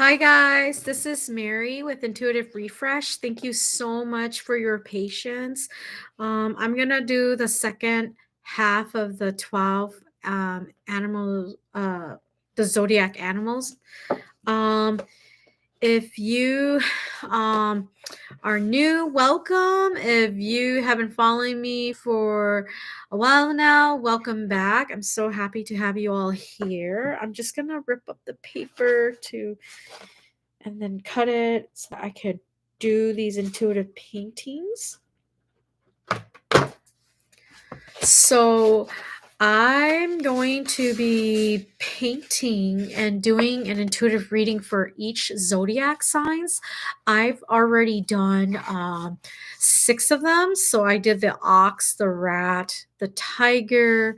Hi, guys. This is Mary with Intuitive Refresh. Thank you so much for your patience. I'm going to do the second half of the 12 animals, the zodiac animals. Um, if you um, are new, welcome. If you have been following me for a while now, welcome back. I'm so happy to have you all here. I'm just going to rip up the paper to and then cut it so that I could do these intuitive paintings. So I'm going to be painting and doing an intuitive reading for each zodiac signs. I've already done 6 of them. So I did the ox, the rat, the tiger,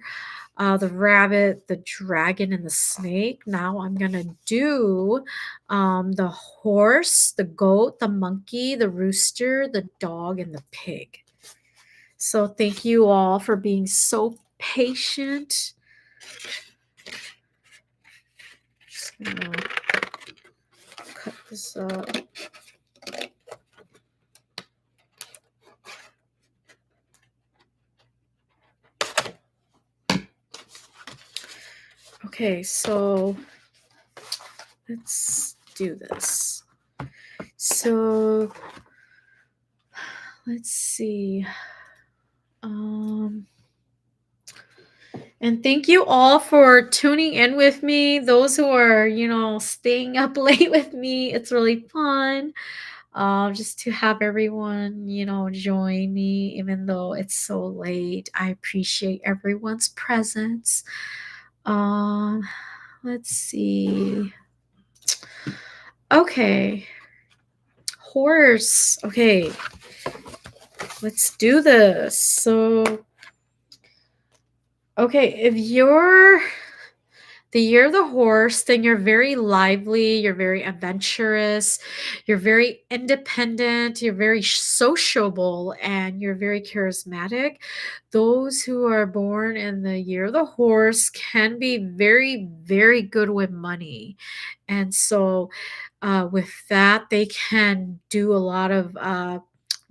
the rabbit, the dragon, and the snake. Now I'm going to do the horse, the goat, the monkey, the rooster, the dog, and the pig. So thank you all for being so patient. Just gonna cut this up. Okay, so let's do this. So let's see. And thank you all for tuning in with me. Those who are, staying up late with me, it's really fun. Just to have everyone, join me, even though it's so late. I appreciate everyone's presence. Um, let's see. Okay. Horse. Okay. Let's do this. So, okay, if you're the year of the horse, then you're very lively, you're very adventurous, you're very independent, you're very sociable, and you're very charismatic. Those who are born in the year of the horse can be very, very good with money. And so, with that, they can do a lot of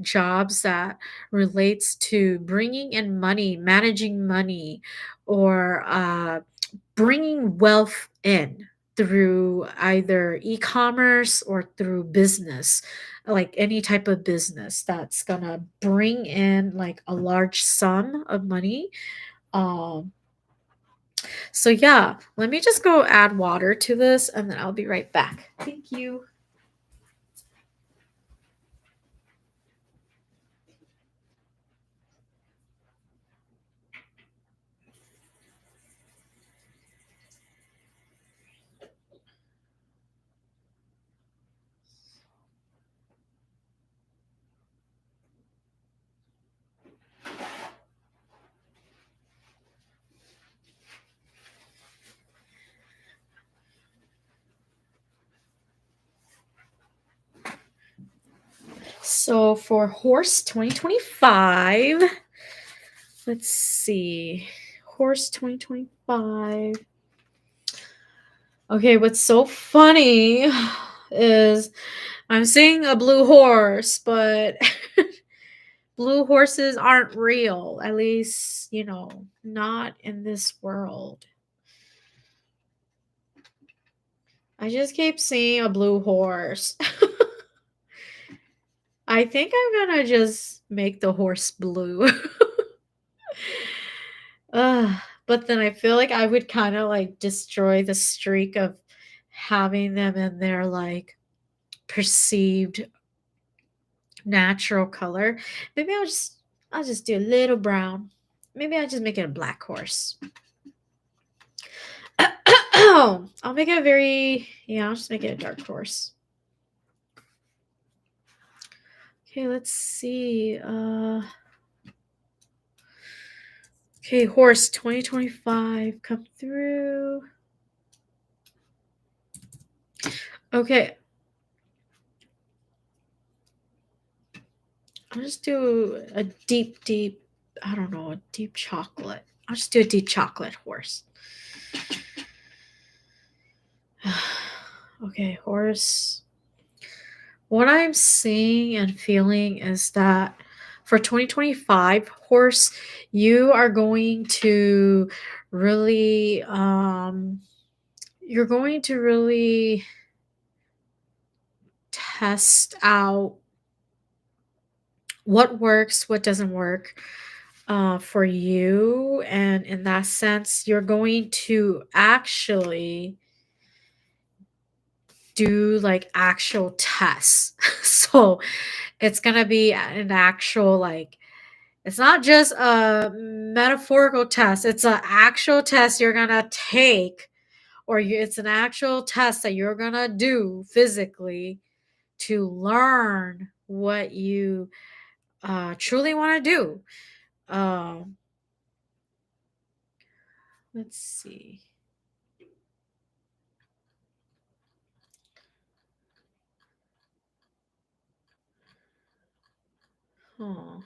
jobs that relates to bringing in money, managing money, or bringing wealth in through either e-commerce or through business, like any type of business that's gonna bring in like a large sum of money. um so yeah, let me just go add water to this and then I'll be right back. Thank you. So for horse 2025, let's see. Horse 2025. Okay, what's so funny is I'm seeing a blue horse, but blue horses aren't real, at least, not in this world. I just keep seeing a blue horse. I think I'm gonna just make the horse blue. But then I feel like I would kind of like destroy the streak of having them in their like perceived natural color. Maybe I'll just do a little brown. Maybe I'll just make it a black horse. I'll make it a I'll just make it a dark horse. Okay, let's see. Okay, horse 2025 come through. Okay. I'll just do a deep, I don't know, a deep chocolate. I'll just do a deep chocolate horse. Okay, horse. What I'm seeing and feeling is that for 2025, horse, you are going to really you're going to really test out what works, what doesn't work for you. And in that sense, you're going to actually do like actual tests. So it's going to be an actual, like, it's not just a metaphorical test, it's an actual test you're going to take, or it's an actual test that you're going to do physically to learn what you truly want to do. Um, let's see. Huh.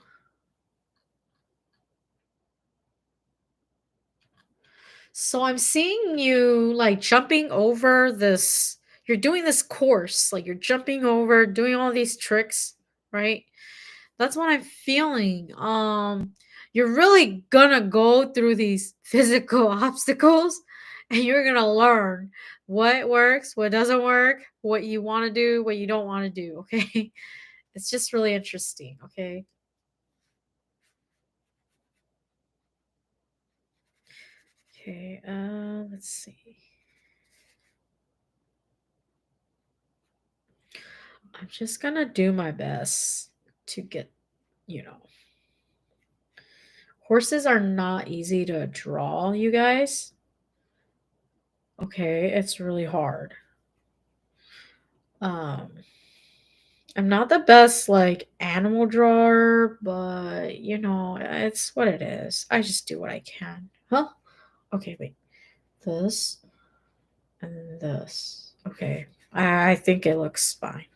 So I'm seeing you like jumping over this. You're doing this course, like you're jumping over, doing all these tricks, right? That's what I'm feeling. You're really gonna go through these physical obstacles and you're gonna learn what works, what doesn't work, what you want to do, what you don't want to do, okay? It's just really interesting, okay? Okay, let's see. I'm just gonna do my best to get, you know, horses are not easy to draw, you guys. Okay, it's really hard. Um, I'm not the best like animal drawer, but it's what it is. I just do what I can. Huh? Okay, wait. This and this. Okay. I think it looks fine.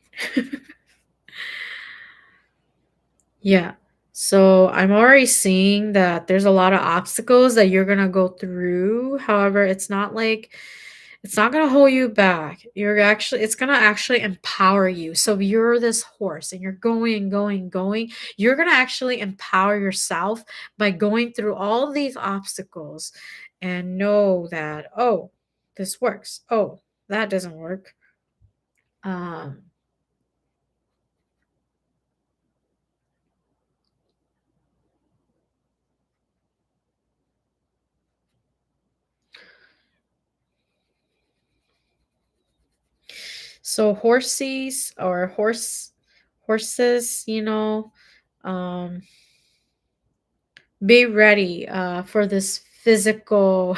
Yeah. So I'm already seeing that there's a lot of obstacles that you're gonna go through. However, it's not gonna hold you back. It's gonna actually empower you. So if you're this horse and you're going, going, going, you're gonna actually empower yourself by going through all these obstacles and know that, oh, this works. Oh, that doesn't work. Um, So horses, um, be ready for this physical,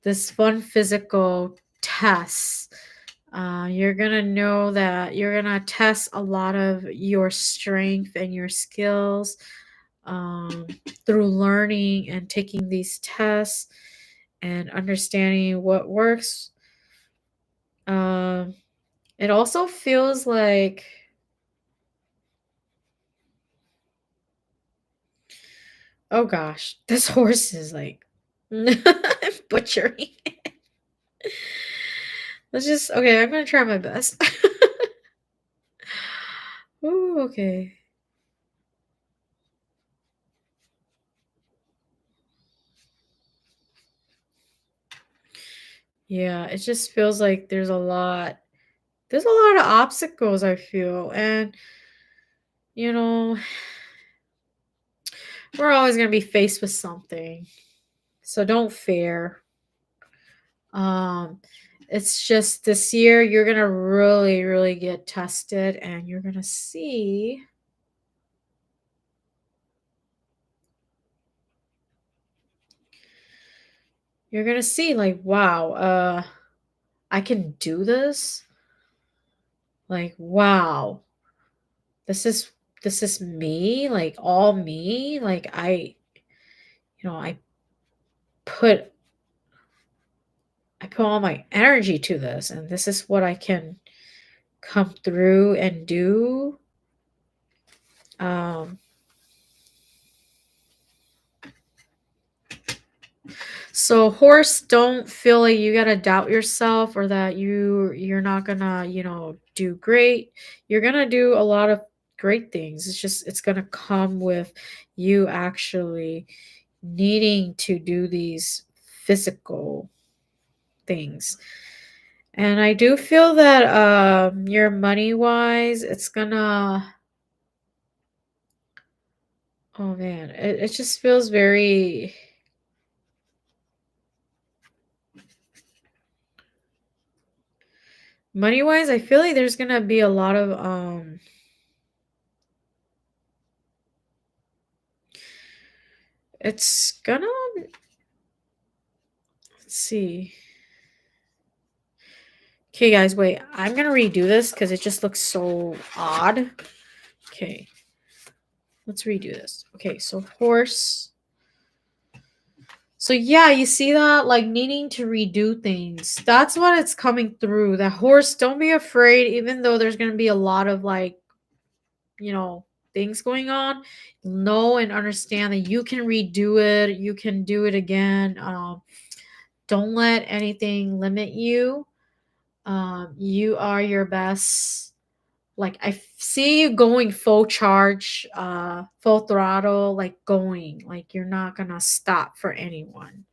this fun physical test. You're gonna know that you're gonna test a lot of your strength and your skills um, through learning and taking these tests and understanding what works. Um, it also feels like, oh gosh, this horse is like butchering. Let's just okay, I'm gonna try my best. Ooh, okay. Yeah, it just feels like there's a lot of obstacles I feel. And you know, we're always gonna be faced with something. So don't fear. Um it's just this year you're gonna really, really get tested and you're gonna see like, wow, I can do this. Like, wow, this is this is me, like all me. Like I put I put all my energy to this and this is what I can come through and do. Um So horse, don't feel like you gotta doubt yourself or that you're not gonna, do great. You're gonna do a lot of great things. It's gonna come with you actually needing to do these physical things. And I do feel that your money wise, it's gonna, oh man, it just feels very money wise, I feel like there's gonna be a lot of it's gonna, let's see. Okay, guys, wait. I'm gonna redo this because it just looks so odd. Okay, let's redo this. Okay, so horse. So yeah, you see that? Like needing to redo things. That's what it's coming through. That horse, don't be afraid, even though there's gonna be a lot of like, you know, things going on. Know and understand that you can redo it, you can do it again. Don't let anything limit you. You are your best. Like see you going full charge, full throttle, like going, like you're not gonna stop for anyone.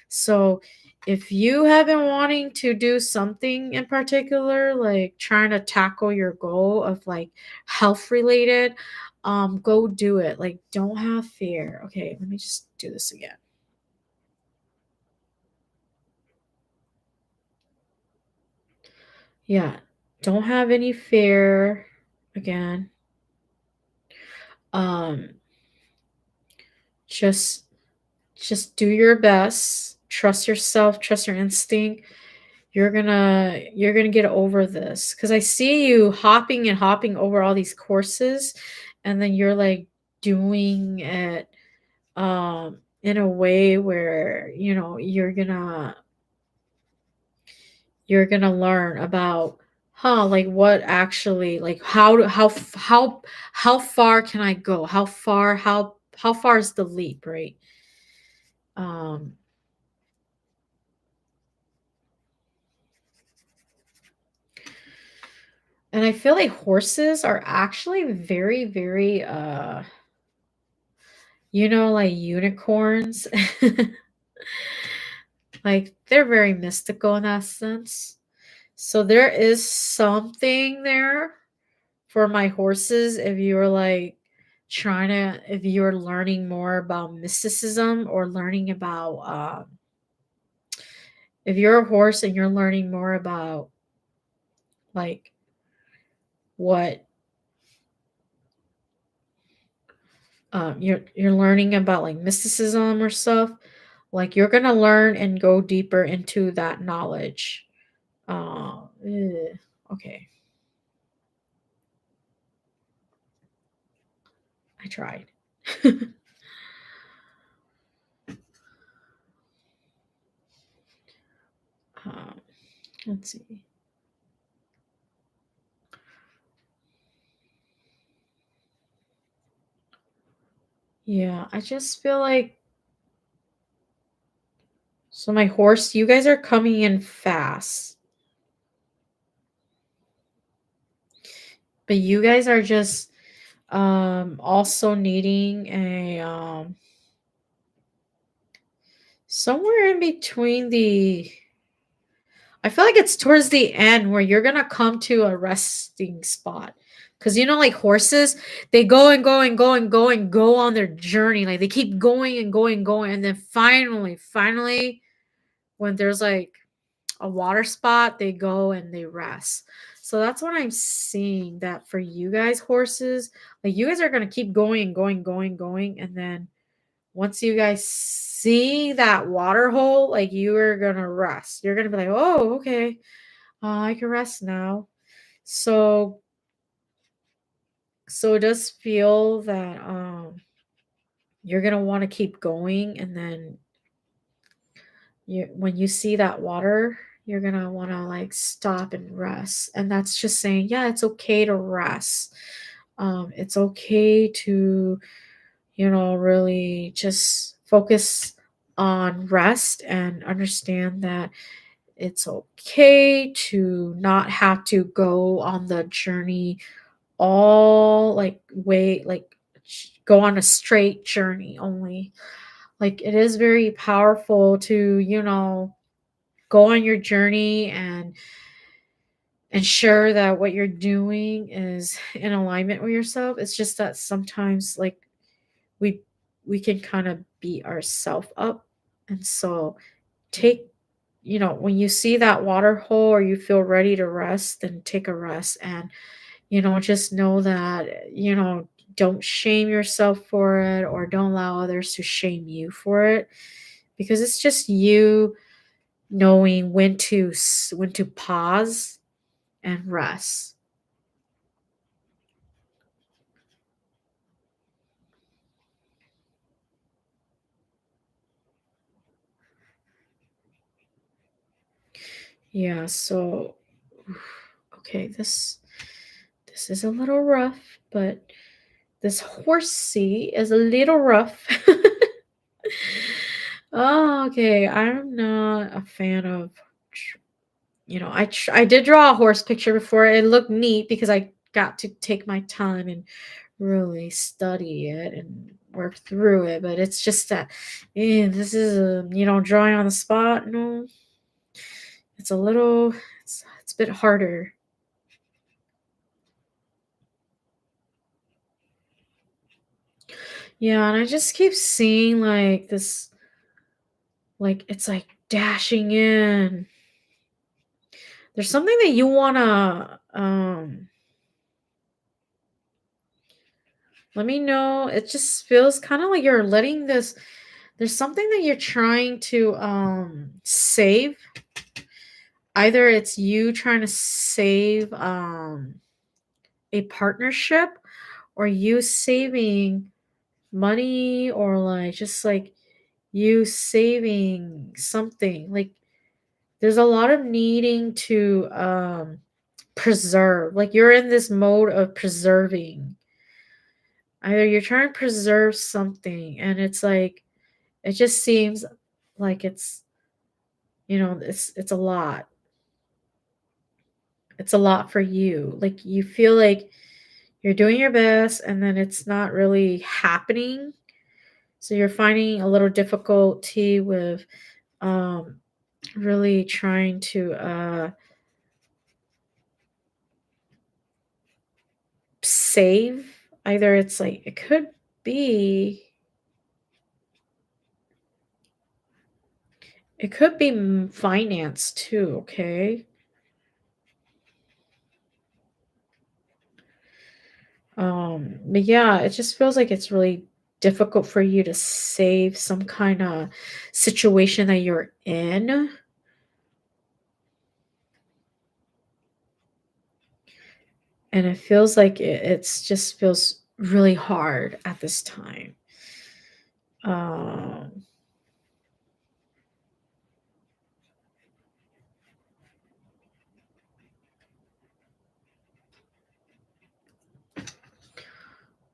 So if you have been wanting to do something in particular, like trying to tackle your goal of like health related, go do it. Like don't have fear. Okay, let me just do this again. Yeah, don't have any fear again. Um, just do your best. Trust yourself, trust your instinct. You're gonna get over this. Cause I see you hopping and hopping over all these courses, and then you're like doing it in a way where you're gonna learn about like what actually like how far can I go, how far is the leap, right? um and I feel like horses are actually very very like unicorns. Like they're very mystical in that sense. So there is something there for my horses if you're like if you're learning more about mysticism or learning about if you're a horse and you're learning more about like what you're learning about like mysticism or stuff, like you're gonna learn and go deeper into that knowledge. Okay, I tried. um, let's see. Yeah, I just feel like, so my horse, you guys are coming in fast, but you guys are just also needing a somewhere in between the, I feel like it's towards the end where you're gonna come to a resting spot. Cause like horses, they go and go and go and go and go on their journey. Like they keep going and going and going. And then finally, when there's like a water spot, they go and they rest. So that's what I'm seeing, that for you guys, horses, like you guys are gonna keep going and going, going, going, and then once you guys see that water hole, like you are gonna rest. You're gonna be like, oh, okay, I can rest now. So it does feel that you're gonna want to keep going, and then when you see that water, you're gonna want to like stop and rest, and that's just saying, yeah, it's okay to rest. It's okay to really just focus on rest and understand that it's okay to not have to go on the journey all like way like go on a straight journey only. Like it is very powerful to, go on your journey and ensure that what you're doing is in alignment with yourself. It's just that sometimes like we we can kind of beat ourselves up. And so take when you see that water hole or you feel ready to rest, then take a rest and just know that don't shame yourself for it or don't allow others to shame you for it, because it's just you knowing when to pause and rest. Yeah, so okay, this is a little rough, but this horsey is a little rough. Oh, okay. I'm not a fan of, I did draw a horse picture before. It looked neat because I got to take my time and really study it and work through it. But it's just that, this is drawing on the spot. No, it's a little, it's a bit harder. Yeah, and I just keep seeing like this, like it's like dashing in. There's something that you wanna let me know. It just feels kind of like you're letting this there's something that you're trying to save. Either it's you trying to save a partnership, or you saving money, or like just like you saving something. Like there's a lot of needing to preserve. Like you're in this mode of preserving. Either you're trying to preserve something and it's like it just seems like it's a lot. It's a lot for you. Like you feel like you're doing your best and then it's not really happening. So you're finding a little difficulty with um really trying to save. Either it's like be it could be finance too, okay? But yeah, it just feels like it's really difficult for you to save some kind of situation that you're in. And it feels like it's just feels really hard at this time. Um,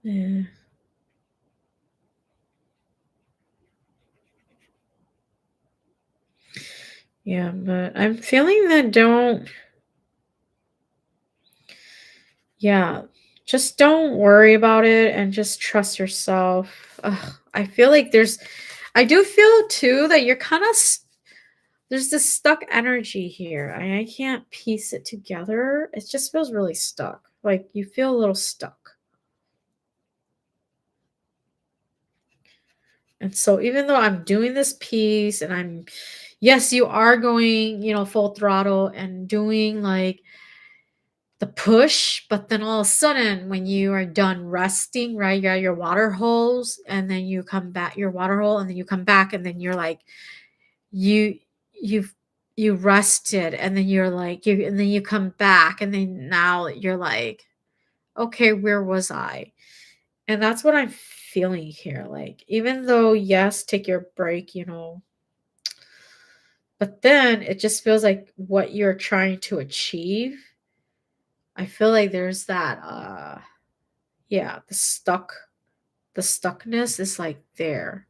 yeah, yeah, but I'm feeling that yeah, just don't worry about it and just trust yourself. Ugh, I feel like I do feel too that you're kind of there's this stuck energy here. I can't piece it together. It just feels really stuck. Like you feel a little stuck. And so even though I'm doing this piece and yes, you are going, full throttle and doing like the push, but then all of a sudden when you are done resting, right, you got your water holes and then you come back, your water hole, and then you come back and then you're like, you you've you rested and then you're like and then you come back and then now you're like, okay, where was I? And that's what I'm feeling here. Like even though yes, take your break, but then it just feels like what you're trying to achieve, I feel like there's that yeah, the stuckness is like there.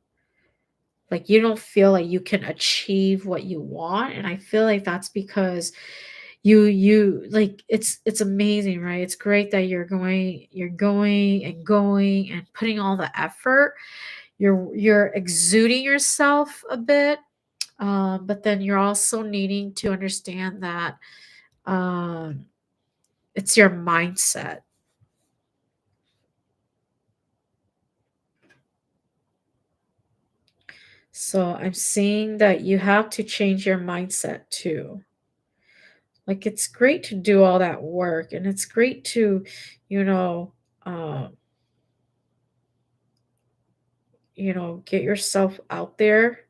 Like you don't feel like you can achieve what you want, and I feel like that's because you like it's amazing, right? It's great that you're going and going and putting all the effort. You're exuding yourself a bit, but then you're also needing to understand that um, it's your mindset. So I'm seeing that you have to change your mindset too. Like it's great to do all that work, and it's great to, you know, um, get yourself out there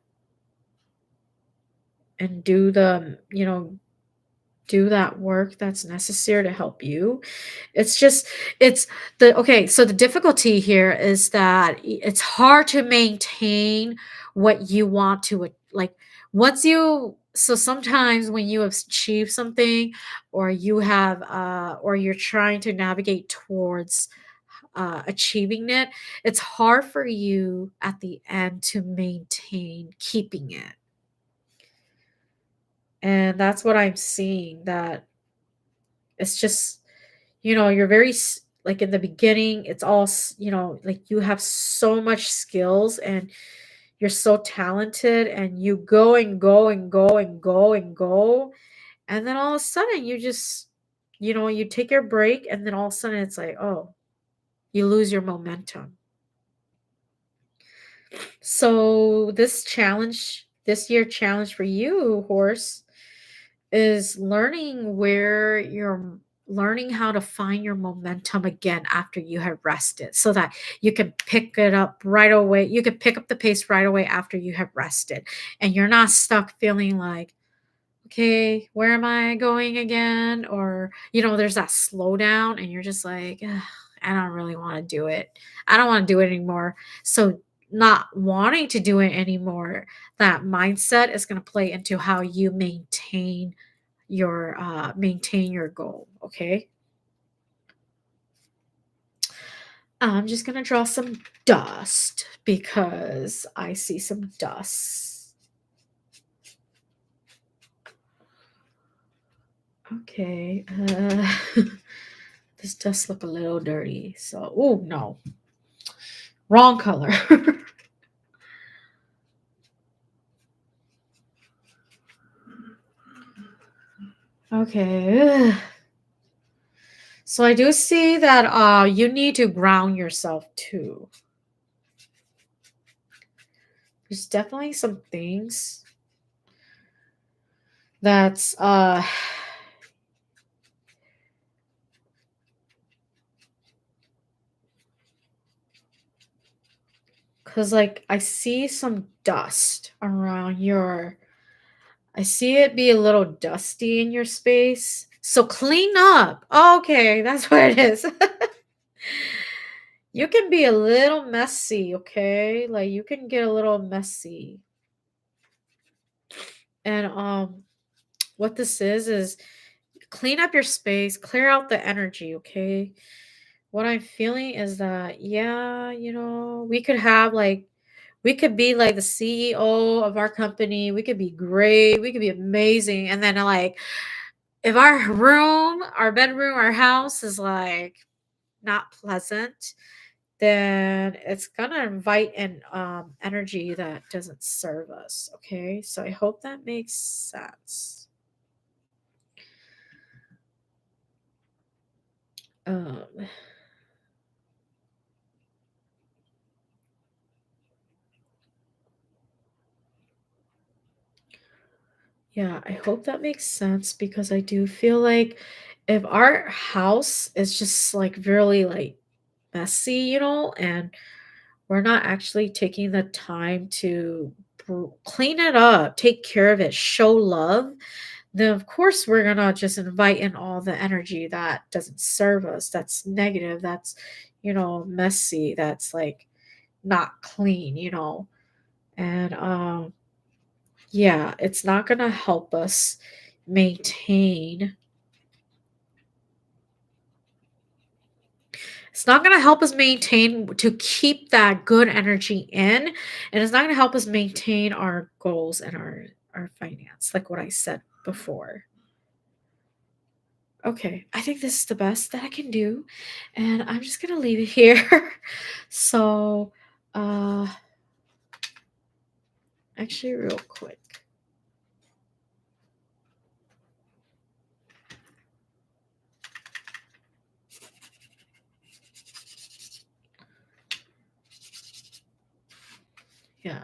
and do that work that's necessary to help you. It's just it's the okay, so the difficulty here is that it's hard to maintain what you want to like once you so sometimes when you achieve something or you have or you're trying to navigate towards achieving it, it's hard for you at the end to maintain keeping it. And that's what I'm seeing, that it's just, you're very like in the beginning, it's all, like you have so much skills and you're so talented and you go and go and go and go and go. And then all of a sudden you just, you take your break and then all of a sudden it's like, oh, you lose your momentum. So this year challenge for you, horse, is learning how to find your momentum again after you have rested so that you can pick it up right away. You can pick up the pace right away after you have rested. And you're not stuck feeling like, okay, where am I going again? Or, there's that slowdown and you're just like, "Ugh, I don't really want to do it. I don't want to do it anymore." So, not wanting to do it anymore, that mindset is going to play into how you maintain your goal. Okay. I'm just going to draw some dust because I see some dust. Okay. This does look a little dirty. So, oh no, wrong color. Okay. So I do see that you need to ground yourself too. There's definitely some things that's cuz like I see some dust around your I see it be a little dusty in your space. So clean up. Okay, that's what it is. You can be a little messy, okay? Like you can get a little messy. And what this is clean up your space, clear out the energy, okay? What I'm feeling is that yeah, we could be like the CEO of our company. We could be great. We could be amazing. And then like if our bedroom, our house is like not pleasant, then it's gonna invite an energy that doesn't serve us. Okay. So I hope that makes sense. Um yeah, I hope that makes sense because I do feel like if our house is just like really like messy, and we're not actually taking the time to clean it up, take care of it, show love, then of course we're gonna just invite in all the energy that doesn't serve us, that's negative, that's messy, that's like not clean, and yeah, it's not gonna help us maintain It's not going to help us maintain to keep that good energy in, and it's not going to help us maintain our goals and our finance, like what I said before. Okay, I think this is the best that I can do, and I'm just going to leave it here. So, uh actually real quick. Yeah.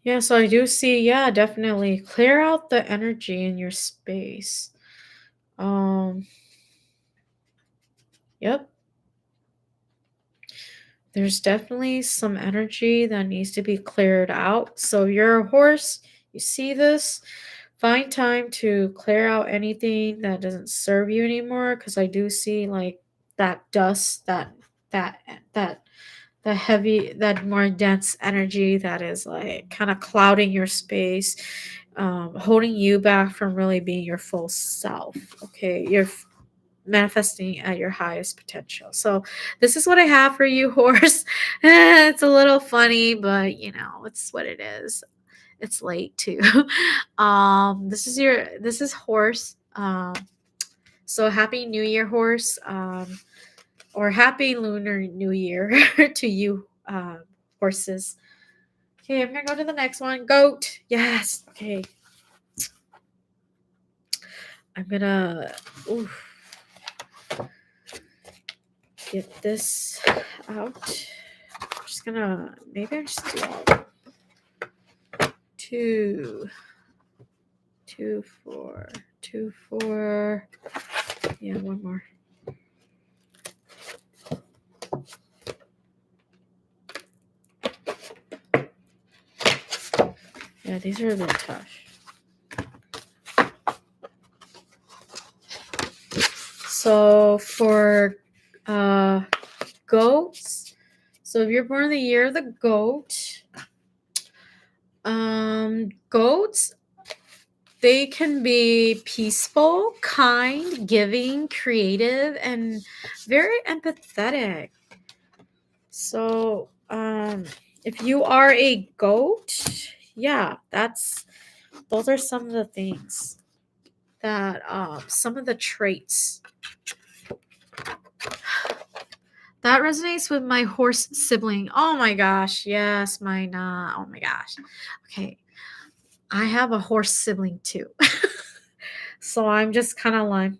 Yeah, so I do see, yeah, definitely clear out the energy in your space. Um, yep, there's definitely some energy that needs to be cleared out. So you're a horse, you see this, find time to clear out anything that doesn't serve you anymore because I do see like that dust, that that that heavy, that more dense energy that is like kind of clouding your space, holding you back from really being your full self. Okay, you're manifesting at your highest potential. So this is what I have for you, horse. It's a little funny, but it's what it is. It's late too. This is horse. So happy New Year, horse. Or happy Lunar New Year to you, horses. Okay, I'm gonna go to the next one. Goat. Yes. Okay. I'm gonna oof, get this out. I'm just gonna maybe I just do two, two, four, two, four. Yeah, one more. Yeah, these are a bit tough. So for goats, so if you're born in the year of the goat, goats, they can be peaceful, kind, giving, creative, and very empathetic. So, if you are a goat, yeah, those are some of the things that some of the traits that resonates with my horse sibling. Oh my gosh, yes, mine. Oh my gosh. Okay, I have a horse sibling too. So I'm just kind of like,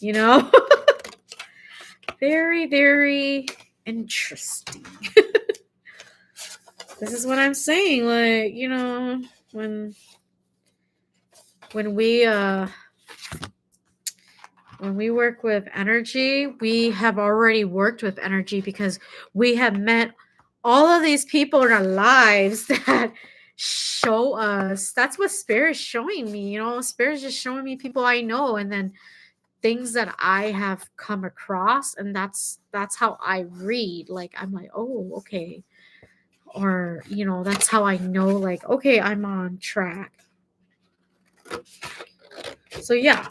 you know, very, very interesting. This is what I'm saying. Like, when when we uh when we work with energy, we have already worked with energy because we have met all of these people in our lives that show us. That's what spirit's showing me. Spirit's just showing me people I know, and then things that I have come across, and that's how I read. Like I'm like, oh, okay. Or, that's how I know, like, okay, I'm on track. So yeah,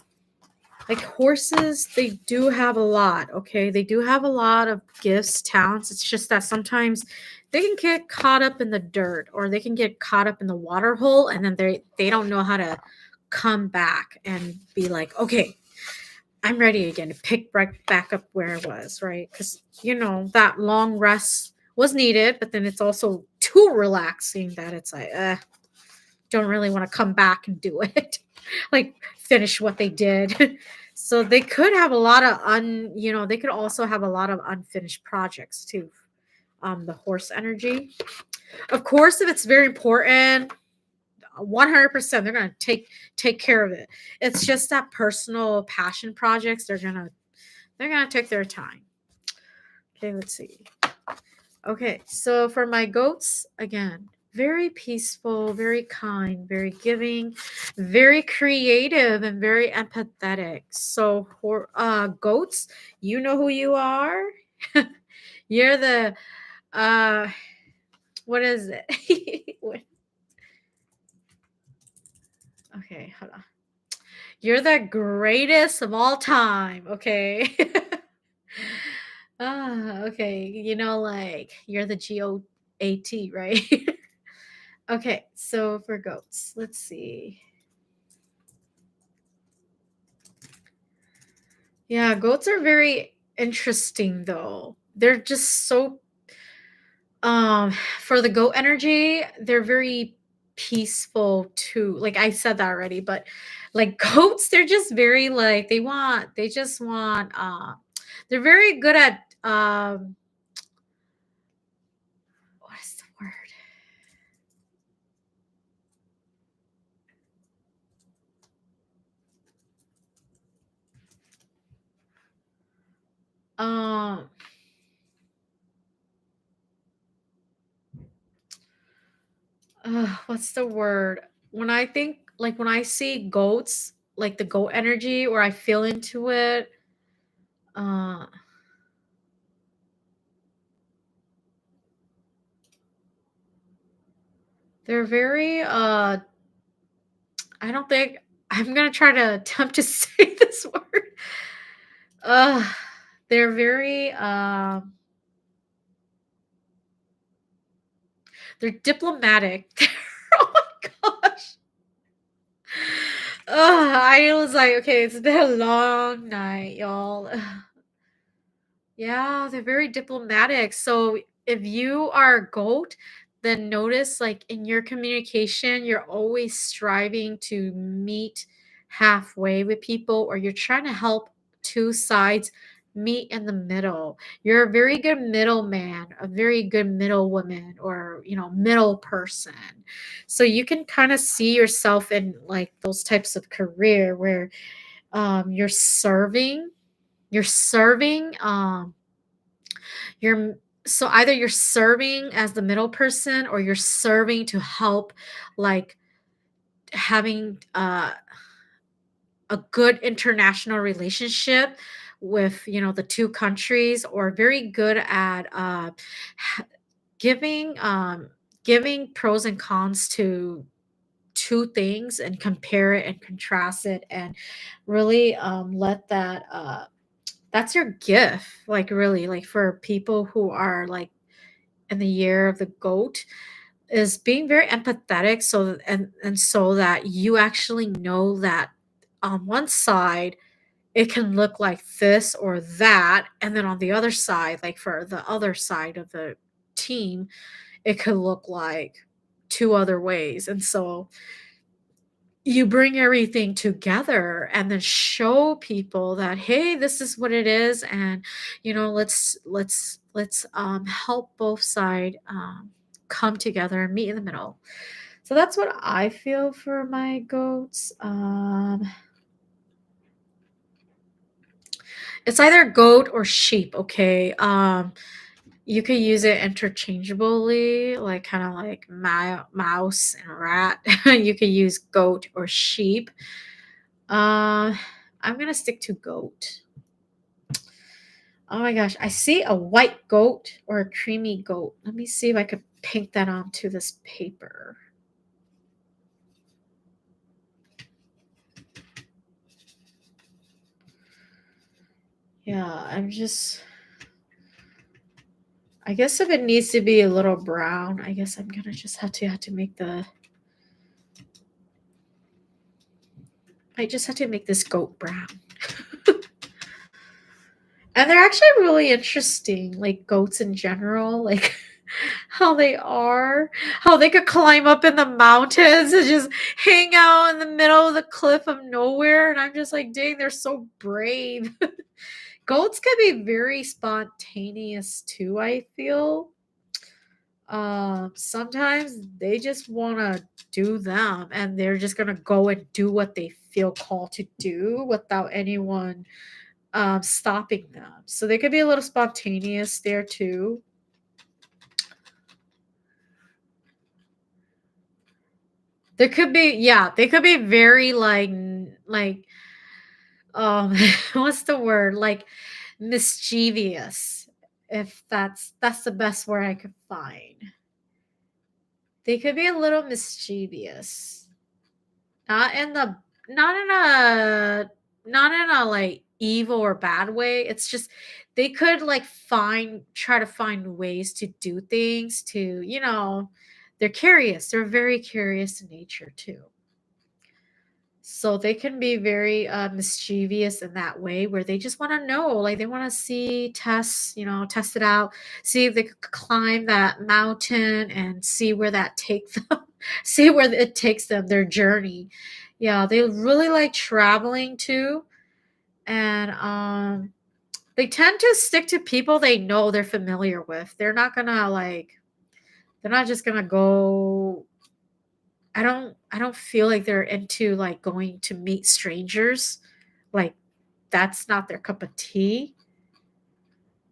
like horses, they do have a lot, okay? They do have a lot of gifts, talents. It's just that sometimes they can get caught up in the dirt, or they can get caught up in the water hole, and then they don't know how to come back and be like, okay, I'm ready again to pick right back up where I was, right? Because that long rest was needed, but then it's also too relaxing that it's like, don't really want to come back and do it, like finish what they did. So they could have a lot of they could also have a lot of unfinished projects too. The horse energy, of course, if it's very important, 100% they're gonna take care of it. It's just that personal passion projects, they're gonna take their time. Okay, let's see. Okay, so for my goats, again, very peaceful, very kind, very giving, very creative, and very empathetic. So, goats, you know who you are. You're the Uh, what is it? Okay, hold on. You're the greatest of all time, okay? Okay. Like you're the GOAT, right? Okay, so for goats, let's see. Yeah, goats are very interesting though. They're just so for the goat energy, they're very peaceful too. Like I said that already, but like goats, they're just very like they just want they're very good at what is the word? Um what's the word? When I think like when I see goats, like the goat energy or I feel into it, uh they're very I don't think I'm gonna try to attempt to say this word. Uh they're very they're diplomatic. Oh my gosh. I was like, okay, it's been a long night, y'all. Yeah, they're very diplomatic. So if you are a goat, then notice like in your communication, you're always striving to meet halfway with people or you're trying to help two sides meet in the middle. You're a very good middleman, a very good middle woman or, middle person. So you can kind of see yourself in like those types of career where you're serving, you're serving you're so either you're serving as the middle person or you're serving to help like having a good international relationship with the two countries or very good at ha- giving giving pros and cons to two things and compare it and contrast it and really let that that's your gift like really like for people who are like in the year of the goat is being very empathetic and so that you actually know that on one side it can look like this or that and then on the other side like for the other side of the team it could look like two other ways and so you bring everything together and then show people that hey this is what it is and let's help both side come together and meet in the middle. So that's what I feel for my goats. It's either goat or sheep, okay. You could use it interchangeably, like kind of like mouse and rat. You could use goat or sheep. Uh, I'm gonna stick to goat. Oh my gosh, I see a white goat or a creamy goat. Let me see if I could paint that onto this paper. Yeah, I guess if it needs to be a little brown, I guess I'm gonna just have to make the I just have to make this goat brown. And they're actually really interesting, like goats in general, like how they could climb up in the mountains and just hang out in the middle of the cliff of nowhere. And I'm just like, dang, they're so brave. Goats can be very spontaneous too, I feel. Sometimes they just want to do them and they're just going to go and do what they feel called to do without anyone stopping them. So they could be a little spontaneous there too. There could be, yeah, they could be very like what's the word? Like mischievous. if that's the best word I could find. They could be a little mischievous. Not in the not in a not in a, like, evil or bad way, it's just they could, like, try to find ways to do things to, they're curious, they're very curious in nature too. So they can be very, mischievous in that way where they just wanna know, like, they wanna see, test it out, see if they could climb that mountain and see where that takes them, see where it takes them, their journey. Yeah, they really like traveling too, and, they tend to stick to people they know they're familiar with. They're not just gonna go. I don't feel like they're into, like, going to meet strangers. Like, that's not their cup of tea.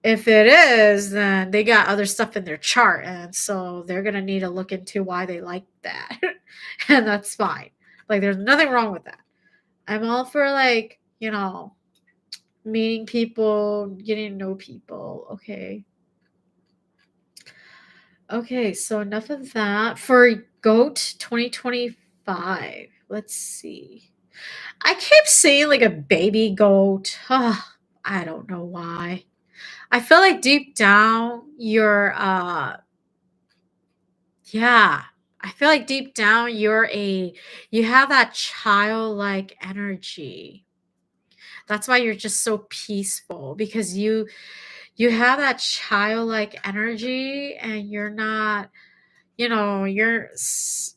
If it is, then they got other stuff in their chart, and so they're gonna need to look into why they like that, and that's fine. Like, there's nothing wrong with that. I'm all for, like, meeting people, getting to know people, okay. Okay, so enough of that. For GOAT 2025, let's see. I keep seeing like a baby goat. I don't know why. I feel like deep down yeah. I feel like deep down you have that childlike energy. That's why you're just so peaceful because you have that childlike energy and you're not, you know, you're s-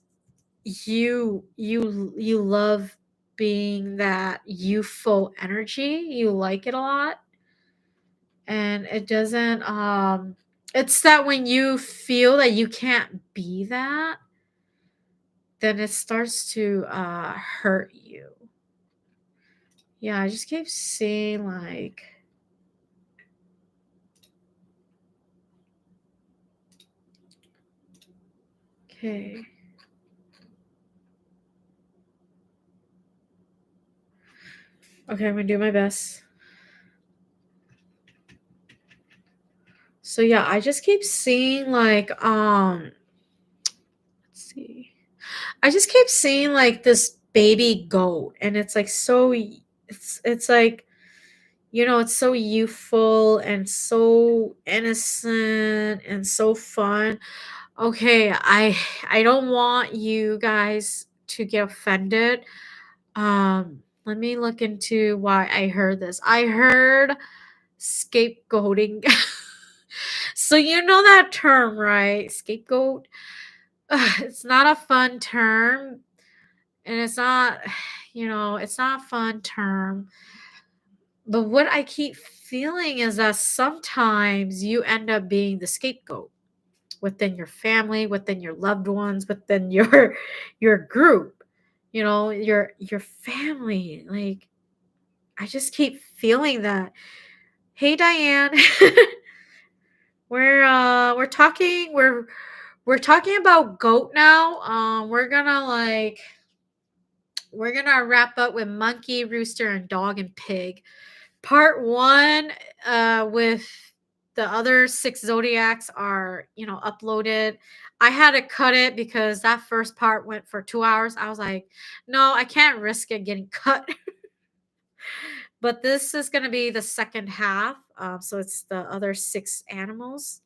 you love being that youthful energy. You like it a lot. And it doesn't it's that when you feel that you can't be that, then it starts to hurt you. Yeah, I just keep seeing like okay. Okay, I'm gonna do my best. So yeah, I just keep seeing like let's see. I just keep seeing like this baby goat and it's like it's like it's so youthful and so innocent and so fun. Okay, I don't want you guys to get offended. Let me look into why I heard this. I heard scapegoating. So you know that term, right? Scapegoat. It's not a fun term and it's not it's not a fun term. But what I keep feeling is that sometimes you end up being the scapegoat within your family, within your loved ones, within your your group, your family. Like I just keep feeling that. Hey Diane, we're talking about goat now. We're gonna wrap up with monkey, rooster, and dog and pig. Part one, with the other six zodiacs are, uploaded. I had to cut it because that first part went for 2 hours. I was like, no, I can't risk it getting cut. But this is going to be the second half. So it's the other six animals.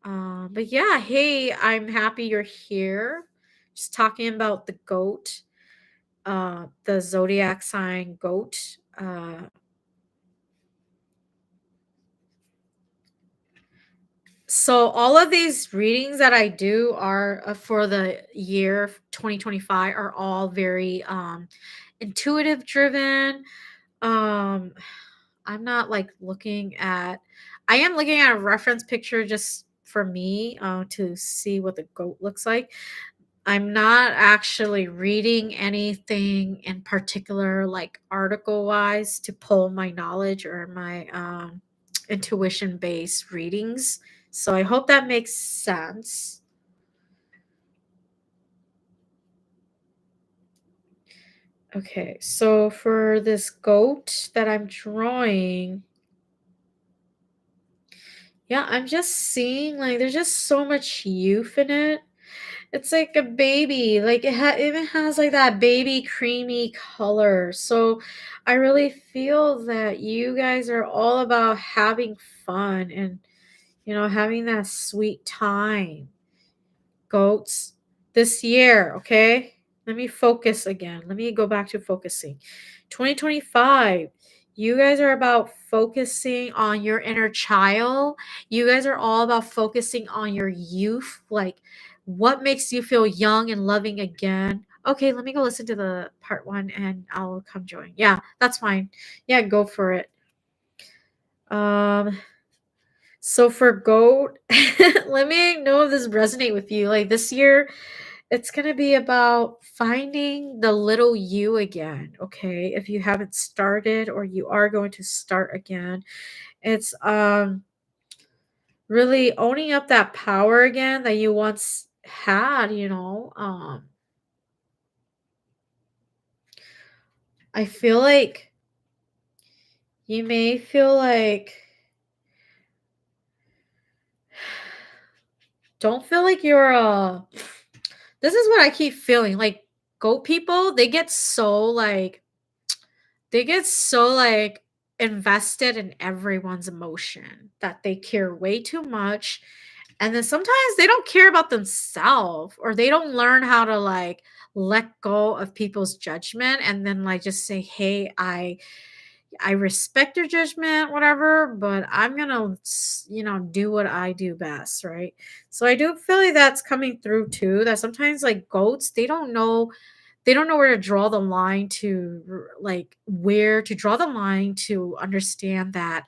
But yeah, hey, I'm happy you're here. Just talking about the goat, the zodiac sign goat. So all of these readings that I do are for the year 2025 are all very intuitive driven. Um I'm not like looking at I am looking at a reference picture just for me to see what the goat looks like. I'm not actually reading anything in particular, like article wise, to pull my knowledge or my intuition based readings. So I hope that makes sense. Okay, so for this goat that I'm drawing, Yeah, I'm just seeing like there's just so much youth in it. It's like a baby, like it even has like that baby creamy color. So I really feel that you guys are all about having fun and having that sweet time, goats, this year, okay? Let me focus again. Let me go back to focusing. 2025, you guys are about focusing on your inner child. You guys are all about focusing on your youth, like what makes you feel young and loving again. Okay, let me go listen to the part one and I'll come join. Yeah, that's fine. Yeah, go for it. Um, so for goat, let me know if this resonate with you. Like this year, it's gonna be about finding the little you again, okay? If you haven't started or you are going to start again, it's really owning up that power again that you once had. I feel like you may feel like don't feel like you're this is what I keep feeling. Like goat people, they get so like invested in everyone's emotion that they care way too much. And then sometimes they don't care about themselves or they don't learn how to like let go of people's judgment and then like just say, "Hey, I respect your judgment, whatever, but I'm gonna, do what I do best, right?" So I do feel like that's coming through too. That sometimes like goats, they don't know where to draw the line like where to draw the line to understand that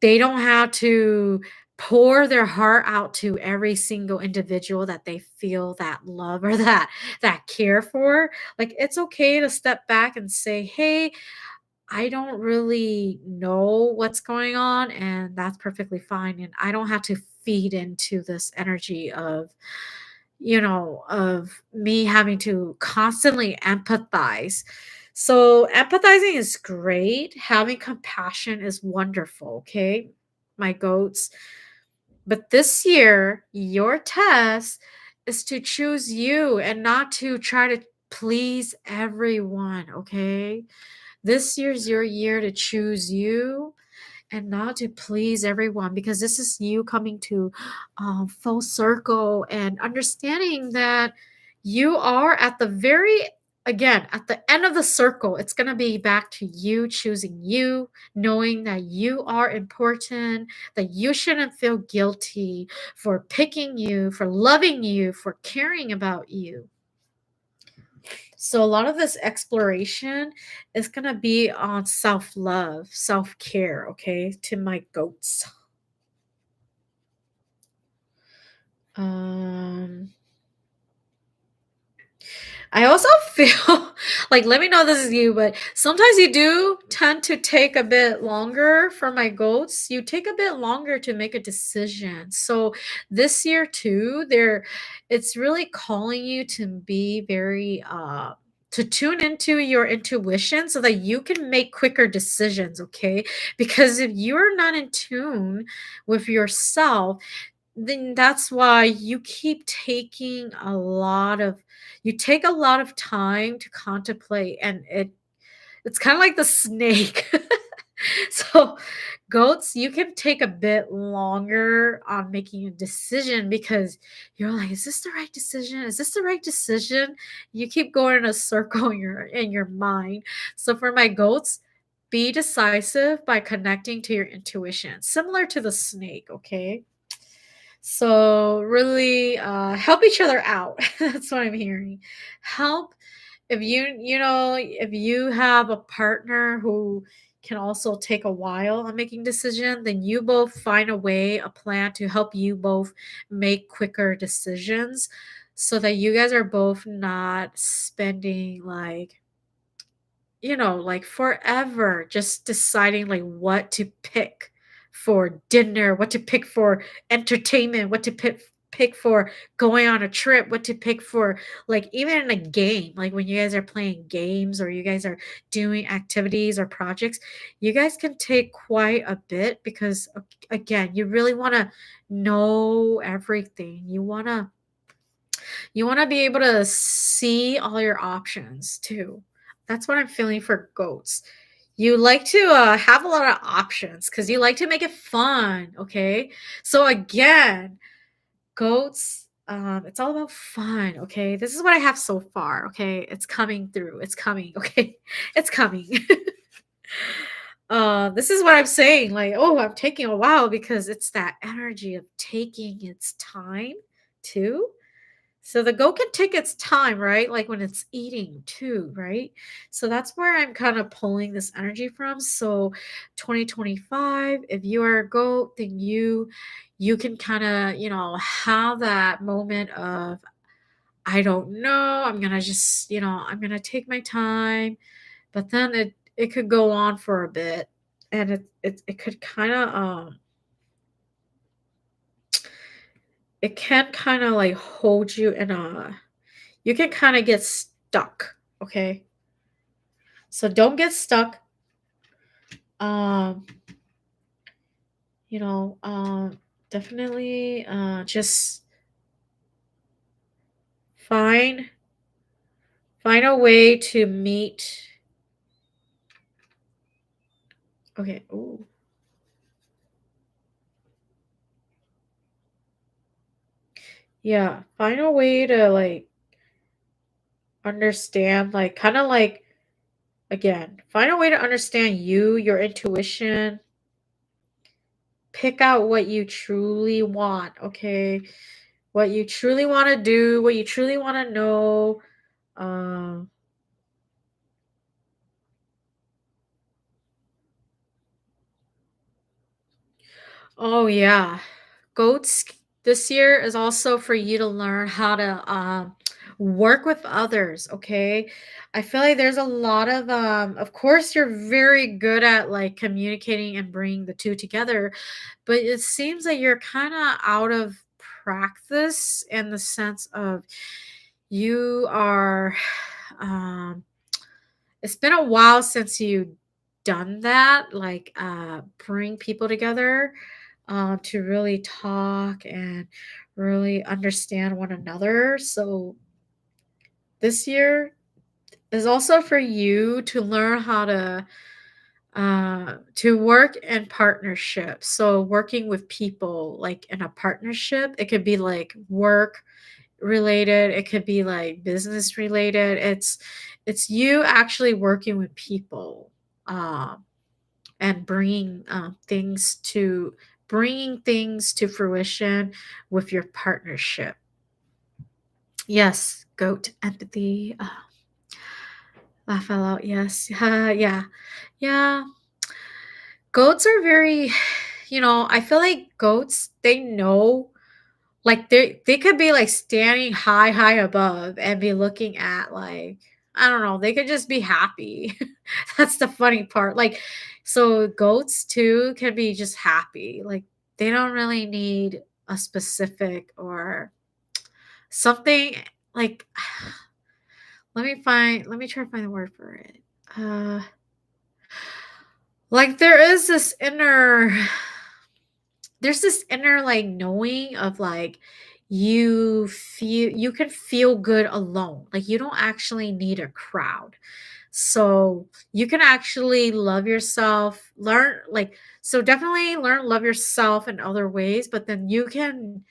they don't have to pour their heart out to every single individual that they feel that love or that care for. Like it's okay to step back and say, "Hey, I don't really know what's going on, and that's perfectly fine. And I don't have to feed into this energy of me having to constantly empathize." So, empathizing is great. Having compassion is wonderful. Okay, my goats. But this year, your test is to choose you and not to try to please everyone. Okay, this year's your year to choose you and not to please everyone because this is you coming to full circle and understanding that you are at the very, again, at the end of the circle. It's going to be back to you choosing you, knowing that you are important, that you shouldn't feel guilty for picking you, for loving you, for caring about you. So a lot of this exploration is gonna be on self-love, self-care, okay, to my goats. Um, I also feel like let me know this is you, but sometimes you do tend to take a bit longer for my goats. You take a bit longer to make a decision. So this year too, it's really calling you to be very to tune into your intuition so that you can make quicker decisions, okay? Because if you're not in tune with yourself, then that's why you take a lot of time to contemplate, and it's kind of like the snake. So goats, you can take a bit longer on making a decision because you're like, is this the right decision? Is this the right decision? You keep going in a circle in your mind. So for my goats, be decisive by connecting to your intuition, similar to the snake, okay? So really help each other out. That's what I'm hearing. Help if you have a partner who can also take a while on making decision, then you both find a way, a plan to help you both make quicker decisions so that you guys are both not spending like forever just deciding like what to pick for dinner, what to pick for entertainment, what to pick for going on a trip, what to pick for, like, even in a game, like when you guys are playing games or you guys are doing activities or projects, you guys can take quite a bit because, again, you really want to know everything. You want to be able to see all your options too. That's what I'm feeling for goats. You like to have a lot of options because you like to make it fun. Okay. So, again, goats, it's all about fun. Okay. This is what I have so far. Okay. It's coming through. It's coming. Okay. It's coming. This is what I'm saying. Like, oh, I'm taking a while because it's that energy of taking its time too. So the goat can take its time, right? Like when it's eating too, right? So that's where I'm kind of pulling this energy from. So 2025, if you are a goat, then you can kind of, have that moment of, I don't know, I'm gonna just, I'm gonna take my time, but then it could go on for a bit, and it could kind of it can kind of like hold you in a, you can kind of get stuck. Okay. So don't get stuck. Um, you know, definitely just find find a way to meet. Okay. Ooh. Yeah. Find a way to like understand, like kind of like, again, find a way to understand you, your intuition, pick out what you truly want, okay? What you truly want to do, what you truly want to know. Um, oh yeah. Goats this year is also for you to learn how to work with others, okay? I feel like there's a lot of course you're very good at like communicating and bringing the two together, but it seems like you're kind of out of practice in the sense of you are um it's been a while since you done that, like bring people together to really talk and really understand one another. So this year is also for you to learn how to work in partnership. So working with people like in a partnership, it could be like work related, it could be like business related. It's you actually working with people, um, and bringing things to fruition with your partnership. Yes, goat empathy. Laugh out loud. Yes. Yeah. Yeah. Goats are very, I feel like goats, they know, like they could be like standing high above and be looking at, like, I don't know, they could just be happy. That's the funny part. Like, so goats too can be just happy. Like they don't really need a specific or something, like, let me try to find the word for it. Uh like there's this inner like knowing of like, you can feel good alone, like you don't actually need a crowd. So you can actually love yourself, learn like, so definitely learn love yourself in other ways, but then you can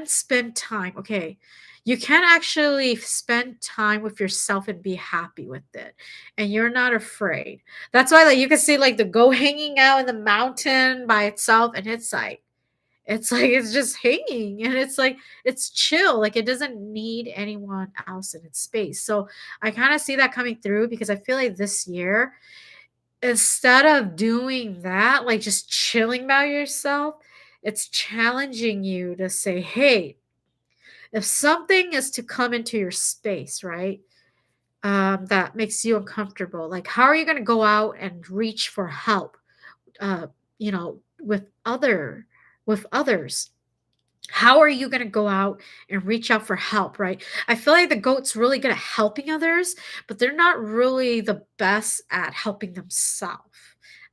spend time, okay, you can actually spend time with yourself and be happy with it, and you're not afraid. That's why, like, you can see like the goat hanging out in the mountain by itself, and it's just hanging, and it's like it's chill, like it doesn't need anyone else in its space. So I kind of see that coming through because I feel like this year, instead of doing that, like just chilling by yourself, it's challenging you to say, hey, if something is to come into your space, right? That makes you uncomfortable. Like, how are you going to go out and reach for help? Uh, with with others. How are you going to go out and reach out for help, right? I feel like the goat's really good at helping others, but they're not really the best at helping themselves.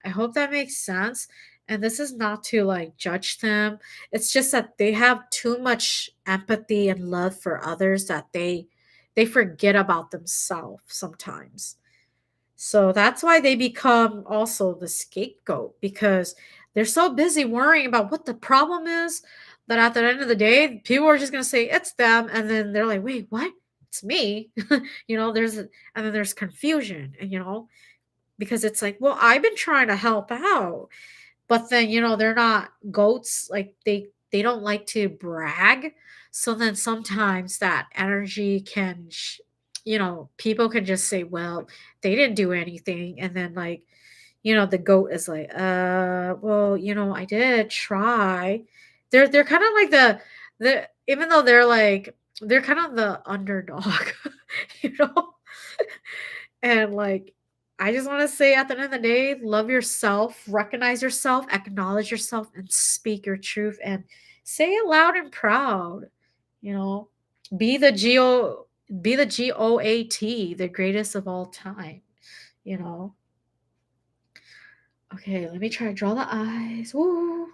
I hope that makes sense. And this is not to like judge them. It's just that they have too much empathy and love for others that they forget about themselves sometimes. So that's why they become also the scapegoat because they're so busy worrying about what the problem is that at the end of the day, people are just going to say it's them. And then they're like, wait, what? It's me. And then there's confusion, and, because it's like, well, I've been trying to help out. But then, they're not goats, like, they don't like to brag, so then sometimes that energy can people can just say, "Well, they didn't do anything," and then, like, the goat is like, well, I did try." They're kinda like the even though they're kind of the underdog, you know? And, like, I just wanna say at the end of the day, love yourself, recognize yourself, acknowledge yourself, and speak your truth, and say it loud and proud, you know? Be the G-O be the GOAT, the greatest of all time, you know? Okay, let me try to draw the eyes. Woo!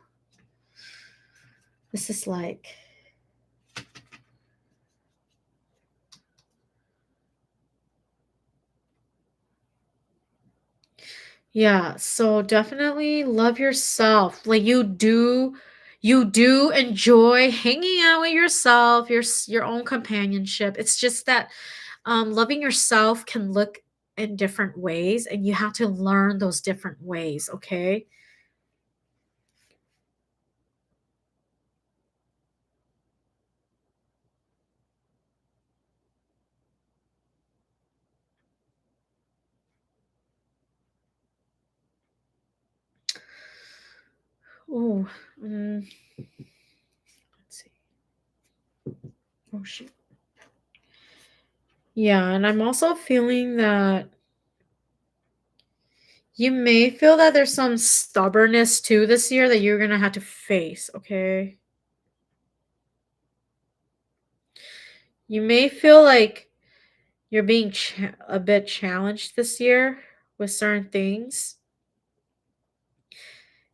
This is like Yeah, so definitely love yourself. Like you do enjoy hanging out with yourself, your own companionship. It's just that loving yourself can look in different ways, and you have to learn those different ways, okay? Oh, let's see. Oh shoot. Yeah, and I'm also feeling that you may feel that there's some stubbornness too this year that you're gonna have to face, okay? You may feel like you're being a bit challenged this year with certain things.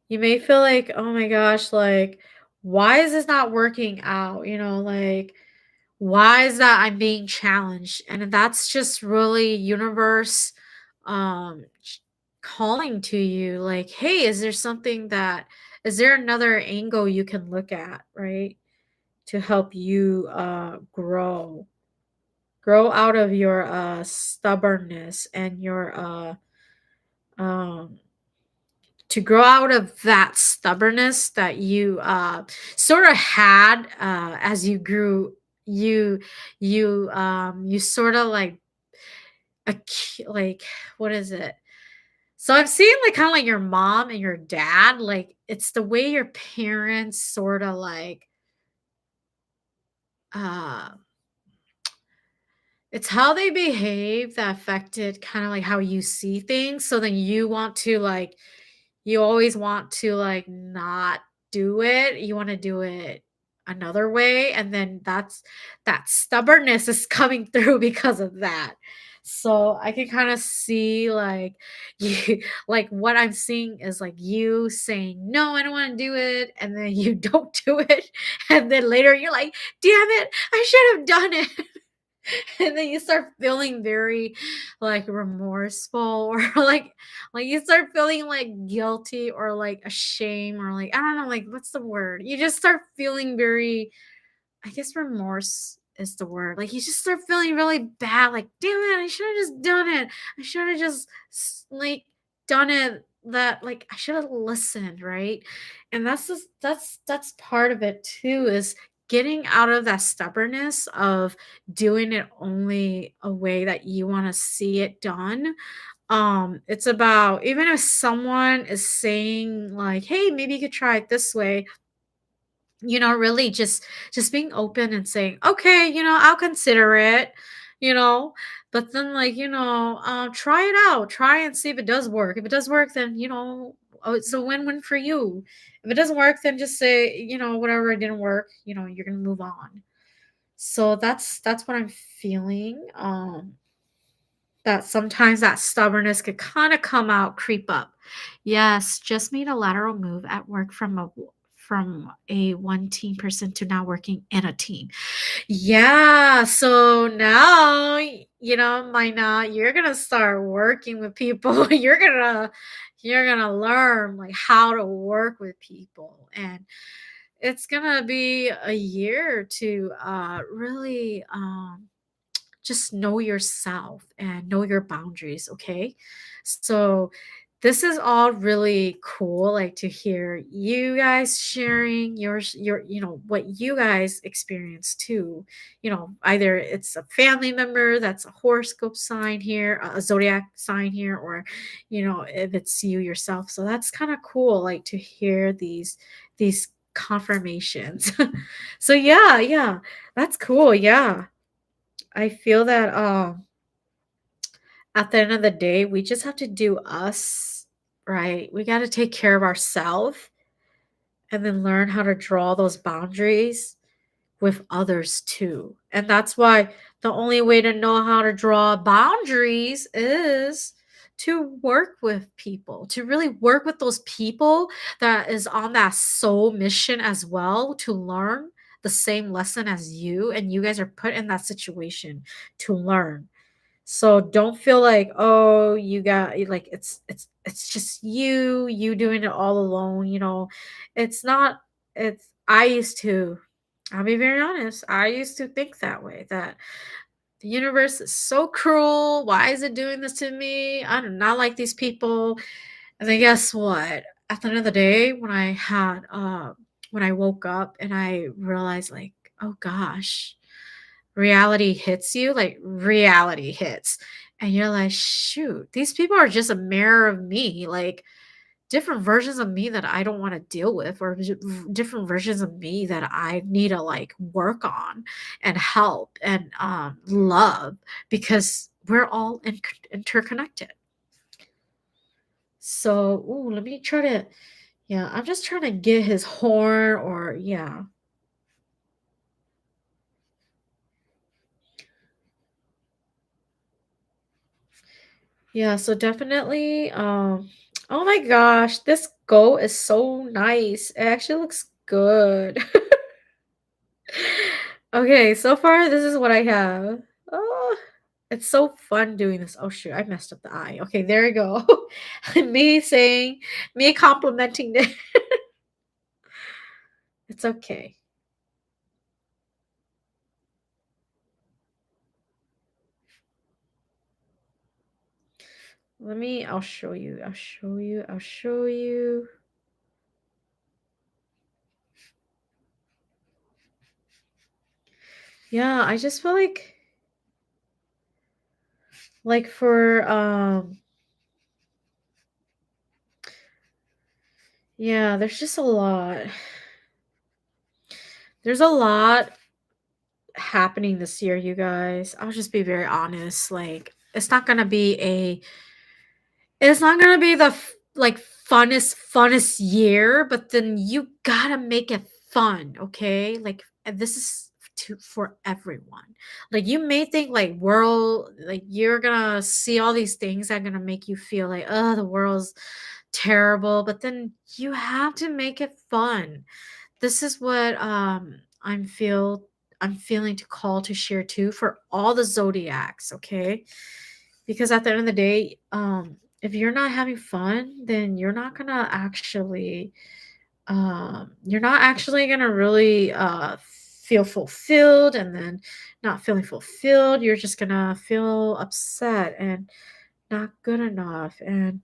You may feel like, oh my gosh, like, why is this not working out? Like, why is that I'm being challenged? And that's just really universe calling to you, like, hey, is there another angle you can look at, right? To help you grow out of your stubbornness and your um to grow out of that stubbornness that you sort of had as you grew. You sort of like like, what is it? So I'm seeing like kind of like your mom and your dad, like it's the way your parents sort of like uh it's how they behave that affected kind of like how you see things. So then you always want to like not do it. You want to do it another way. And then that stubbornness is coming through because of that. So I can kind of see like you like what I'm seeing is like you saying, no, I don't want to do it. And then you don't do it. And then later you're like, damn it, I should have done it. And then you start feeling very like remorseful, or like you start feeling like guilty or like ashamed, or like, I don't know, like, what's the word, you just start feeling very, I guess remorse is the word. Like you just start feeling really bad. Like, damn it, I should have just done it. I should have just like done it. That like I should have listened, right? And that's part of it too. Is getting out of that stubbornness of doing it only a way that you want to see it done. It's about, even if someone is saying like, hey, maybe you could try it this way, really just being open and saying, okay, I'll consider it, you know but then, like, try it out, try and see if it does work. If it does work, then, oh, it's a win-win for you. If it doesn't work, then just say, whatever, it didn't work, you're gonna move on. So that's what I'm feeling. That sometimes that stubbornness could kind of come out, creep up. Yes, just made a lateral move at work from a one team person to now working in a team. Yeah, so now, Mina, you're gonna start working with people. You're gonna learn like how to work with people, and it's gonna be a year to really just know yourself and know your boundaries, okay? So this is all really cool, like to hear you guys sharing your what you guys experience too. Either it's a family member that's a horoscope sign here, a zodiac sign here, or if it's you yourself. So that's kind of cool, like to hear these confirmations. So yeah, that's cool. Yeah, I feel that at the end of the day, we just have to do us, right? We got to take care of ourselves and then learn how to draw those boundaries with others too. And that's why the only way to know how to draw boundaries is to work with people, to really work with those people that is on that soul mission as well, to learn the same lesson as you, and you guys are put in that situation to learn. So don't feel like, oh, you got like it's just you doing it all alone, It's not. It's I used to, I'll be very honest, I used to think that way, that the universe is so cruel. Why is it doing this to me? I do not like these people. And then guess what? At the end of the day, when I woke up and I realized, like, oh gosh, reality hits you, like reality hits. And you're like, shoot, these people are just a mirror of me, like different versions of me that I don't want to deal with, or different versions of me that I need to like work on and help and love, because we're all interconnected. So, ooh, let me try to, yeah, I'm just trying to get his horn, or yeah. Yeah, so definitely, oh my gosh, this goat is so nice. It actually looks good. Okay, so far this is what I have. Oh, it's so fun doing this. Oh shoot, I messed up the eye. Okay, there we go. Me complimenting it. It's okay. I'll show you. I'll show you. I'll show you. Yeah, I just feel like for yeah, there's just a lot. There's a lot happening this year, you guys. I'll just be very honest. Like, it's not gonna be the like funnest year, but then you gotta make it fun, okay? Like, and this is for everyone. Like, you may think like world, like you're gonna see all these things that are gonna make you feel like, oh, the world's terrible, but then you have to make it fun. This is what I'm feeling to call to share too for all the zodiacs, okay? Because at the end of the day, if you're not having fun, then you're not actually gonna really feel fulfilled, and then not feeling fulfilled, you're just gonna feel upset and not good enough. And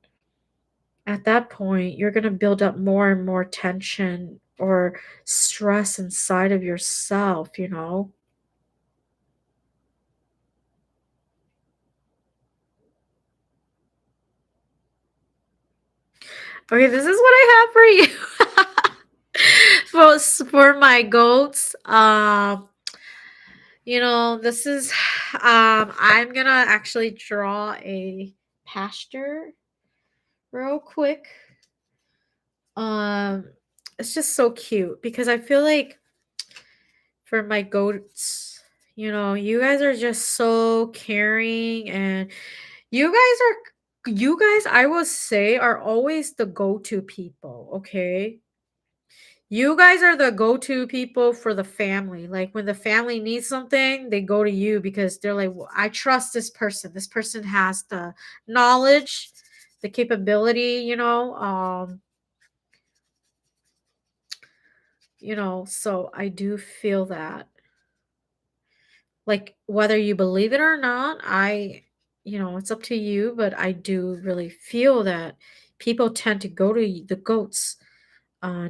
at that point, you're going to build up more and more tension or stress inside of yourself. Okay, this is what I have for you. For my goats. This is I'm going to actually draw a pasture real quick. Um, it's just so cute because I feel like for my goats, you guys are just so caring, and you guys, I will say, are always the go-to people, okay? You guys are the go-to people for the family. Like when the family needs something, they go to you because they're like, well, I trust this person. This person has the knowledge, the capability, so I do feel that. Like whether you believe it or not, it's up to you, but I do really feel that people tend to go to the goats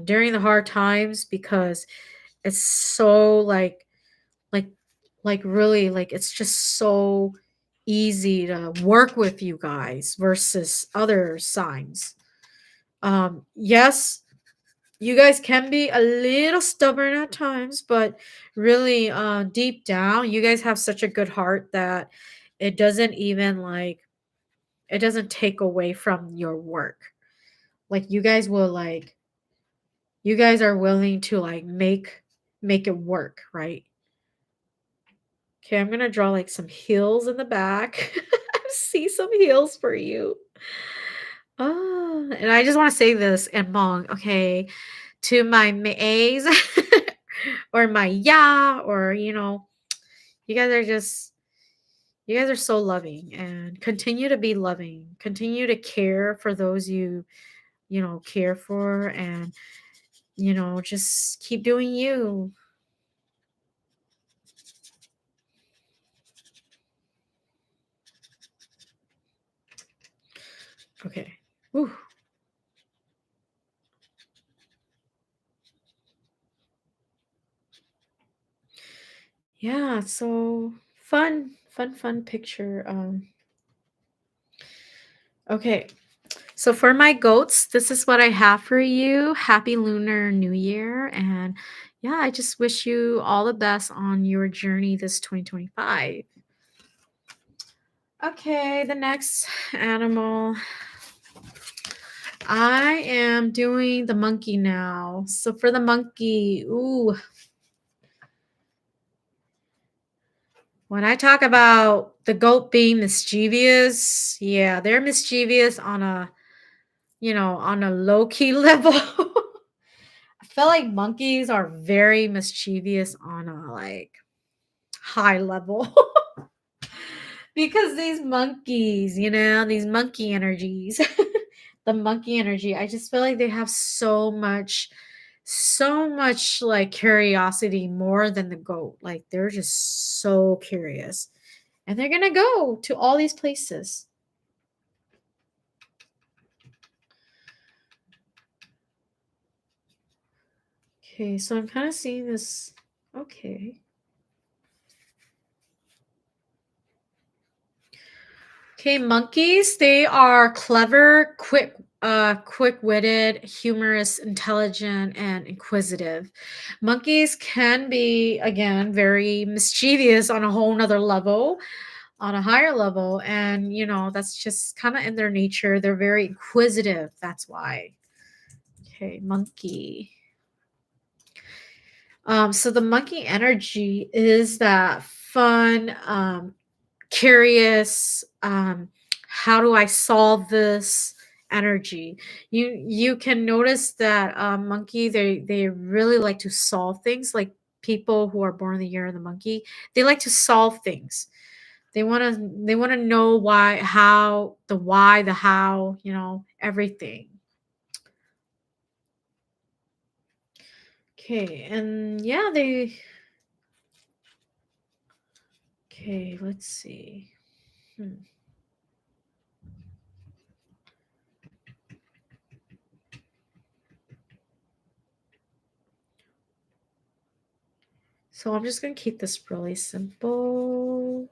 during the hard times because it's so like really, like it's just so easy to work with you guys versus other signs. Yes, you guys can be a little stubborn at times, but really deep down you guys have such a good heart that it doesn't even like it doesn't take away from your work. Like you guys are willing to like make it work, right? Okay, I'm gonna draw like some heels in the back. I see some heels for you. Oh, and I just want to say this and Mong, okay, to my A's or my ya, or you guys are just you guys are so loving, and continue to be loving. Continue to care for those you care for, and just keep doing you. Okay. Whew. Yeah, so fun picture. Okay. So for my goats, this is what I have for you. Happy Lunar New Year. And yeah, I just wish you all the best on your journey this 2025. Okay, the next animal. I am doing the monkey now. So for the monkey, ooh, when I talk about the goat being mischievous, yeah, they're mischievous on a low key level. I feel like monkeys are very mischievous on a like high level because these monkeys, these monkey energies, the monkey energy, I just feel like they have so much like curiosity more than the goat. Like they're just so curious and they're going to go to all these places. Okay, so I'm kind of seeing this. Okay. Okay, monkeys, they are clever, quick-witted, humorous, intelligent, and inquisitive. Monkeys can be, again, very mischievous on a whole nother level, on a higher level, and that's just kind of in their nature. They're very inquisitive. That's why. Okay, monkey. So the monkey energy is that fun, curious, how do I solve this energy. You can notice that monkey, they really like to solve things. Like people who are born in the year of the monkey, they like to solve things. They want to know why, the how, everything. Okay, and yeah, okay, let's see. Hmm. So I'm just gonna keep this really simple.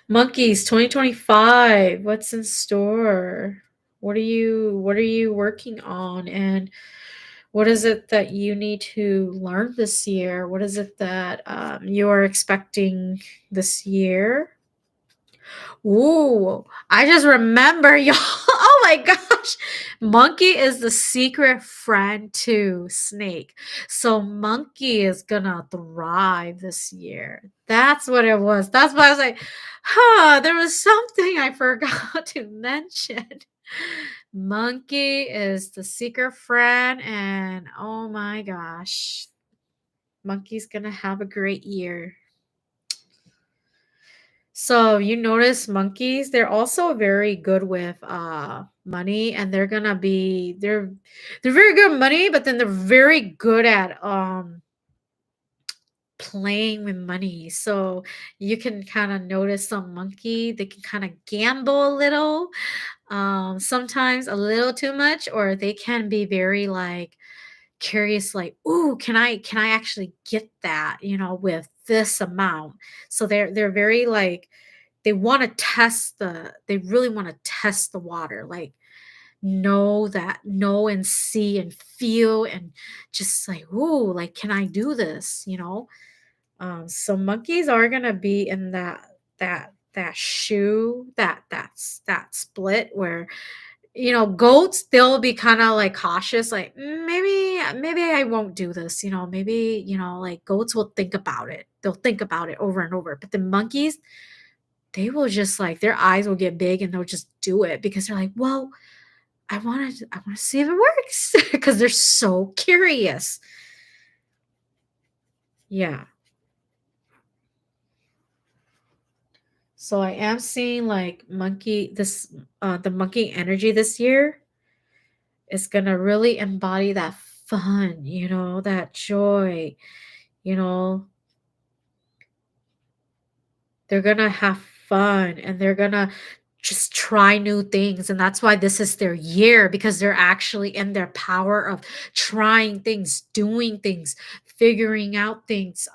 Monkeys 2025. What's in store? What are you working on, and what is it that you need to learn this year? What is it that you are expecting this year? Ooh, I just remember y'all. Oh my gosh. Monkey is the secret friend to snake. So monkey is gonna thrive this year. That's what it was. That's why I was like, huh, there was something I forgot to mention. Monkey is the secret friend, and oh my gosh, monkey's gonna have a great year. So you notice monkeys, they're also very good with money, and they're very good at money, but then they're very good at playing with money. So you can kind of notice some monkey, they can kind of gamble a little, sometimes a little too much, or they can be very like curious, like, "Ooh, can I actually get that, with this amount?" So they're very like they really want to test the water, like know and see and feel and just like, "Ooh, like can I do this?" So monkeys are gonna be in that shoe, that split where goats, they'll be kind of like cautious, like, maybe I won't do this, maybe, like goats will think about it. They'll think about it over and over. But the monkeys, they will just like their eyes will get big and they'll just do it because they're like, well, I want to see if it works because they're so curious. Yeah. So I am seeing like the monkey energy this year is going to really embody that fun, that joy, you know, they're gonna have fun and they're gonna just try new things. And that's why this is their year because they're actually in their power of trying things, doing things, figuring out things.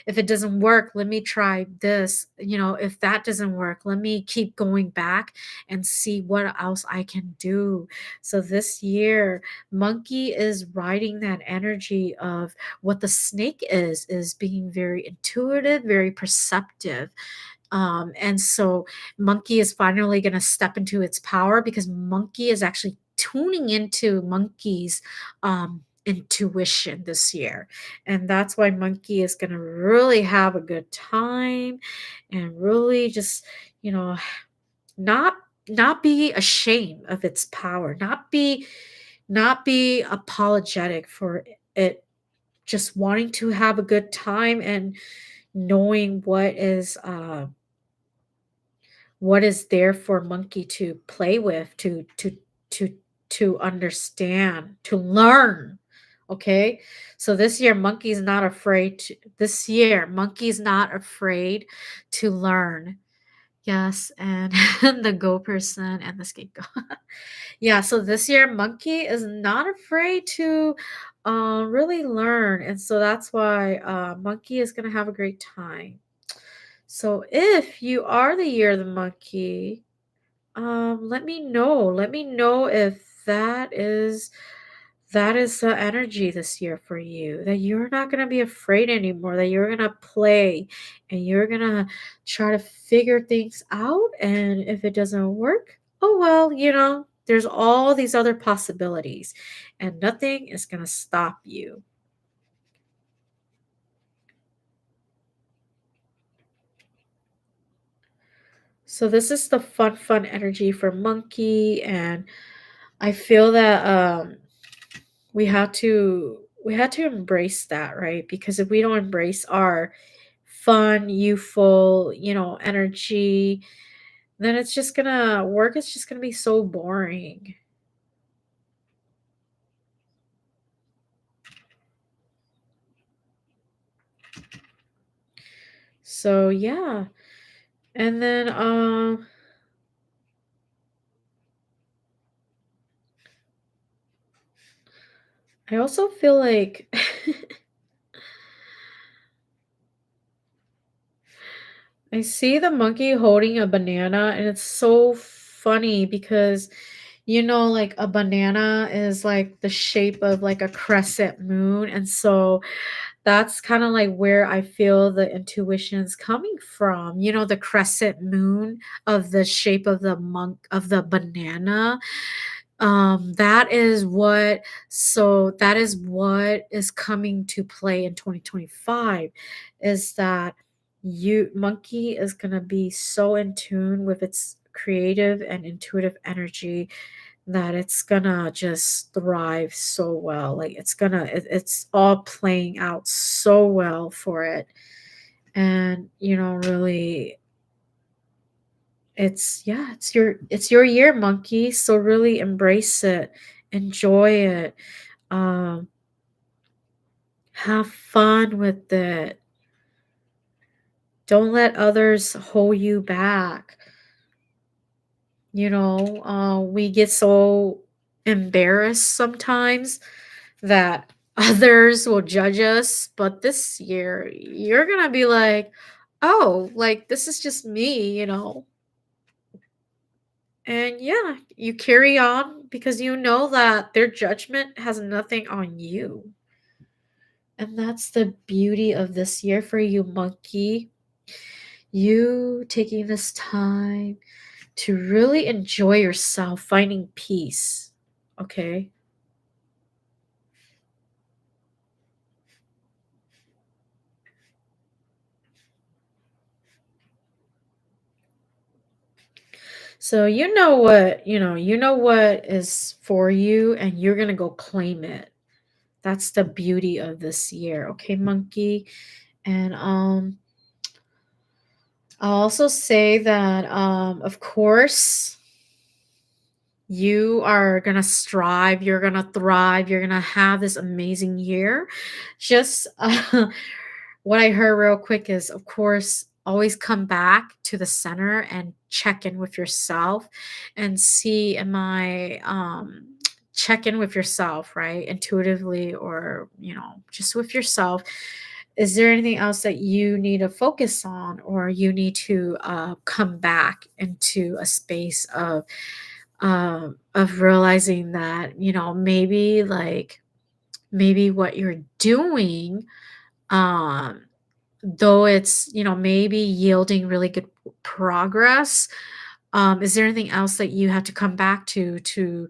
If it doesn't work, let me try this. If that doesn't work, let me keep going back and see what else I can do. So this year, Monkey is riding that energy of what the snake is being very intuitive, very perceptive, and so Monkey is finally going to step into its power because Monkey is actually tuning into Monkey's intuition this year. And that's why Monkey is going to really have a good time and really just, you know, not not be ashamed of its power, not be apologetic for it, just wanting to have a good time and knowing what is there for monkey to play with, to to understand, to learn. Okay, so this year monkey's not afraid to learn. Yes, and the go person and the scapegoat. Yeah, so this year monkey is not afraid to really learn, and so that's why monkey is going to have a great time. So if you are the year of the monkey, let me know. Let me know if that is the energy this year for you. That you're not gonna be afraid anymore. That you're gonna play and you're gonna try to figure things out. And if it doesn't work, oh well, there's all these other possibilities, and nothing is gonna stop you. So this is the fun energy for monkey, and I feel that we had to embrace that, right? Because if we don't embrace our fun, youthful, energy, then it's just gonna be so boring. So yeah. And then I also feel like I see the monkey holding a banana, and it's so funny because like a banana is like the shape of like a crescent moon, and so That's kind of like where I feel the intuition's coming from. You know, the crescent moon of the shape of the monk of the banana. That is what that is what is coming to play in 2025 is that you monkey is going to be so in tune with its creative and intuitive energy that it's gonna just thrive so well. Like it's all playing out so well for it. And really it's your year, monkey. So really embrace it, enjoy it, um, have fun with it. Don't let others hold you back. We get so embarrassed sometimes that others will judge us, but this year you're gonna be like, oh, like this is just me. And yeah, you carry on because you know that their judgment has nothing on you. And that's the beauty of this year for you, monkey. You taking this time to really enjoy yourself, finding peace. Okay. So you know what is for you and you're going to go claim it. That's the beauty of this year, okay, monkey? And I'll also say that of course you are going to strive, you're going to thrive, you're going to have this amazing year. Just what I heard real quick is, of course, always come back to the center and check in with yourself and see, am I, check in with yourself, right? Intuitively, or, just with yourself. Is there anything else that you need to focus on, or you need to come back into a space of realizing that, maybe what you're doing, um, though it's, maybe yielding really good progress, is there anything else that you have to come back to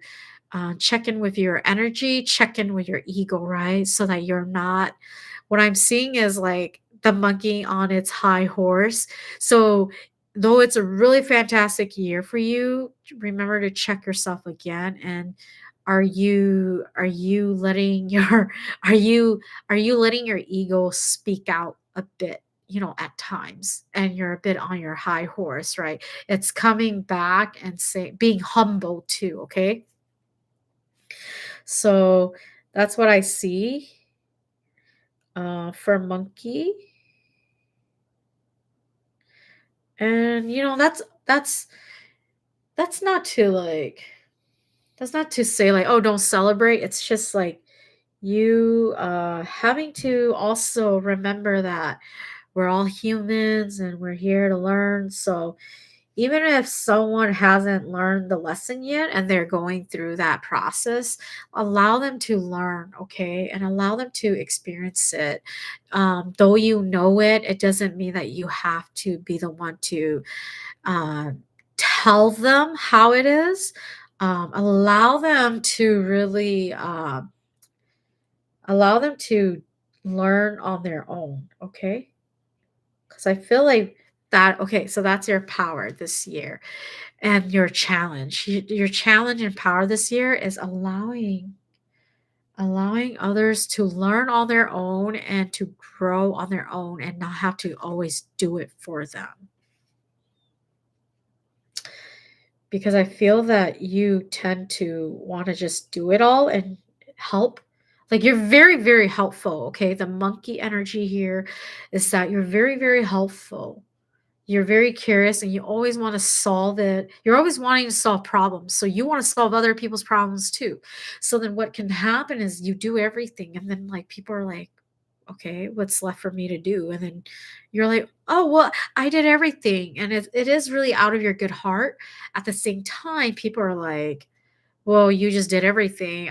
check in with your energy, check in with your ego, right? So that you're not, what I'm seeing is like the monkey on its high horse. So, though it's a really fantastic year for you, remember to check yourself again. And are you letting your are you are you letting your ego speak out a bit, at times, and you're a bit on your high horse, right? It's coming back and being humble too, okay? So that's what I see for monkey. And that's not to like that's not to say like, oh, don't celebrate. It's just like you having to also remember that we're all humans and we're here to learn. So even if someone hasn't learned the lesson yet and they're going through that process, allow them to learn, okay? And allow them to experience it. Though you know it, it doesn't mean that you have to be the one to tell them how it is. Allow them to really allow them to learn on their own, okay? Because I feel like that, okay, so that's your power this year and your challenge. Your challenge and power this year is allowing others to learn on their own and to grow on their own and not have to always do it for them. Because I feel that you tend to want to just do it all and help. Like you're very, very helpful. Okay. The monkey energy here is that you're very, very helpful. You're very curious and you always want to solve it. You're always wanting to solve problems. So you want to solve other people's problems too. So then what can happen is you do everything and then like people are like, okay, what's left for me to do? And then you're like, oh, well, I did everything. And it is really out of your good heart. At the same time, people are like, well, you just did everything.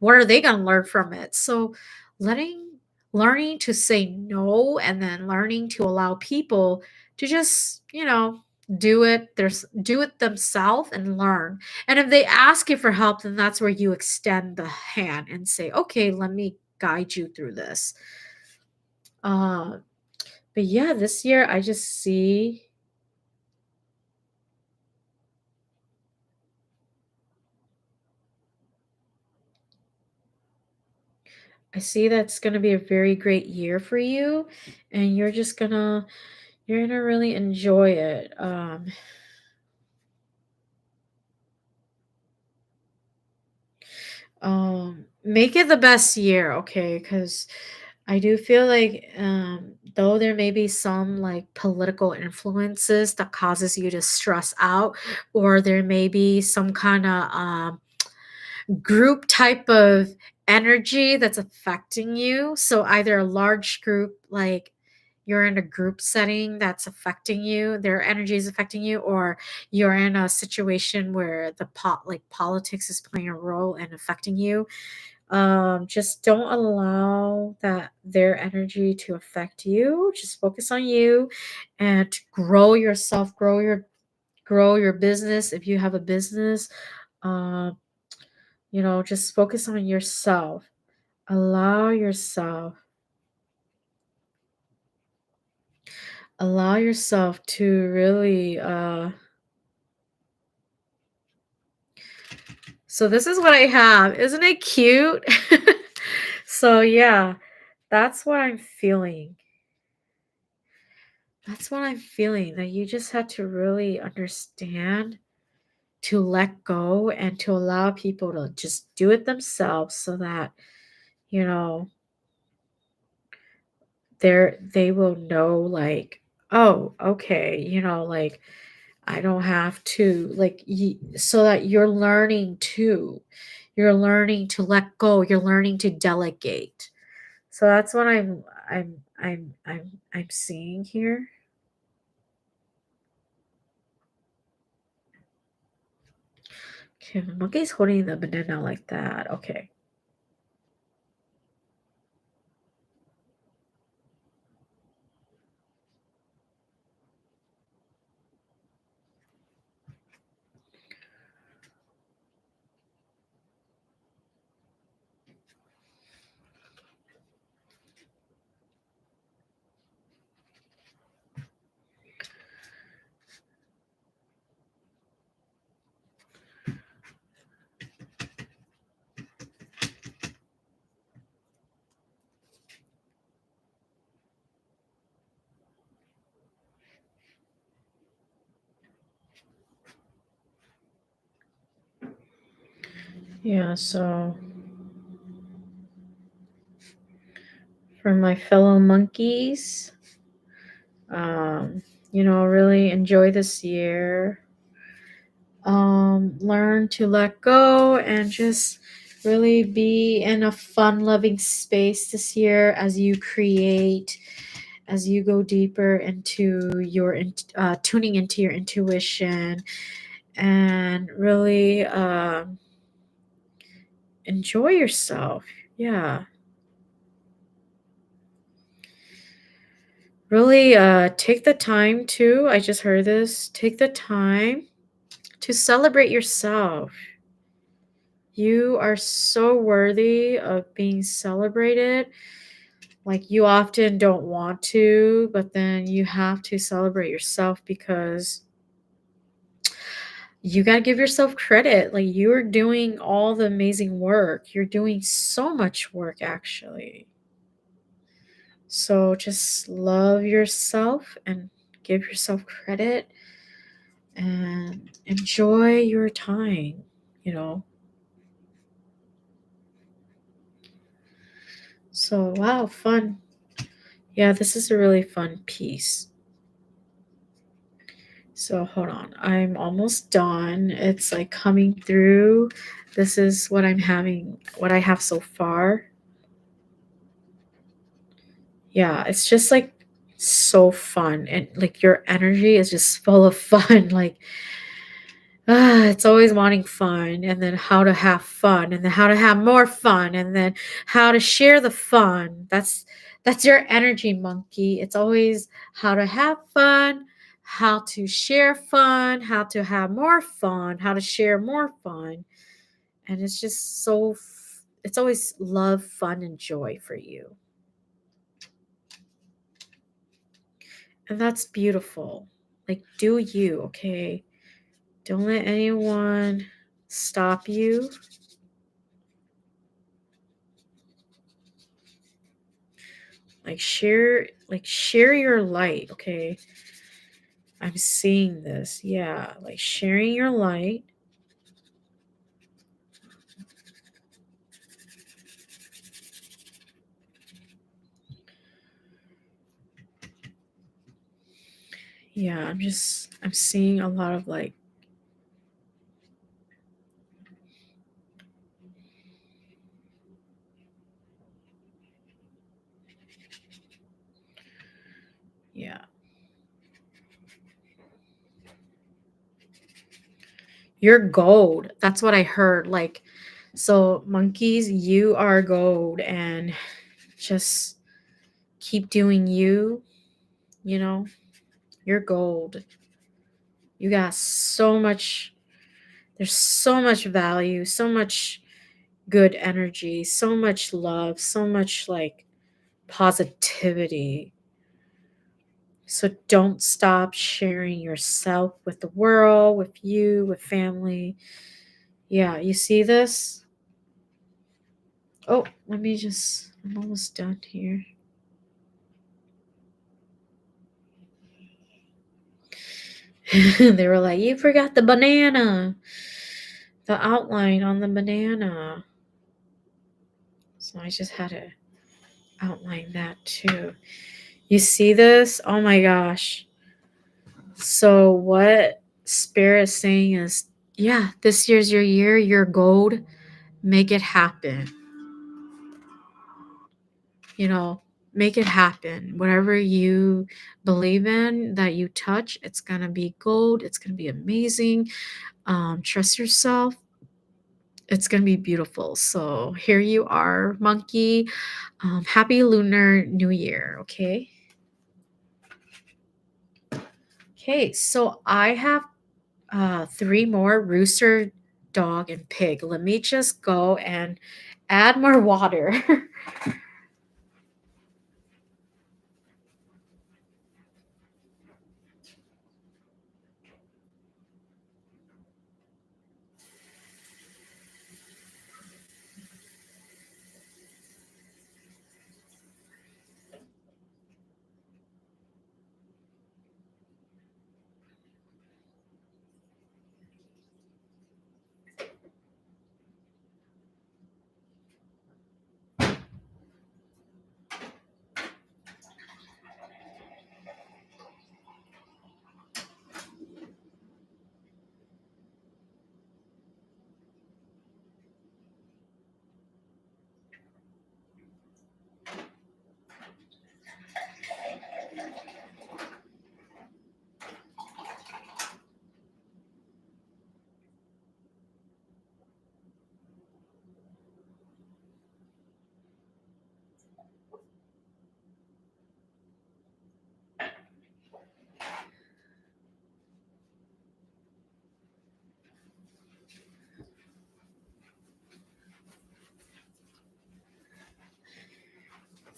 What are they going to learn from it? So letting learning to say no and then learning to allow people to just, do it themselves and learn. And if they ask you for help, then that's where you extend the hand and say, "Okay, let me guide you through this." Uh, but yeah, this year I see that's going to be a very great year for you, and you're going to really enjoy it. Make it the best year, okay? Because I do feel like, though there may be some like political influences that causes you to stress out, or there may be some kind of group type of energy that's affecting you. So either a large group, like you're in a group setting that's affecting you, their energy is affecting you, or you're in a situation where like politics is playing a role and affecting you. Just don't allow that their energy to affect you. Just focus on you and to grow yourself, grow your business if you have a business. Um, just focus on yourself. Allow yourself, allow yourself to really so this is what I have. Isn't it cute? So yeah, that's what I'm feeling. That's what I'm feeling, that you just have to really understand to let go and to allow people to just do it themselves so that, you know, they will know like, oh, okay, like I don't have to like so that you're learning to let go, you're learning to delegate. So that's what I'm seeing here. Okay, the monkey's holding the banana like that. Okay. Yeah, so for my fellow monkeys, um, really enjoy this year. Learn to let go and just really be in a fun loving space this year as you create, as you go deeper into tuning into your intuition, and really enjoy yourself. Yeah, really take the time to, I just heard this, take the time to celebrate yourself. You are so worthy of being celebrated. Like, you often don't want to, but then you have to celebrate yourself because you got to give yourself credit. Like, you're doing all the amazing work. You're doing so much work, actually. So just love yourself and give yourself credit and enjoy your time, you know. So, wow, fun. Yeah, this is a really fun piece. So hold on. I'm almost done. It's like coming through. This is what I'm having, what I have so far. Yeah, it's just like so fun, and like your energy is just full of fun. Like it's always wanting fun, and then how to have fun, and then how to have more fun, and then how to share the fun. That's your energy, monkey. It's always how to have fun, how to share fun, how to have more fun, how to share more fun. And it's just it's always love, fun, and joy for you. And that's beautiful. Like, do you, okay? Don't let anyone stop you. Share your light, okay? I'm seeing this. Yeah, like sharing your light. Yeah, I'm seeing a lot of like yeah. You're gold. That's what I heard. Like, so monkeys, you are gold, and just keep doing you, you know? You're gold. You got so much, there's so much value, so much good energy, so much love, so much like positivity. So don't stop sharing yourself with the world, with you, with family. Yeah, you see this? Oh, I'm almost done here. They were like, you forgot the banana, the outline on the banana. So I just had to outline that too. You see this? Oh my gosh. So what Spirit is saying is, yeah, this year's your year, you're gold. Make it happen. You know, make it happen. Whatever you believe in that you touch, it's gonna be gold. It's gonna be amazing. Trust yourself. It's gonna be beautiful. So here you are, monkey. Happy Lunar New Year. Okay. Okay. So I have three more: rooster, dog, and pig. Let me just go and add more water.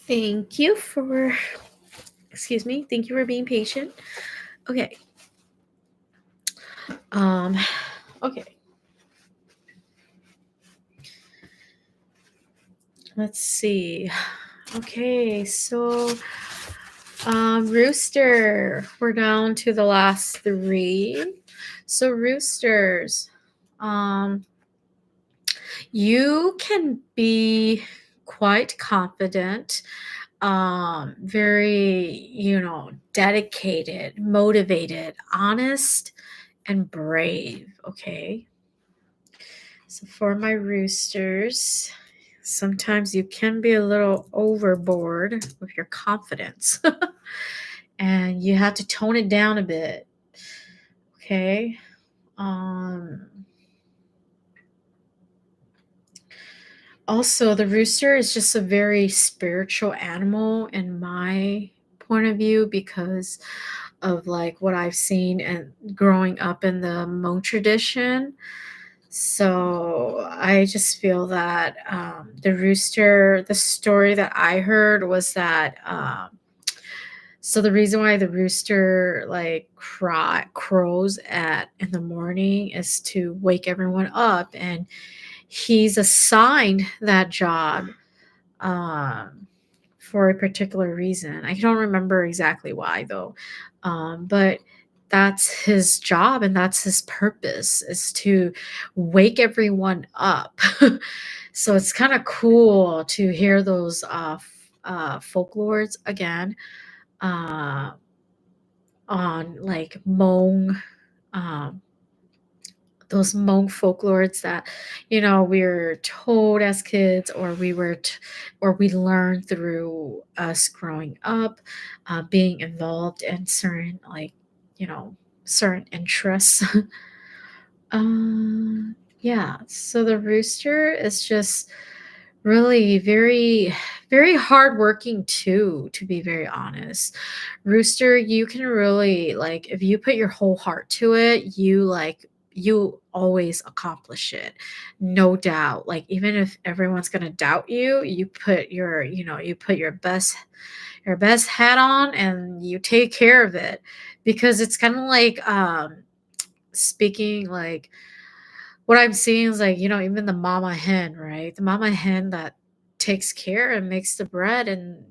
Thank you for, excuse me, thank you for being patient. Okay. Um, okay. Let's see. Okay, so Rooster, we're down to the last three. So Roosters, um, you can be quite confident, very, dedicated, motivated, honest, and brave. Okay. So for my roosters, sometimes you can be a little overboard with your confidence and you have to tone it down a bit. Okay. Also, the rooster is just a very spiritual animal in my point of view because of like what I've seen and growing up in the Hmong tradition. So I just feel that the rooster, the story that I heard was that so the reason why the rooster like crows at in the morning is to wake everyone up, and he's assigned that job um, for a particular reason. I don't remember exactly why though, but that's his job and that's his purpose is to wake everyone up. So it's kind of cool to hear those folklores again uh, on like Hmong, um, those Hmong folklores that we're told as kids, or or we learned through us growing up, being involved in certain you know certain interests. Yeah, so the rooster is just really very, very hardworking too, to be very honest. Rooster, you can really like if you put your whole heart to it, you always accomplish it. No doubt. Like even if everyone's gonna doubt you, you put you put your best hat on and you take care of it. Because it's kind of like speaking like what I'm seeing is like, even the mama hen, right? The mama hen that takes care and makes the bread and,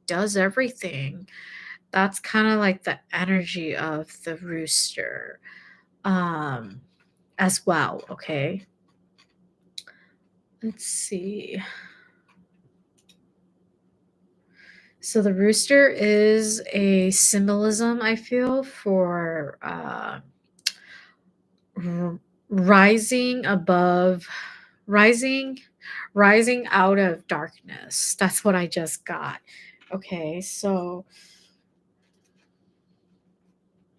does everything. That's kind of like the energy of the rooster um as well, okay? Let's see. So the rooster is a symbolism I feel for r- rising above rising rising out of darkness. That's what I just got. Okay, so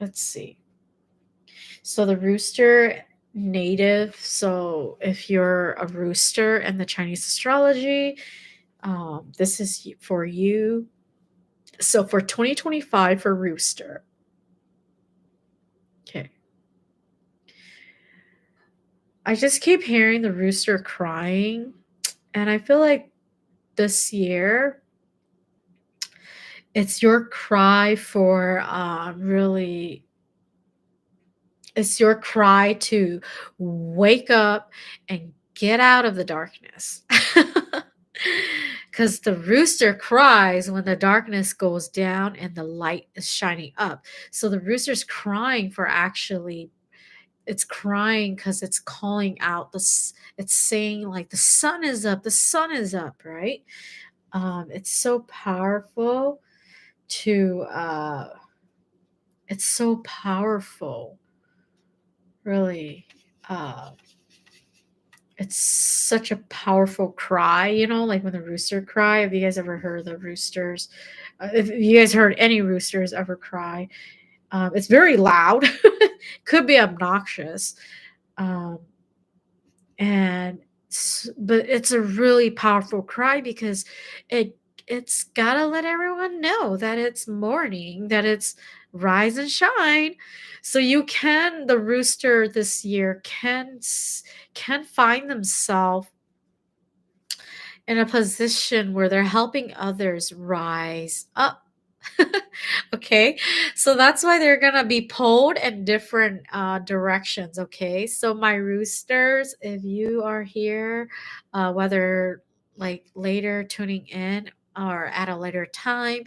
let's see. So the rooster native, so if you're a rooster in the Chinese astrology, this is for you. So for 2025 for rooster. Okay. I just keep hearing the rooster crying, and I feel like this year it's your cry for really it's your cry to wake up and get out of the darkness. Because the rooster cries when the darkness goes down and the light is shining up. So the rooster's crying for actually, it's crying because it's calling out it's saying like the sun is up, right? It's so powerful to it's so powerful, really. uh it's such a powerful cry, like when the rooster cry. Have you guys ever heard the roosters? If you guys heard any roosters ever cry, it's very loud. Could be obnoxious, um, and but it's a really powerful cry because it's gotta let everyone know that it's morning, that it's rise and shine. So the rooster this year can find themselves in a position where they're helping others rise up. Okay, so that's why they're gonna be pulled in different directions. Okay, so my roosters, if you are here, whether like later tuning in or at a later time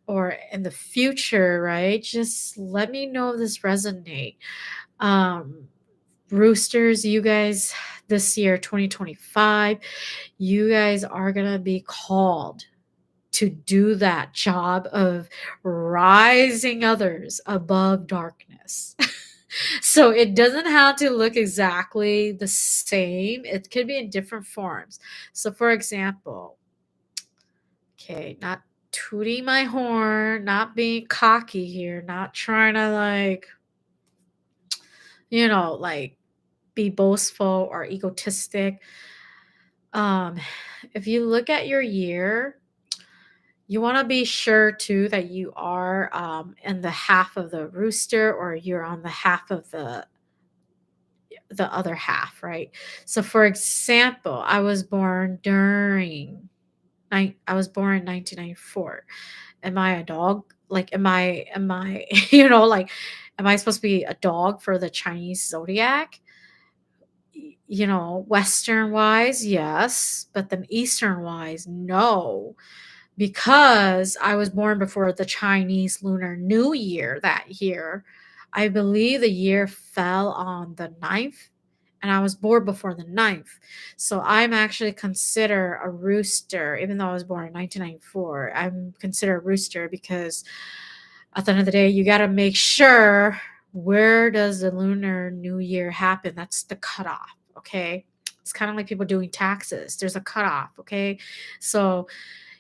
or in the future, right, just let me know if this resonate. um Roosters, you guys, this year 2025, you guys are going to be called to do that job of rising others above darkness. So it doesn't have to look exactly the same, it could be in different forms. So, for example, okay, not tooting my horn, not being cocky here, not trying to like be boastful or egotistic. Um, if you look at your year, you want to be sure too that you are in the half of the rooster, or you're on the half of the other half, right? So for example, I was born in 1994. Am I a dog? Like, am I like, am I supposed to be a dog for the Chinese Zodiac? Western wise, yes, but then Eastern wise, no, because I was born before the Chinese Lunar New Year that year. I believe the year fell on the 9th, and I was born before the 9th. So I'm actually considered a rooster, even though I was born in 1994. I'm considered a rooster because at the end of the day, you got to make sure, where does the Lunar New Year happen? That's the cutoff, okay? It's kind of like people doing taxes. There's a cutoff, okay? So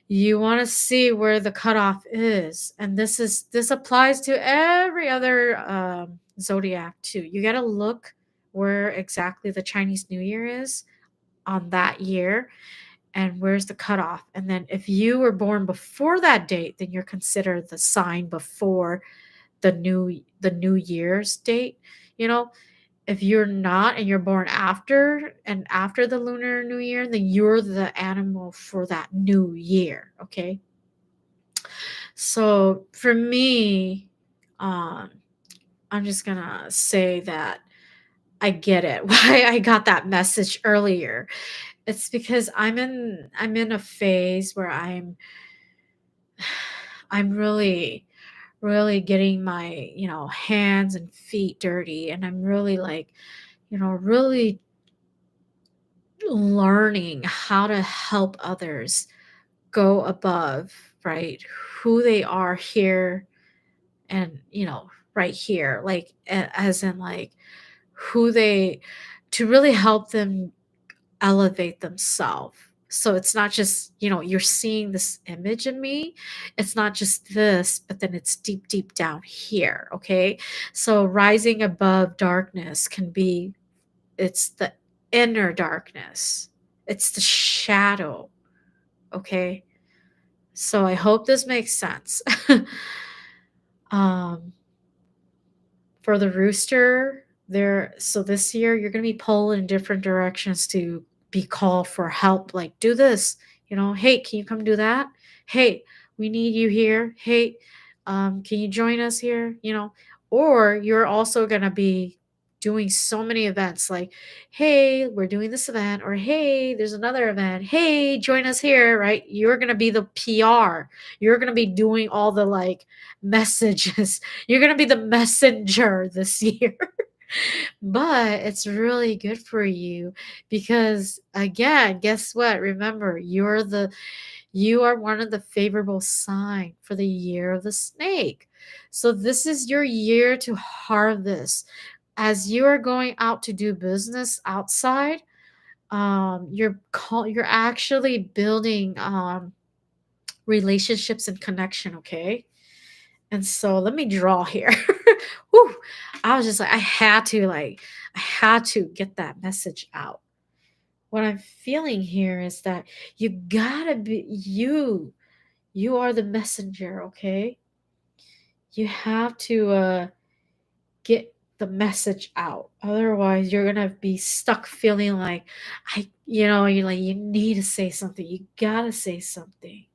you want to see where the cutoff is, and this applies to every other zodiac too. You got to look where exactly the Chinese New Year is on that year, and where's the cutoff. And then if you were born before that date, then you're considered the sign before the new year's date. you know if you're not, and you're born after the Lunar New Year, then you're the animal for that new year, okay? So for me, um I'm just gonna say that I get it why I got that message earlier. It's because I'm in a phase where I'm really getting my hands and feet dirty, and I'm really, like, really learning how to help others go above, right, who they are here, and right here, like, as in, like, who they to really help them elevate themselves. So it's not just, you're seeing this image in me. It's not just this, but then it's deep, deep down here. Okay. So rising above darkness it's the inner darkness, it's the shadow. Okay. So I hope this makes sense. um, for the rooster there, so this year you're going to be pulled in different directions to be called for help, like, do this, hey, can you come do that? Hey, we need you here. Hey, can you join us here? Or you're also going to be doing so many events, like, hey, we're doing this event, or hey, there's another event, hey, join us here, right? You're going to be the PR. You're going to be doing all the, like, messages. You're going to be the messenger this year. But it's really good for you because, again, guess what? Remember, you are one of the favorable sign for the year of the snake. So this is your year to harvest. As you are going out to do business outside, you're actually building relationships and connection, okay? And so let me draw here. Whew. I was just like, I had to get that message out. What I'm feeling here is that you gotta be you. You are the messenger, okay? You have to get the message out. Otherwise, you're gonna be stuck feeling like you're like, you need to say something. You gotta say something.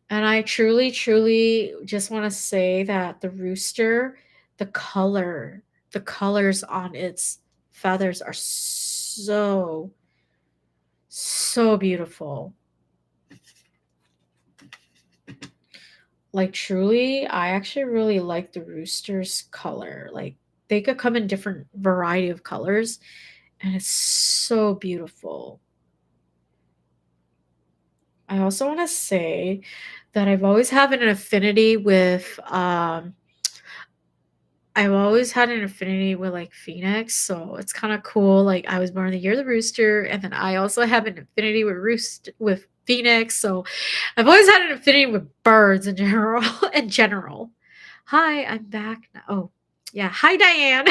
And I truly, truly just want to say that the rooster, the colors on its feathers are so, so beautiful. Like, truly, I actually really like the rooster's color. Like, they could come in different variety of colors, and it's so beautiful. I also want to say that I've always had an affinity with, like, Phoenix, so it's kinda cool. Like, I was born the year of the rooster, and then I also have an affinity with Phoenix, so I've always had an affinity with birds in general in general. Hi, I'm back now. Oh. Yeah. Hi, Diane.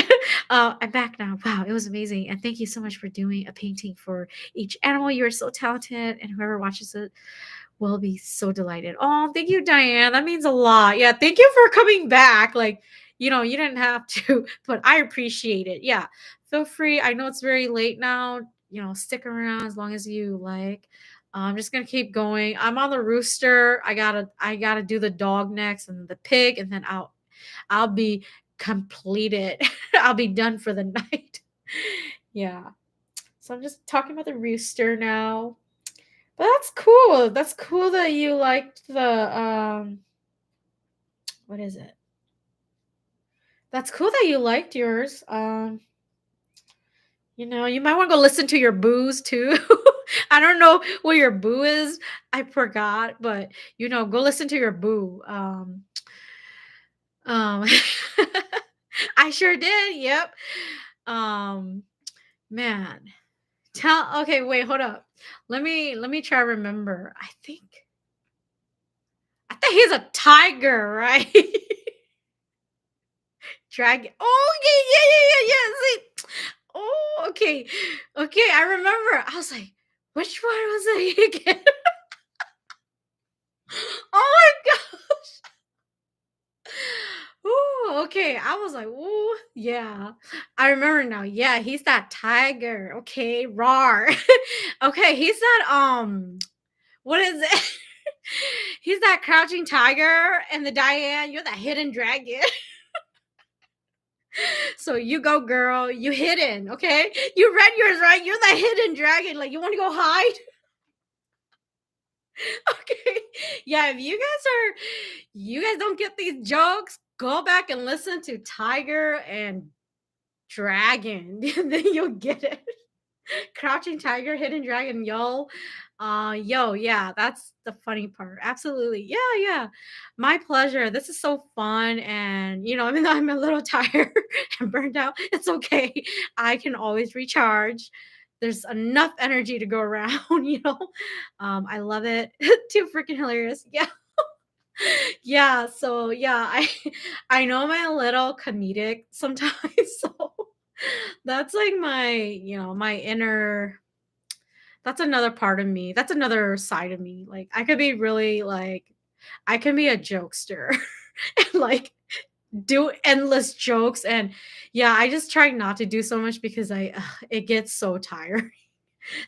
I'm back now. Wow, it was amazing. And thank you so much for doing a painting for each animal. You're so talented. And whoever watches it will be so delighted. Oh, thank you, Diane. That means a lot. Yeah. Thank you for coming back. Like, you didn't have to, but I appreciate it. Yeah. Feel free. I know it's very late now. Stick around as long as you like. I'm just gonna keep going. I'm on the rooster. I gotta do the dog next and the pig, and then I'll be completed. I'll be done for the night. Yeah. So I'm just talking about the rooster now. But that's cool. That's cool that you liked the what is it? That's cool that you liked yours. You might want to go listen to your boos too. I don't know what your boo is. I forgot, but go listen to your boo. Um I sure did. Yep. Um Man. Okay, wait, hold up. Let me try to remember. I think he's a tiger, right? Dragon. Oh, yeah, yeah, yeah, yeah, yeah. See, oh, okay. Okay, I remember. I was like, which one was it again? Oh my gosh. Ooh, okay. I was like, ooh, yeah. I remember now. Yeah, he's that tiger. Okay, rar. Okay, he's that what is it? He's that crouching tiger, and the Diane, you're that hidden dragon. So you go, girl. You hidden, okay? You read yours, right? You're that hidden dragon. Like, you want to go hide? Okay. Yeah, if you guys don't get these jokes, go back and listen to Tiger and Dragon. Then you'll get it. Crouching Tiger, Hidden Dragon, yeah, that's the funny part. Absolutely. Yeah, yeah. My pleasure. This is so fun. And, even though I'm a little tired and burned out, it's okay. I can always recharge. There's enough energy to go around, you know. I love it. Too freaking hilarious. Yeah. Yeah. So yeah, I know I'm a little comedic sometimes. So that's like my inner that's another part of me. That's another side of me. Like, I could be really like I can be a jokester and like do endless jokes. And yeah, I just try not to do so much because it gets so tired.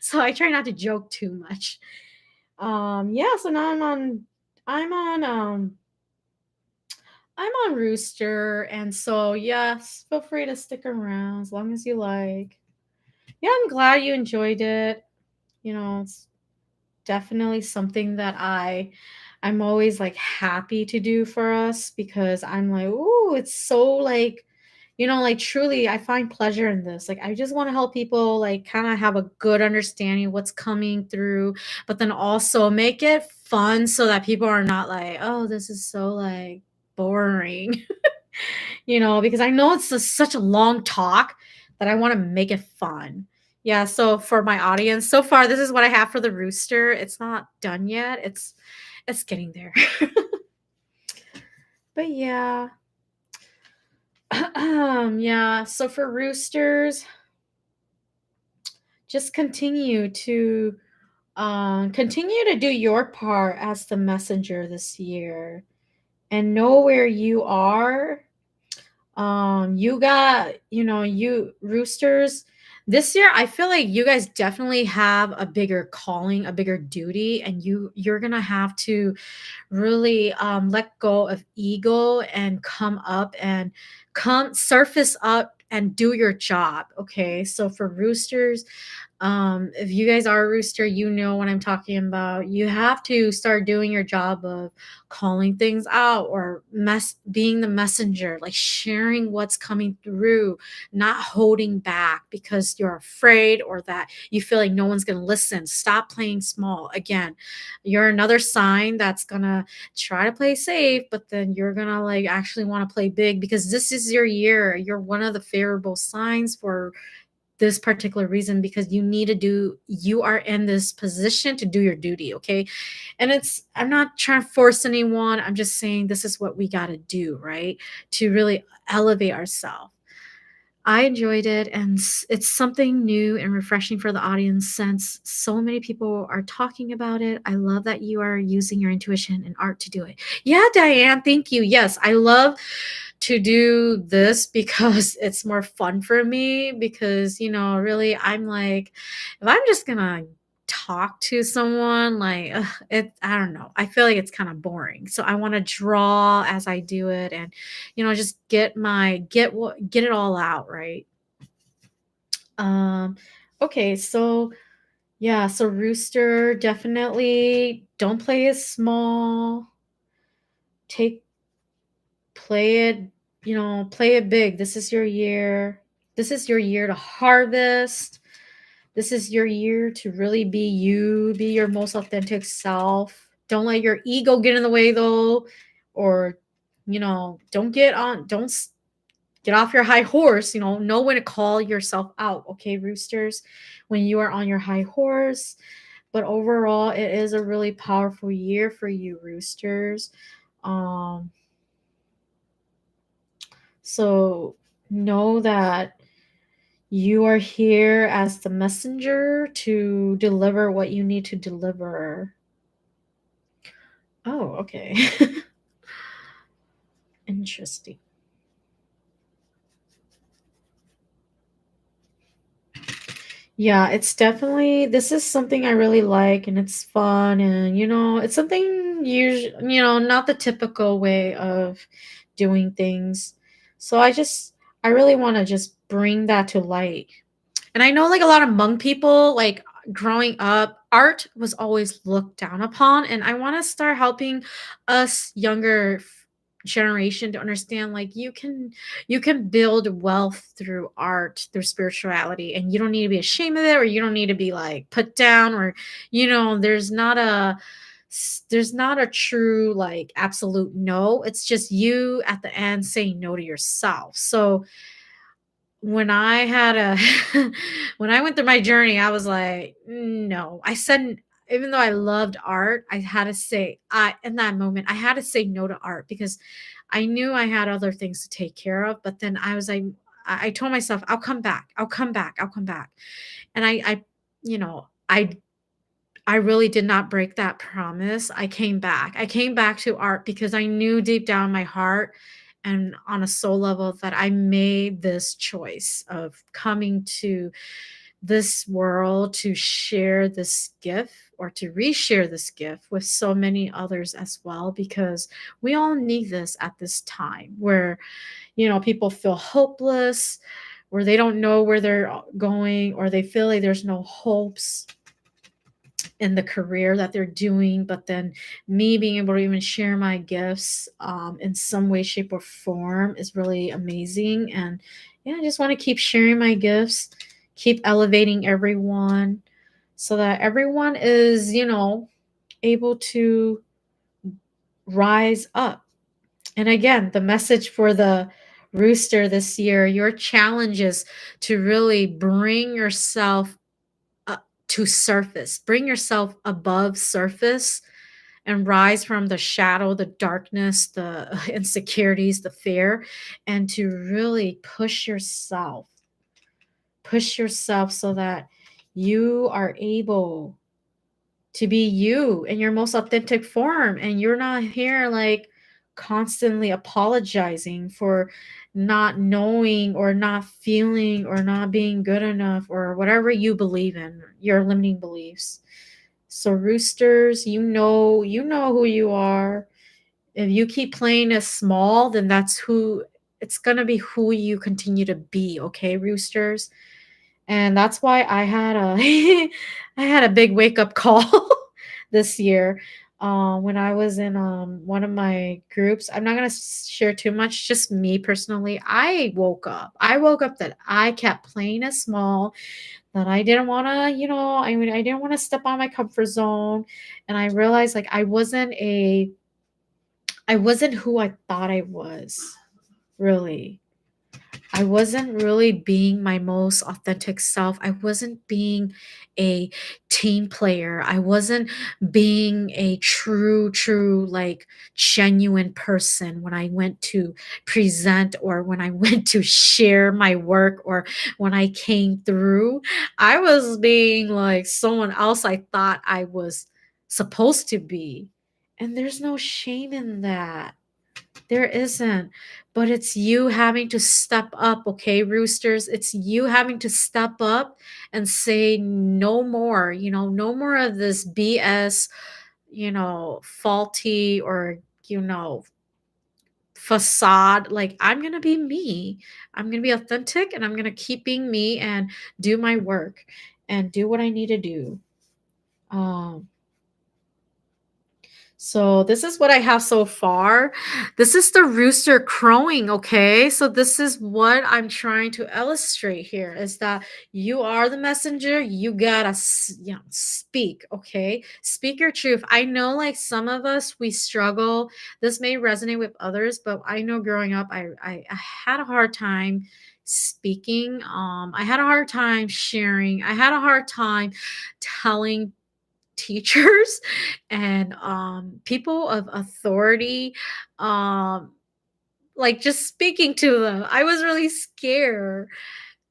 So I try not to joke too much. Yeah, so now I'm on I'm on Rooster, and so yes, feel free to stick around as long as you like. Yeah, I'm glad you enjoyed it. It's definitely something that I'm always like happy to do for us because I'm like, "Ooh, it's so like, like truly I find pleasure in this. Like I just want to help people like kind of have a good understanding of what's coming through, but then also make it fun so that people are not like, "Oh, this is so like boring." Because I know it's such a long talk that I want to make it fun. Yeah, so for my audience, so far this is what I have for the rooster. It's not done yet. It's getting there. But yeah. Yeah, so for roosters, just continue to do your part as the messenger this year and know where you are. You got, you roosters this year. I feel like you guys definitely have a bigger calling, a bigger duty, and you're gonna have to really let go of ego and come up and come surface up and do your job. Okay, so for roosters, if you guys are a rooster, you know what I'm talking about. You have to start doing your job of calling things out or being the messenger, like sharing what's coming through, not holding back because you're afraid or that you feel like no one's going to listen. Stop playing small. Again, you're another sign that's going to try to play safe, but then you're going to like actually want to play big because this is your year. You're one of the favorable signs for this particular reason because you are in this position to do your duty, okay? And I'm not trying to force anyone. I'm just saying this is what we got to do, right? To really elevate ourselves. I enjoyed it, and it's something new and refreshing for the audience since so many people are talking about it. I love that you are using your intuition and art to do it. Yeah, Diane, thank you. Yes, I love to do this because it's more fun for me because, really I'm like if I'm just going to talk to someone like I don't know. I feel like it's kind of boring. So I want to draw as I do it and just get it all out, right? Um okay, so yeah, so Rooster, definitely don't play it small. Take Play it, play it big. This is your year. This is your year to harvest. This is your year to really be you, be your most authentic self. Don't let your ego get in the way though, or don't get off your high horse. Know when to call yourself out, okay, roosters, when you are on your high horse. But overall, it is a really powerful year for you, roosters. Um, so know that you are here as the messenger to deliver what you need to deliver. Oh, okay. Interesting. Yeah, it's definitely this is something I really like and it's fun and it's something not the typical way of doing things. So I really want to just bring that to light. And I know like a lot of Hmong people, like growing up, art was always looked down upon. And I want to start helping us younger generation to understand like you can build wealth through art, through spirituality, and you don't need to be ashamed of it, or you don't need to be like put down, or there's not a true like absolute no. It's just you at the end saying no to yourself. So when I had a when I went through my journey, I was like, no. I said even though I loved art, I had to say I in that moment I had to say no to art because I knew I had other things to take care of. But then I was like, I told myself, I'll come back. I'll come back. I'll come back. And I really did not break that promise. I came back. I came back to art because I knew deep down in my heart and on a soul level that I made this choice of coming to this world to share this gift or to reshare this gift with so many others as well, because we all need this at this time where, people feel hopeless, where they don't know where they're going, or they feel like there's no hopes in the career that they're doing. But then me being able to even share my gifts in some way, shape, or form is really amazing. And yeah, I just want to keep sharing my gifts, keep elevating everyone so that everyone is, able to rise up. And again, the message for the rooster this year, your challenge is to really bring yourself to surface. Bring yourself above surface and rise from the shadow, the darkness, the insecurities, the fear, and to really push yourself so that you are able to be you in your most authentic form. And you're not here like constantly apologizing for not knowing or not feeling or not being good enough or whatever you believe in, your limiting beliefs. So roosters, you know who you are. If you keep playing as small, then that's who it's going to be, who you continue to be, okay, roosters? And that's why I had a I had a big wake up call this year when I was in one of my groups. I'm not gonna share too much. Just me personally, I woke up. I woke up that I kept playing it small. That I didn't want to, I mean, I didn't want to step on my comfort zone, and I realized like I wasn't who I thought I was, really. I wasn't really being my most authentic self. I wasn't being a team player. I wasn't being a true, like genuine person when I went to present or when I went to share my work or when I came through. I was being like someone else I thought I was supposed to be. And there's no shame in that. There isn't. But it's you having to step up, okay, roosters? It's you having to step up and say no more, no more of this BS, faulty or, facade. Like, I'm going to be me. I'm going to be authentic and I'm going to keep being me and do my work and do what I need to do. Um, So this is what I have so far. This is the rooster crowing, okay? So this is what I'm trying to illustrate here is that you are the messenger. You gotta, speak, okay? Speak your truth. I know, like some of us, we struggle. This may resonate with others, but I know growing up, I had a hard time speaking. I had a hard time sharing. I had a hard time telling teachers and people of authority, um like just speaking to them. I was really scared.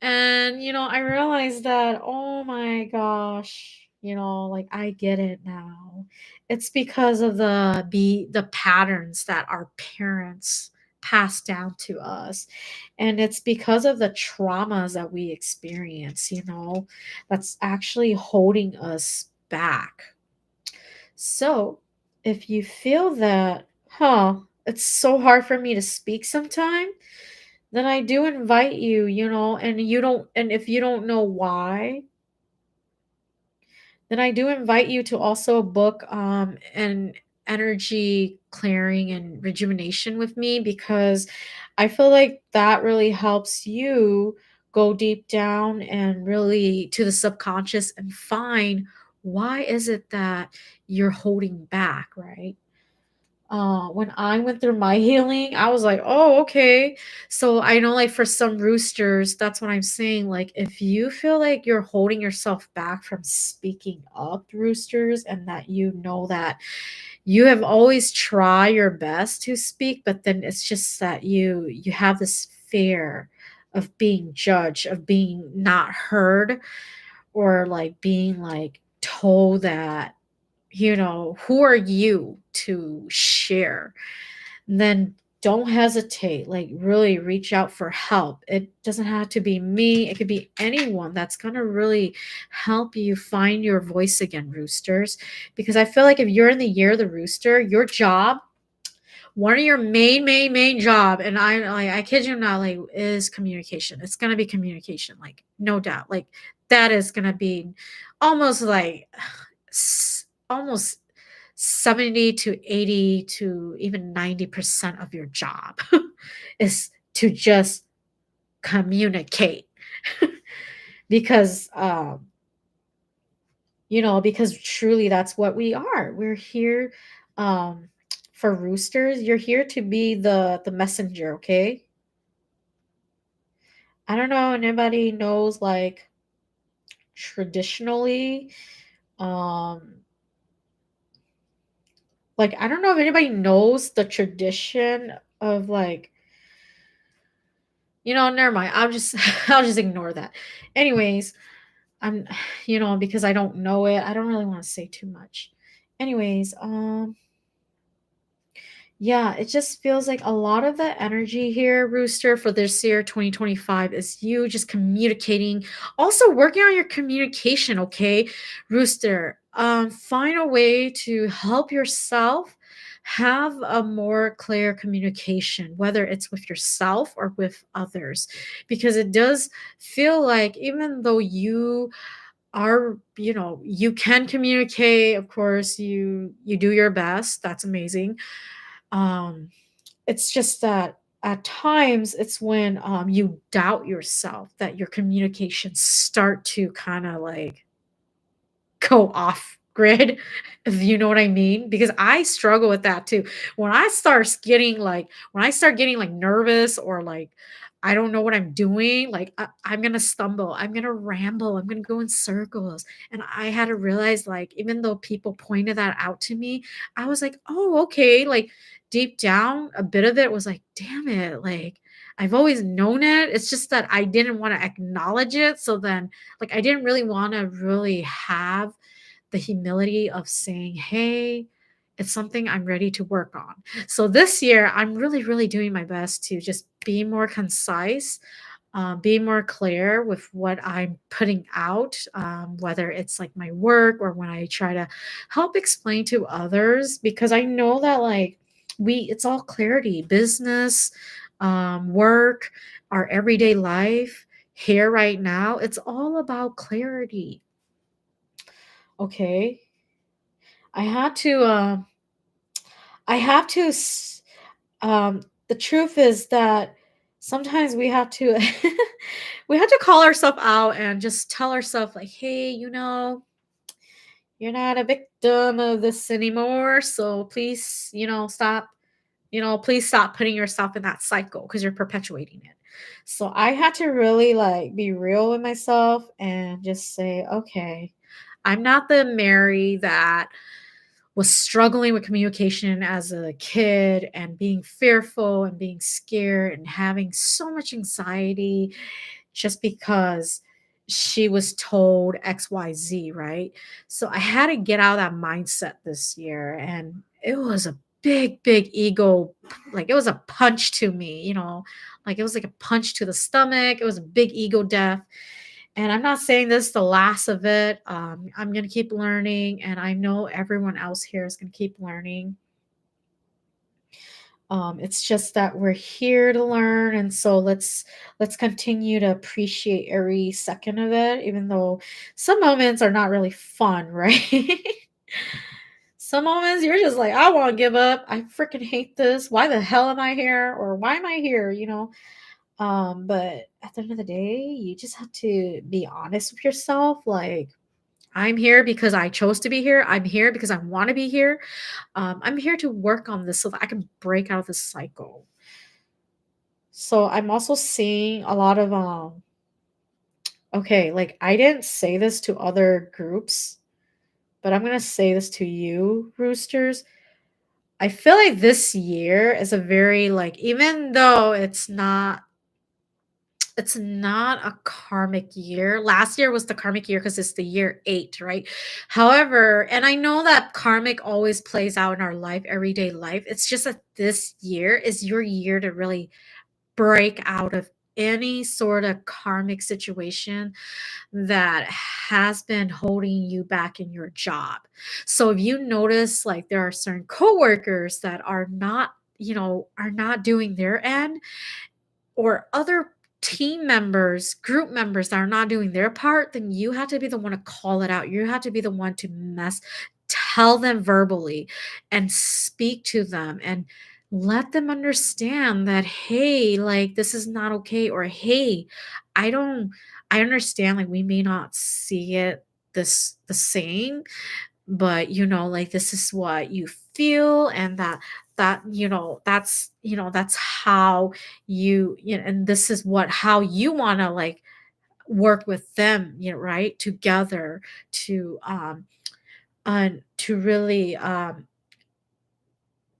And I realized that, oh my gosh, like I get it now. It's because of the patterns that our parents passed down to us, and it's because of the traumas that we experience, that's actually holding us back. So, if you feel that, it's so hard for me to speak sometime, then I do invite you, and if you don't know why, then I do invite you to also book an energy clearing and rejuvenation with me, because I feel like that really helps you go deep down and really to the subconscious and find why is it that you're holding back, right? When I went through my healing, I was like, oh, okay. So I know, like, for some roosters, that's what I'm saying. Like, if you feel like you're holding yourself back from speaking up, roosters, and that that you have always tried your best to speak, but then it's just that you have this fear of being judged, of being not heard, or like being like told that, who are you to share? Then don't hesitate. Like, really reach out for help. It doesn't have to be me, it could be anyone that's going to really help you find your voice again, roosters. Because I feel like if you're in the year of the rooster, your job, one of your main job, and I kid you not, like, is communication. It's going to be communication, like, no doubt. Like, that is going to be almost like almost 70 to 80 to even 90% of your job is to just communicate. Because because truly that's what we are. We're here, um for roosters, you're here to be the messenger, okay? I don't know if anybody knows, like, traditionally, um like, I don't know if anybody knows the tradition of, like, never mind. I'll just I'll just ignore that. Anyways, I'm because I don't know it, I don't really want to say too much. Anyways, yeah, it just feels like a lot of the energy here, Rooster, for this year 2025 is you just communicating, also working on your communication, okay? Rooster, find a way to help yourself have a more clear communication, whether it's with yourself or with others, because it does feel like even though you are, you can communicate, of course, you do your best, that's amazing. um it's just that at times it's when you doubt yourself that your communications start to kind of like go off grid, if you know what I mean, because I struggle with that too. When I start getting like nervous or like I don't know what I'm doing. Like, I'm gonna stumble. I'm gonna ramble. I'm gonna go in circles. And I had to realize, like, even though people pointed that out to me, I was like, oh, okay. Like, deep down, a bit of it was like, damn it. Like, I've always known it. It's just that I didn't want to acknowledge it. So then, like, I didn't really want to really have the humility of saying, hey, it's something I'm ready to work on. So this year, I'm really, really doing my best to just be more concise, be more clear with what I'm putting out, whether it's like my work or when I try to help explain to others, because I know that like it's all clarity, business, work, our everyday life here right now. It's all about clarity. Okay. I had to, I have to the truth is that sometimes we have to we have to call ourselves out and just tell ourselves like, "Hey, you're not a victim of this anymore, so please, stop, please stop putting yourself in that cycle because you're perpetuating it." So I had to really like be real with myself and just say, "Okay, I'm not the Mary that was struggling with communication as a kid and being fearful and being scared and having so much anxiety just because she was told XYZ, right? So I had to get out of that mindset this year. And it was a big, big ego. Like it was a punch to me, like it was like a punch to the stomach. It was a big ego death. And I'm not saying this is the last of it. I'm going to keep learning, and I know everyone else here is going to keep learning. It's just that we're here to learn, and so let's continue to appreciate every second of it, even though some moments are not really fun, right? Some moments you're just like, I want to give up. I freaking hate this. Why the hell am I here? Or why am I here? But at the end of the day, you just have to be honest with yourself. Like, I'm here because I chose to be here. I'm here because I want to be here. I'm here to work on this so that I can break out of this cycle. So I'm also seeing a lot of okay, like I didn't say this to other groups, but I'm gonna say this to you, roosters. I feel like this year is a very like, even though it's not a karmic year. Last year was the karmic year because it's the year 8, right? However, and I know that karmic always plays out in our life, everyday life. It's just that this year is your year to really break out of any sort of karmic situation that has been holding you back in your job. So if you notice like there are certain coworkers that are not doing their end, or other team members, group members that are not doing their part, then you have to be the one to call it out. You have to be the one to tell them verbally and speak to them and let them understand that, hey, like this is not okay, or hey, I don't, I understand, like we may not see it the same, but like this is what you feel, and that's how and this is what how you want to like work with them, right, together to really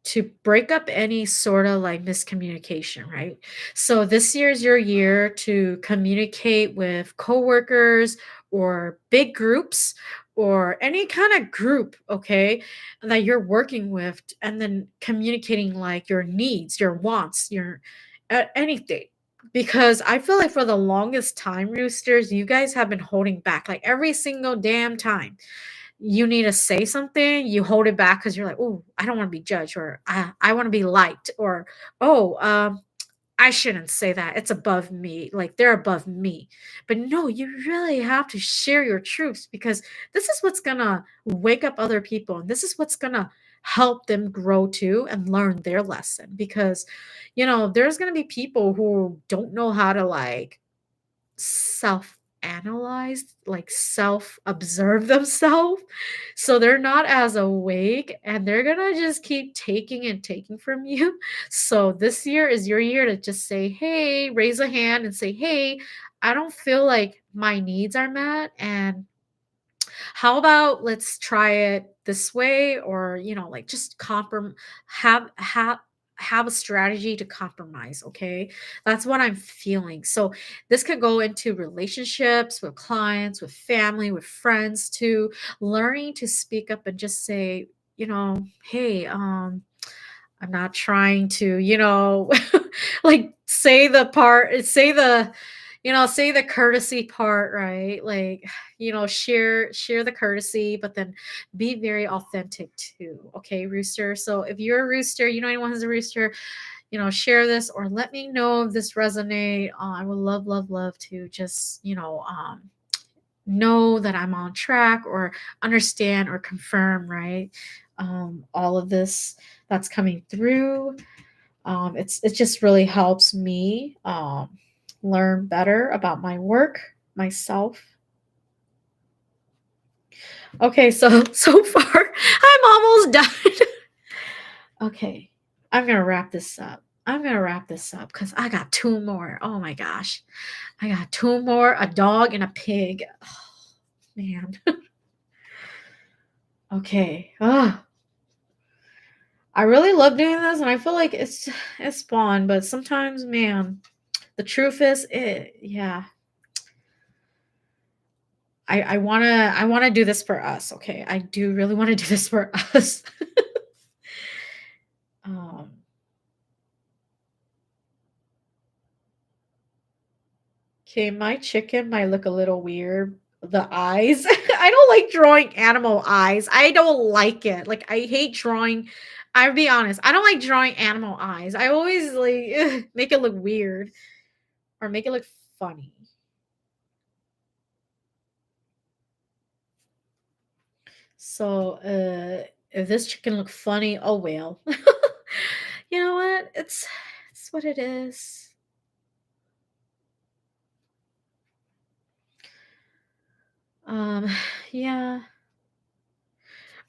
to break up any sort of like miscommunication, right? So this year is your year to communicate with coworkers or big groups or any kind of group, okay, that you're working with, and then communicating like your needs, your wants, your anything. Because I feel like for the longest time, roosters, you guys have been holding back like every single damn time you need to say something, you hold it back because you're like, oh, I don't want to be judged, or I want to be liked, or oh, I shouldn't say that. It's above me. Like they're above me. But no, you really have to share your truths, because this is what's gonna wake up other people, and this is what's gonna help them grow too and learn their lesson. Because there's gonna be people who don't know how to like self analyze, like self-observe themselves. So they're not as awake and they're gonna just keep taking and taking from you. So this year is your year to just say, hey, raise a hand and say, hey, I don't feel like my needs are met. And how about let's try it this way, or like just have a strategy to compromise. Okay, that's what I'm feeling. So this could go into relationships with clients, with family, with friends, to learning to speak up and just say, hey, I'm not trying to, like say the courtesy part, right? Like, share the courtesy, but then be very authentic too. Okay, Rooster. So if you're a rooster, anyone who's a rooster, share this or let me know if this resonate. I would love, love, love to just, know that I'm on track or understand or confirm, right? All of this that's coming through. It just really helps me learn better about my work, myself. Okay, so so far I'm almost done. Okay, I'm gonna wrap this up because I got two more. Oh my gosh, I got two more: a dog and a pig. Oh, man. Okay. I really love doing this, and I feel like it's fun, but sometimes, man, the truth is, yeah, I wanna do this for us, okay? I do really wanna do this for us. Um, okay, my chicken might look a little weird. The eyes. I don't like drawing animal eyes. I don't like it. Like, I hate drawing. I'll be honest. I don't like drawing animal eyes. I always like make it look weird or make it look funny. So, if this chicken look funny, oh well. You know what? It's what it is. Um, yeah.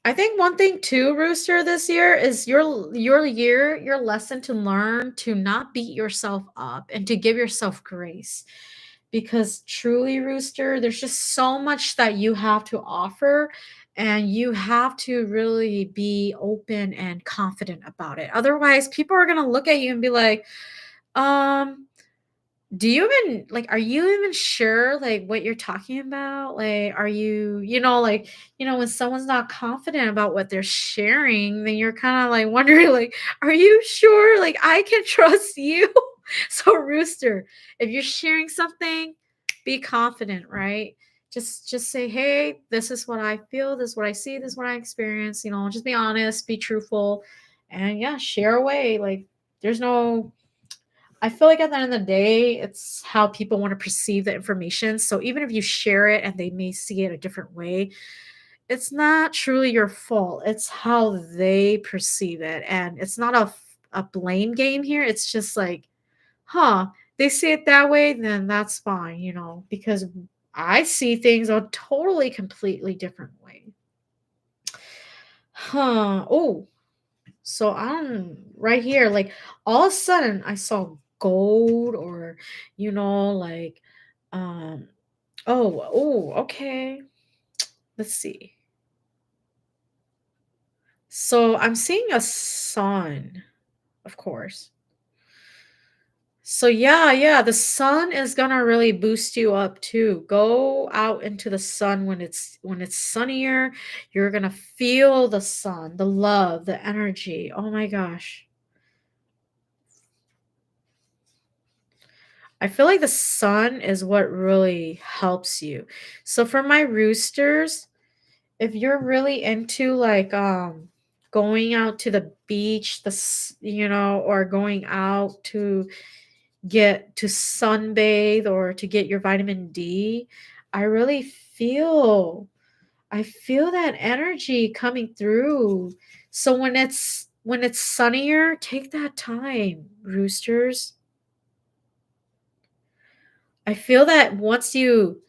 I think one thing too, Rooster, this year is your lesson to learn to not beat yourself up and to give yourself grace. Because truly, Rooster, there's just so much that you have to offer, and you have to really be open and confident about it. Otherwise, people are gonna look at you and be like, um, do you even like, are you even sure, like, what you're talking about? Like, are you like, when someone's not confident about what they're sharing, then you're kinda, like, wondering, like, "Are you sure? Like, I can trust you?" So, Rooster, if you're sharing something, be confident, right? Just say, "Hey, this is what I feel, this is what I see, this is what I experience," just be honest, be truthful, and yeah, share away, like, there's no I feel like at the end of the day, it's how people want to perceive the information. So even if you share it and they may see it a different way, it's not truly your fault. It's how they perceive it. And it's not a blame game here. It's just like, huh, they see it that way, then that's fine, because I see things a totally completely different way. Huh. Oh, so I'm right here, like all of a sudden I saw gold or like um okay. Let's see. So I'm seeing a sun, of course. So yeah, yeah, the sun is gonna really boost you up too. Go out into the sun when it's sunnier. You're gonna feel the sun, the love, the energy. Oh my gosh. I feel like the sun is what really helps you. So for my roosters, if you're really into like going out to the beach, or going out to get to sunbathe or to get your vitamin D, I really feel that energy coming through. So when it's sunnier, take that time, roosters. I feel that once you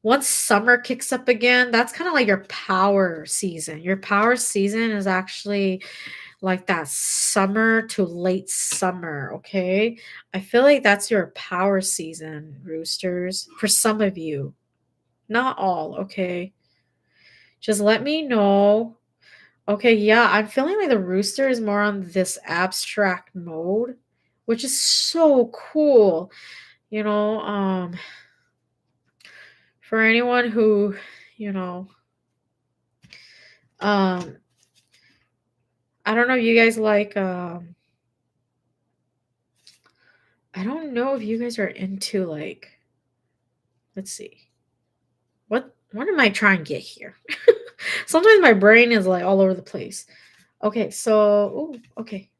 once summer kicks up again, that's kind of like your power season. Your power season is actually like that summer to late summer, okay? I feel like that's your power season, roosters, for some of you. Not all, okay? Just let me know. Okay, yeah, I'm feeling like the rooster is more on this abstract mode, which is so cool. You know, for anyone who, you know, um I don't know if you guys like I don't know if you guys are into like, let's see. What am I trying to get here? Sometimes my brain is like all over the place. Okay, so okay.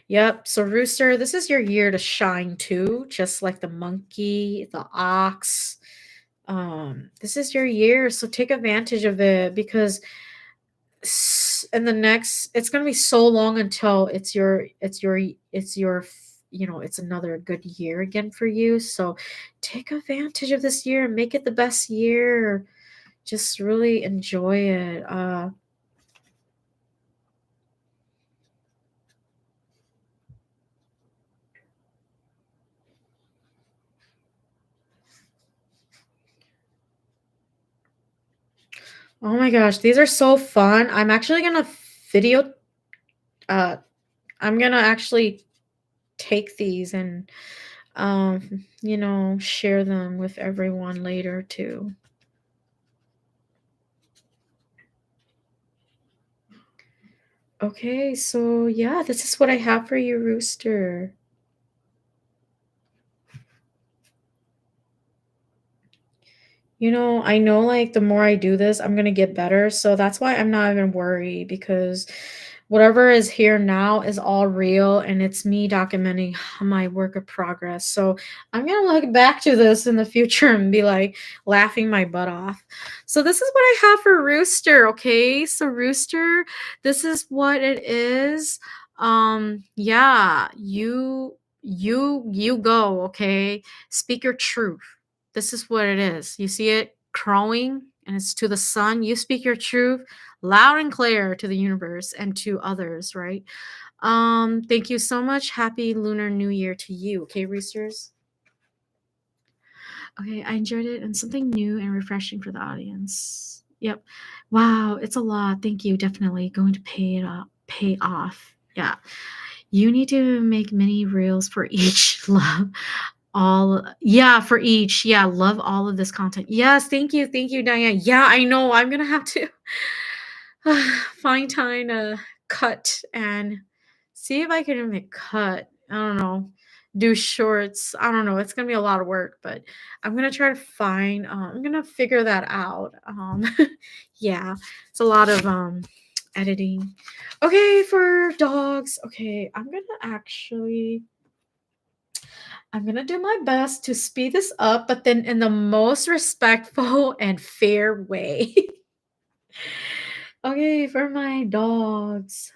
Yep. So Rooster, this is your year to shine too, just like the monkey, the ox. This is your year, so take advantage of it because in the next it's going to be so long until it's another good year again for you. So take advantage of this year and make it the best year. Just really enjoy it. Oh my gosh, these are so fun. I'm actually gonna video uh I'm gonna actually take these and share them with everyone later too. Okay, so yeah, this is what I have for you, Rooster. I know like the more I do this, I'm gonna get better. So that's why I'm not even worried because whatever is here now is all real and it's me documenting my work of progress. So I'm gonna look back to this in the future and be like laughing my butt off. So this is what I have for Rooster, okay? So Rooster, this is what it is. Yeah, you go, okay? Speak your truth. This is what it is. You see it crowing and it's to the sun. You speak your truth loud and clear to the universe and to others, right? Thank you so much. Happy Lunar New Year to you. Okay, Roosters? Okay, I enjoyed it and something new and refreshing for the audience. Yep. Wow, it's a lot. Thank you. Definitely going to pay off. Yeah. You need to make mini reels for each love all yeah, for each. Yeah, love all of this content. Yes, thank you, Diane. Yeah, I know. I'm gonna have to find time to cut and see if I can even cut. I don't know. Do shorts. I don't know. It's gonna be a lot of work, but I'm gonna try to find. I'm gonna figure that out. Yeah, it's a lot of editing. Okay, for dogs. Okay, I'm gonna do my best to speed this up, but then in the most respectful and fair way. Okay, for my dogs.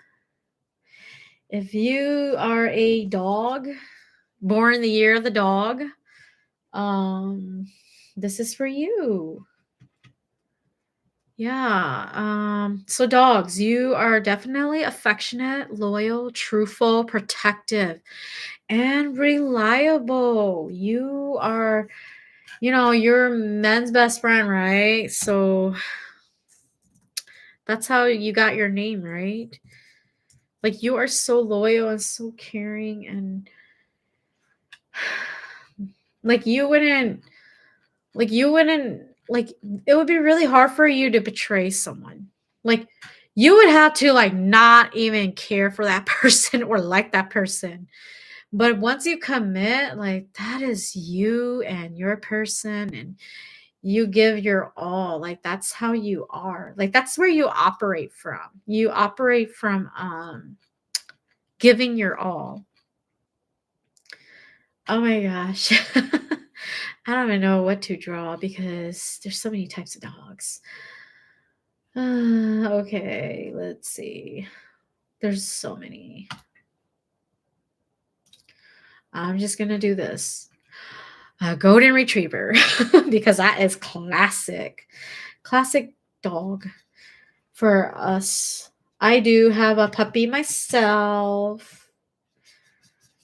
If you are a dog born the year of the dog, um, this is for you. Yeah. So dogs, you are definitely affectionate, loyal, truthful, protective, and reliable. You're men's best friend, right? So that's how you got your name, right? Like you are so loyal and so caring and like like it would be really hard for you to betray someone. Like you would have to like not even care for that person or like that person. But once you commit, like that is you and your person and you give your all. Like that's how you are. Like that's where you operate from. You operate from giving your all. Oh my gosh. I don't even know what to draw because there's so many types of dogs. Okay, let's see. There's so many. I'm just gonna do this. A golden retriever because that is classic. Classic dog for us. I do have a puppy myself.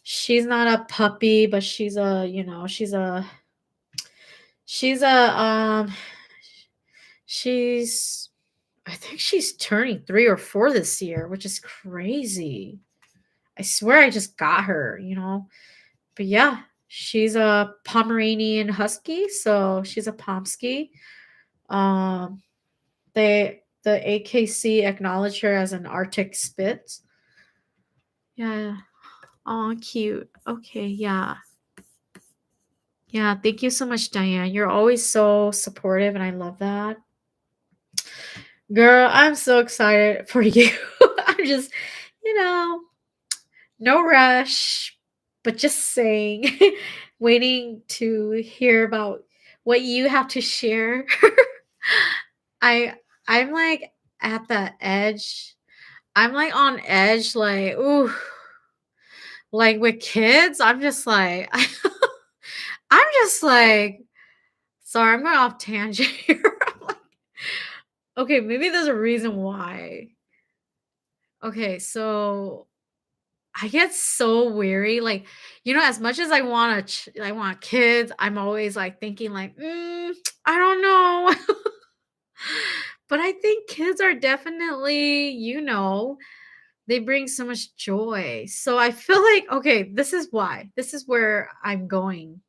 She's not a puppy, but she's a she's I think she's turning 3 or 4 this year, which is crazy. I swear I just got her. But yeah, she's a Pomeranian Husky, so she's a Pomsky. Um, the AKC acknowledged her as an Arctic Spitz. Yeah. Oh, cute. Okay, yeah. Yeah, thank you so much, Diane. You're always so supportive, and I love that. Girl, I'm so excited for you. I'm just, you know, no rush, but just saying, waiting to hear about what you have to share. I I'm like at the edge. I'm like on edge, like, ooh, like with kids, I'm just like I'm just like, sorry, I'm going off tangent here. I'm like, okay, maybe there's a reason why. Okay, so I get so weary, like, as much as I want kids, I'm always, like, thinking, like, I don't know." But I think kids are definitely, they bring so much joy. So I feel like, okay, this is why. This is where I'm going.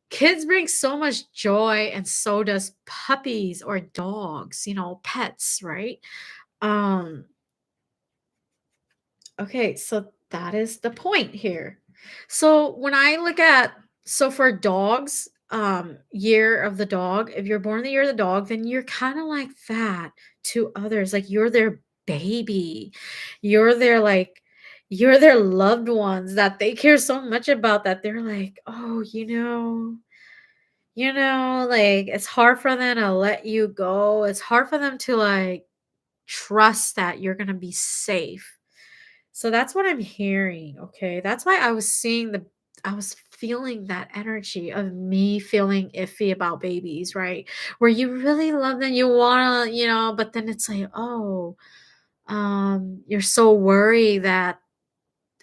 Kids bring so much joy, and so does puppies or dogs, pets, right? Um, Okay, so that is the point here. So when I look at so for dogs, year of the dog, if you're born the year of the dog, then you're kind of like that to others. Like you're their baby. You're their like you're their loved ones that they care so much about that they're like, "Oh, like it's hard for them to let you go. It's hard for them to like trust that you're going to be safe." So that's what I'm hearing, okay? That's why I was feeling that energy of me feeling iffy about babies, right? Where you really love them, you wanna, but then it's like, oh, you're so worried that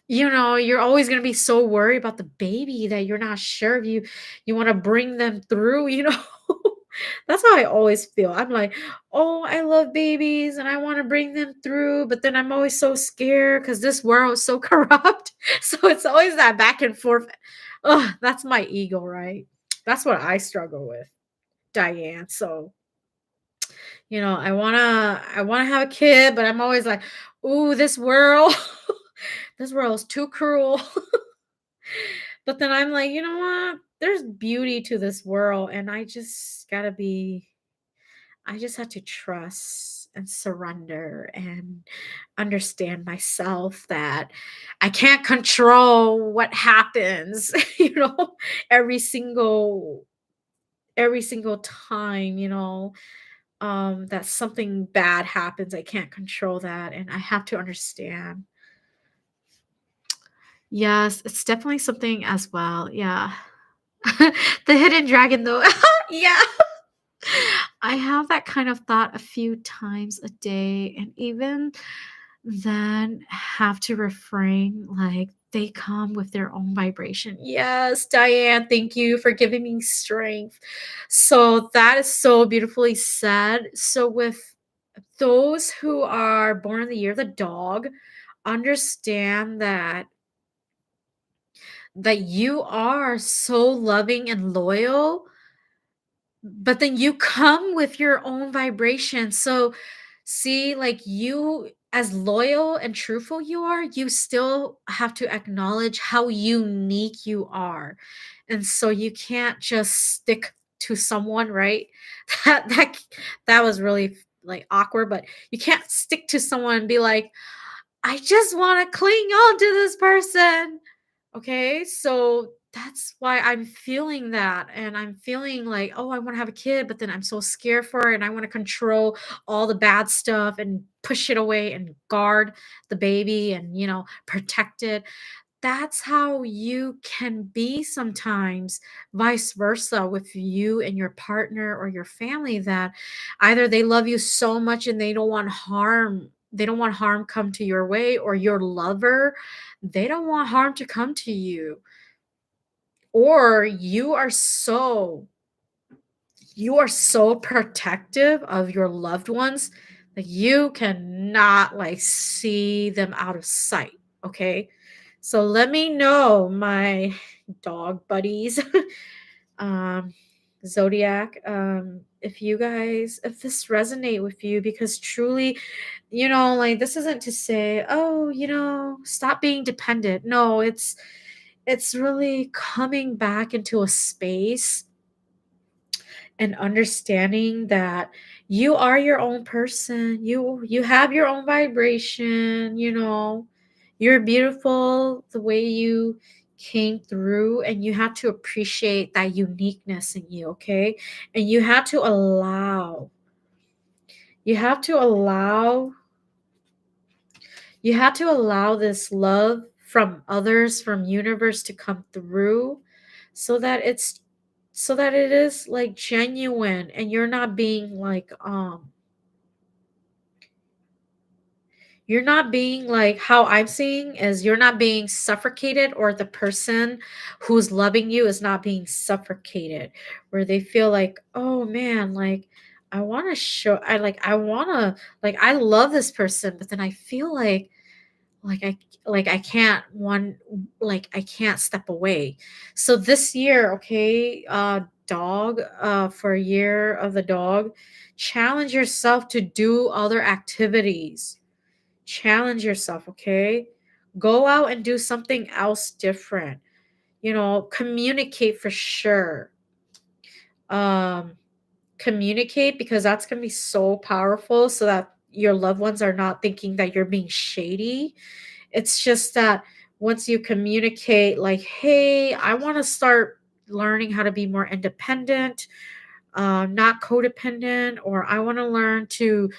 you're always gonna be so worried about the baby that you're not sure if you wanna bring them through. That's how I always feel. I'm like, "Oh, I love babies and I wanna bring them through, but then I'm always so scared because this world is so corrupt." So it's always that back and forth. Ugh, that's my ego, right? That's what I struggle with, Diane. So, I wanna have a kid, but I'm always like, "Ooh, this world, this world is too cruel." But then I'm like, "You know what? There's beauty to this world, and I just have to trust and surrender and understand myself that I can't control what happens, you know, every single every single time, that something bad happens. I can't control that, and I have to understand. Yes, it's definitely something as well. Yeah. The hidden dragon though. Yeah. I have that kind of thought a few times a day, and even then have to refrain, like they come with their own vibration. Yes, Diane, thank you for giving me strength. So that is so beautifully said. So with those who are born in the year of the dog, understand that you are so loving and loyal, but then you come with your own vibration. So, see, like you, as loyal and truthful you are, you still have to acknowledge how unique you are. And so you can't just stick to someone, right? That that that was really like awkward, but you can't stick to someone and be like, I just want to cling on to this person. Okay, so that's why I'm feeling that. And I'm feeling like, oh, I want to have a kid, but then I'm so scared for it. And I want to control all the bad stuff and push it away and guard the baby and, protect it. that's how you can be sometimes, vice versa with you and your partner or your family, that either they love you so much and they don't want harm come to your way, or your lover, they don't want harm to come to you, or you are so protective of your loved ones that you cannot like see them out of sight. Okay. So let me know, my dog buddies, um, Zodiac, if you guys, if this resonate with you, because truly, like, this isn't to say, oh, stop being dependent. No, it's really coming back into a space and understanding that you are your own person. You have your own vibration. You're beautiful the way you came through, and you have to appreciate that uniqueness in you, okay? And you have to allow this love from others, from universe, to come through, so that it is like genuine, and you're not being like how I'm seeing is, you're not being suffocated, or the person who's loving you is not being suffocated, where they feel like, oh man, like, I want to, like, I love this person, but then I feel like I I can't one like I can't step away. So this year, okay, dog, for a year of the dog, challenge yourself to do other activities. Challenge yourself, okay? Go out and do something else different. Communicate for sure. Um Communicate, because that's going to be so powerful, so that your loved ones are not thinking that you're being shady. It's just that once you communicate, like, hey, I want to start learning how to be more independent, not codependent, or I want to learn to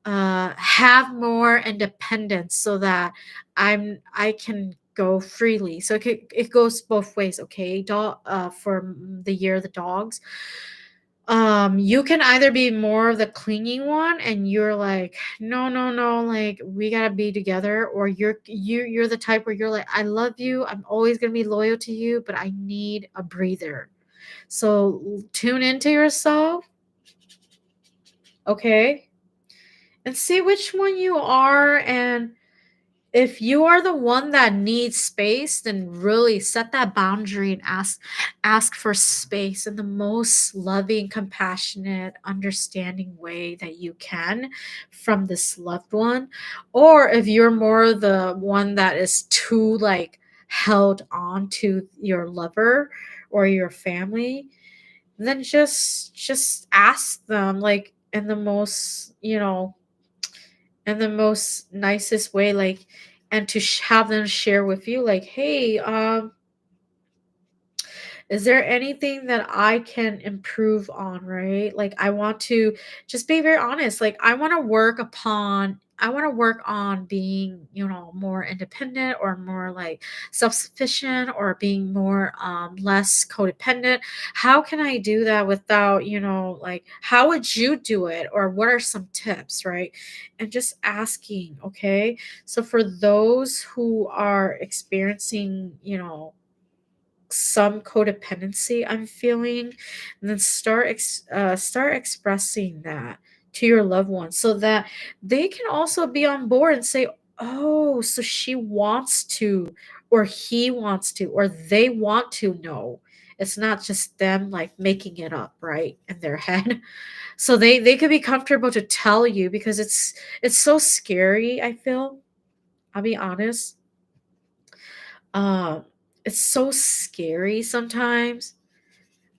have more independence, so that I can go freely. So it goes both ways, okay? For the year of the dogs, you can either be more of the clinging one, and you're like, no, no, no, like, we gotta be together, or you're the type where you're like, I love you, I'm always gonna be loyal to you, but I need a breather. So tune into yourself, okay, and see which one you are. And if you are the one that needs space, then really set that boundary and ask for space in the most loving, compassionate, understanding way that you can from this loved one. Or if you're more the one that is too like held on to your lover or your family, then just ask them, like, in the most nicest way, like, and to have them share with you, like, hey, is there anything that I can improve on, right? Like, I want to just be very honest. Like, I want to work on being, more independent, or more like self-sufficient, or being more less codependent. How can I do that without, like, how would you do it? Or what are some tips, right? And just asking, okay? So for those who are experiencing, some codependency I'm feeling, and then start expressing that to your loved ones, so that they can also be on board and say, oh, so she wants to, or he wants to, or they want to know. It's not just them like making it up, right, in their head. So they could be comfortable to tell you, because it's so scary, I feel. I'll be honest. um it's so scary sometimes.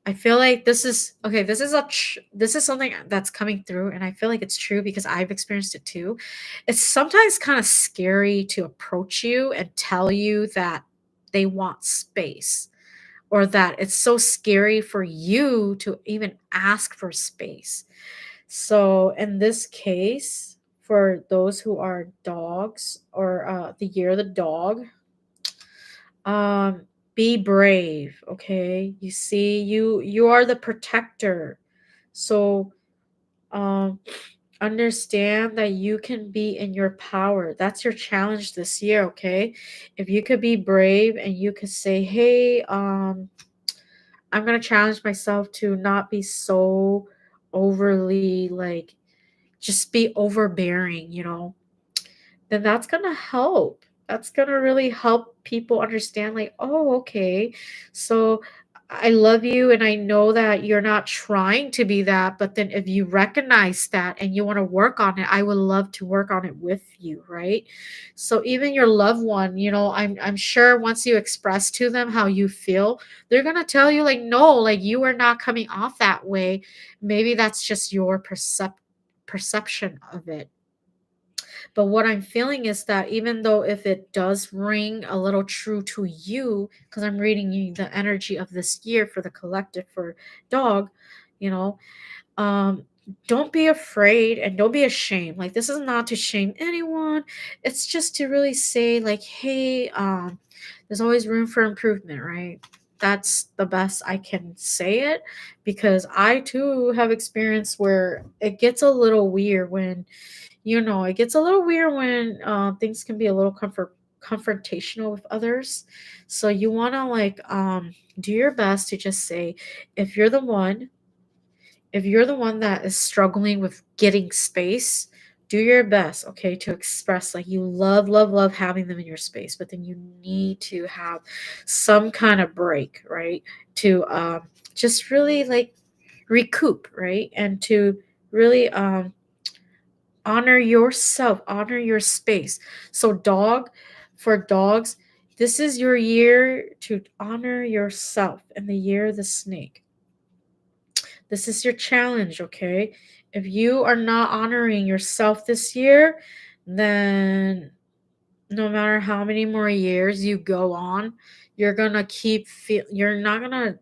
I feel like this is okay. This is something that's coming through, and I feel like it's true because I've experienced it too. It's sometimes kind of scary to approach you and tell you that they want space, or that it's so scary for you to even ask for space. So in this case, for those who are dogs, or the year of the dog, Um, be brave, okay? You see, you are the protector. So, um, understand that you can be in your power. That's your challenge this year, okay? If you could be brave and you could say, "Hey, I'm going to challenge myself to not be so overly like just be overbearing, then that's going to help. That's going to really help people understand, like, oh, okay. So I love you and I know that you're not trying to be that, but then if you recognize that and you want to work on it, I would love to work on it with you, right? So even your loved one, I'm sure once you express to them how you feel, they're going to tell you like, no, like you are not coming off that way. Maybe that's just your perception of it. But what I'm feeling is that even though if it does ring a little true to you, because I'm reading you the energy of this year for the collective for dog, you know, um, don't be afraid and don't be ashamed. Like this is not to shame anyone. It's just to really say, like, hey, there's always room for improvement, right? That's the best I can say it because I too have experienced where it gets a little weird when it gets a little weird when things can be a little confrontational with others. So you want to like do your best to just say, if you're the one, if you're the one that is struggling with getting space, do your best, okay, to express like you love, love, love having them in your space, but then you need to have some kind of break, right? To just really like recoup, right? And to really honor yourself, honor your space. So for dogs, this is your year to honor yourself, and the year of the snake. This is your challenge, okay? If you are not honoring yourself this year, then no matter how many more years you go on, you're gonna you're not gonna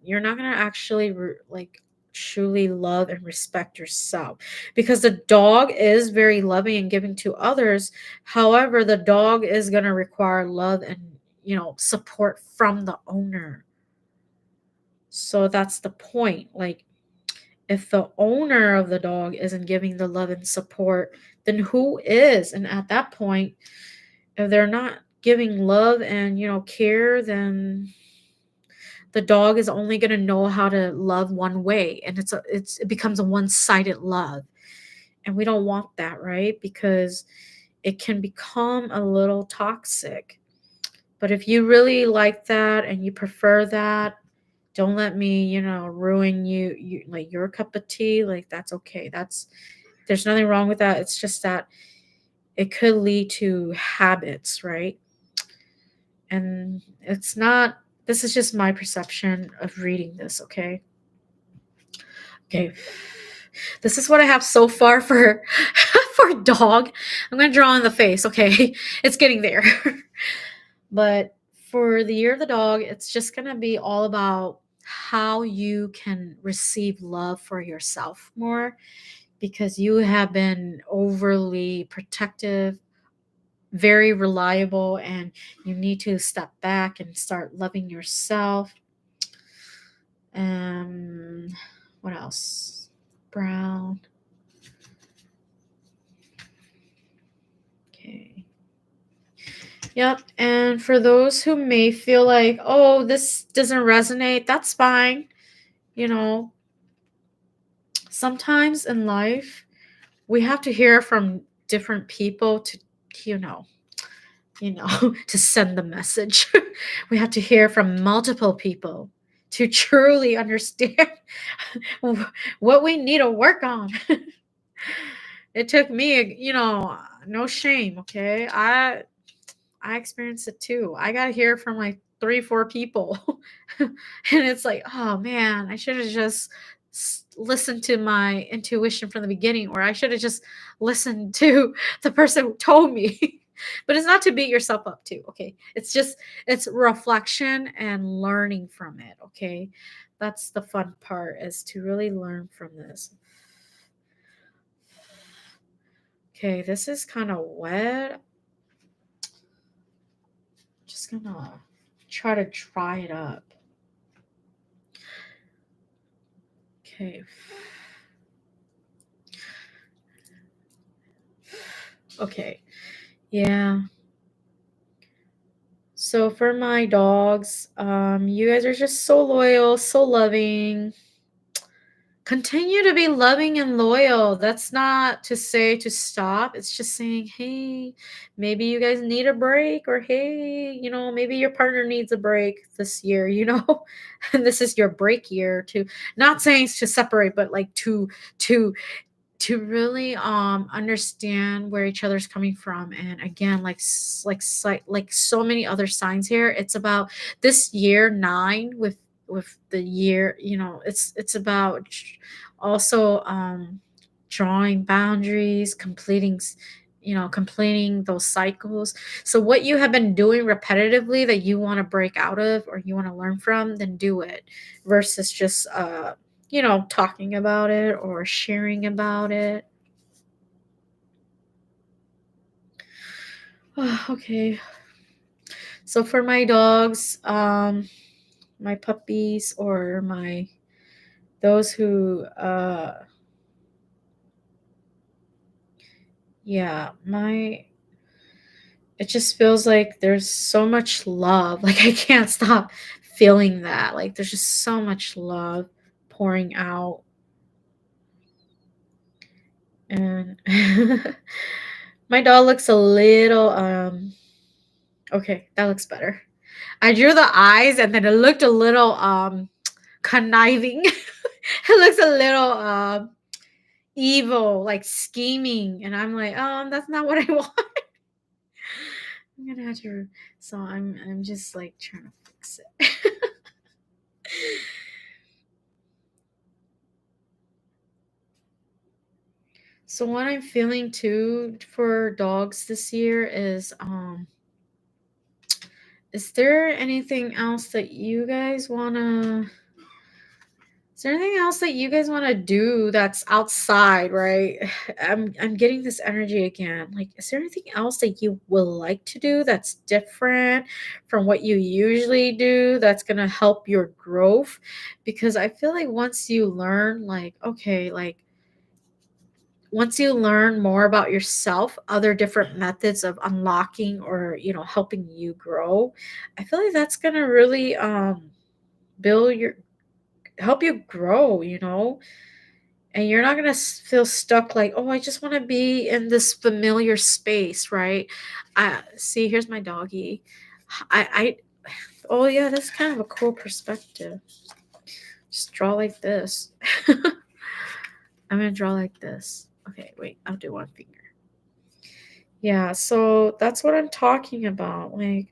actually like truly love and respect yourself, because the dog is very loving and giving to others. However, the dog is gonna require love and support from the owner. So that's the point. Like, if the owner of the dog isn't giving the love and support, then who is? And at that point, if they're not giving love and care, then the dog is only going to know how to love one way, and it becomes a one-sided love, and we don't want that, right? Because it can become a little toxic. But if you really like that and you prefer that, don't let me ruin you like your cup of tea. Like, that's okay. There's nothing wrong with that. It's just that it could lead to habits, right? And it's not, this is just my perception of reading this, okay? Okay. This is what I have so far for for dog. I'm going to draw in the face, okay? It's getting there. But for the year of the dog, it's just going to be all about how you can receive love for yourself more, because you have been overly protective, very reliable, and you need to step back and start loving yourself. Um, what else? Brown. Okay. Yep. And for those who may feel like, oh, this doesn't resonate, that's fine. You know, sometimes in life, we have to hear from different people to, you know, to send the message. We have to hear from multiple people to truly understand what we need to work on. It took me, no shame, okay? I experienced it too. I got to hear from like 3, 4 people. And it's like, oh man, I should have just listened to my intuition from the beginning, or I should have just listened to the person who told me. But it's not to beat yourself up too, okay? It's reflection and learning from it, okay? That's the fun part, is to really learn from this. Okay, this is kind of wet. Just gonna try to dry it up. Okay. Okay. Yeah. So for my dogs, you guys are just so loyal, so loving. Continue to be loving and loyal. That's not to say to stop. It's just saying, hey, maybe you guys need a break, or hey, maybe your partner needs a break this year. And this is your break year to, not saying to separate, but like to to really understand where each other's coming from. And again, like so many other signs here, it's about this year 9 with the year, it's about also drawing boundaries, completing those cycles. So what you have been doing repetitively that you want to break out of or you want to learn from, then do it, versus just talking about it or sharing about it. Okay. So for my dogs, my puppies, or those who, yeah, it just feels like there's so much love. Like I can't stop feeling that. Like there's just so much love pouring out. And my dog looks a little, okay, that looks better. I drew the eyes and then it looked a little conniving. It looks a little evil, like scheming, and I'm like, that's not what I want. I'm gonna have to. So I'm just like trying to fix it. So what I'm feeling too for dogs this year is there anything else that you guys wanna is there anything else that you guys want to do that's outside, right? I'm getting this energy again. Like, is there anything else that you would like to do that's different from what you usually do that's gonna help your growth? Because I feel like once you learn, like, okay, like once you learn more about yourself, other different methods of unlocking or helping you grow, I feel like that's gonna really build your help you grow. And you're not going to feel stuck like, oh, I just want to be in this familiar space, right? See, here's my doggy. I oh yeah, that's kind of a cool perspective. Just draw like this. I'm going to draw like this. Okay, wait, I'll do one finger. Yeah, so that's what I'm talking about. Like,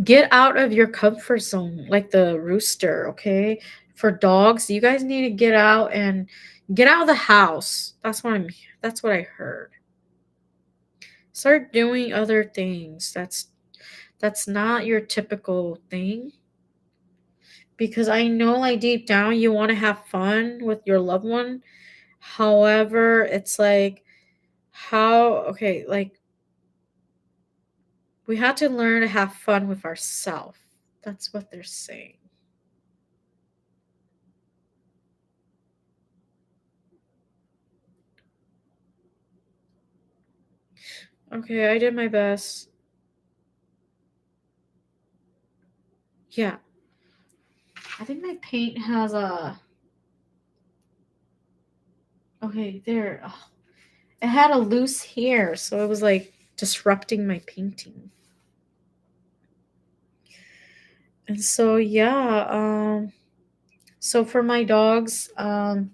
get out of your comfort zone, like the rooster, okay? For dogs, you guys need to get out and get out of the house. That's what I heard. Start doing other things. That's not your typical thing. Because I know like deep down you want to have fun with your loved one. However, it's like like we have to learn to have fun with ourselves. That's what they're saying. Okay, I did my best. Yeah. I think my paint has a. Okay, there. Oh, it had a loose hair, so it was like disrupting my painting. And so yeah, so for my dogs, I'm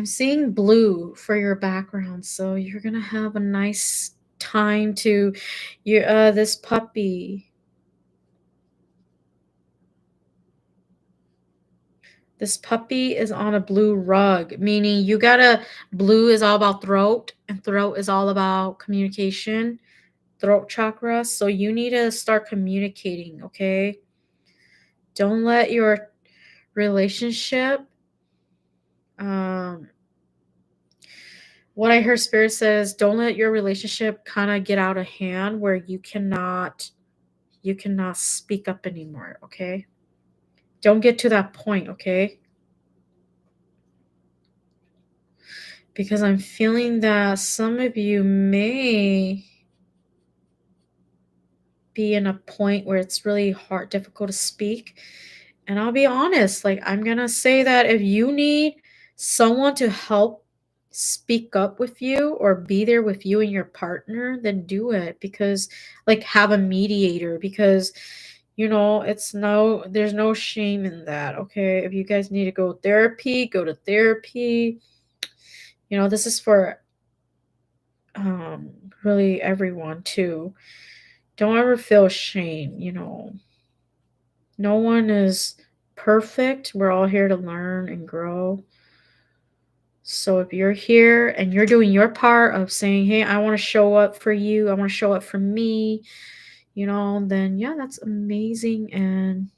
seeing blue for your background, so you're gonna have a nice time to your this puppy. This puppy is on a blue rug, meaning you gotta blue is all about throat, and throat is all about communication, throat chakra. So you need to start communicating, okay? Don't let your relationship um What I heard spirit says, don't let your relationship kind of get out of hand where you cannot speak up anymore, okay? Don't get to that point, okay? Because I'm feeling that some of you may be in a point where it's really hard, difficult to speak. And I'll be honest, like, I'm going to say that if you need someone to help speak up with you or be there with you and your partner, then do it. Because, like, have a mediator, because there's no shame in that. Okay, if you guys need to go to therapy. This is for um really everyone too. Don't ever feel shame. No one is perfect. We're all here to learn and grow. So if you're here and you're doing your part of saying, hey, I want to show up for you, I want to show up for me, then yeah, that's amazing. And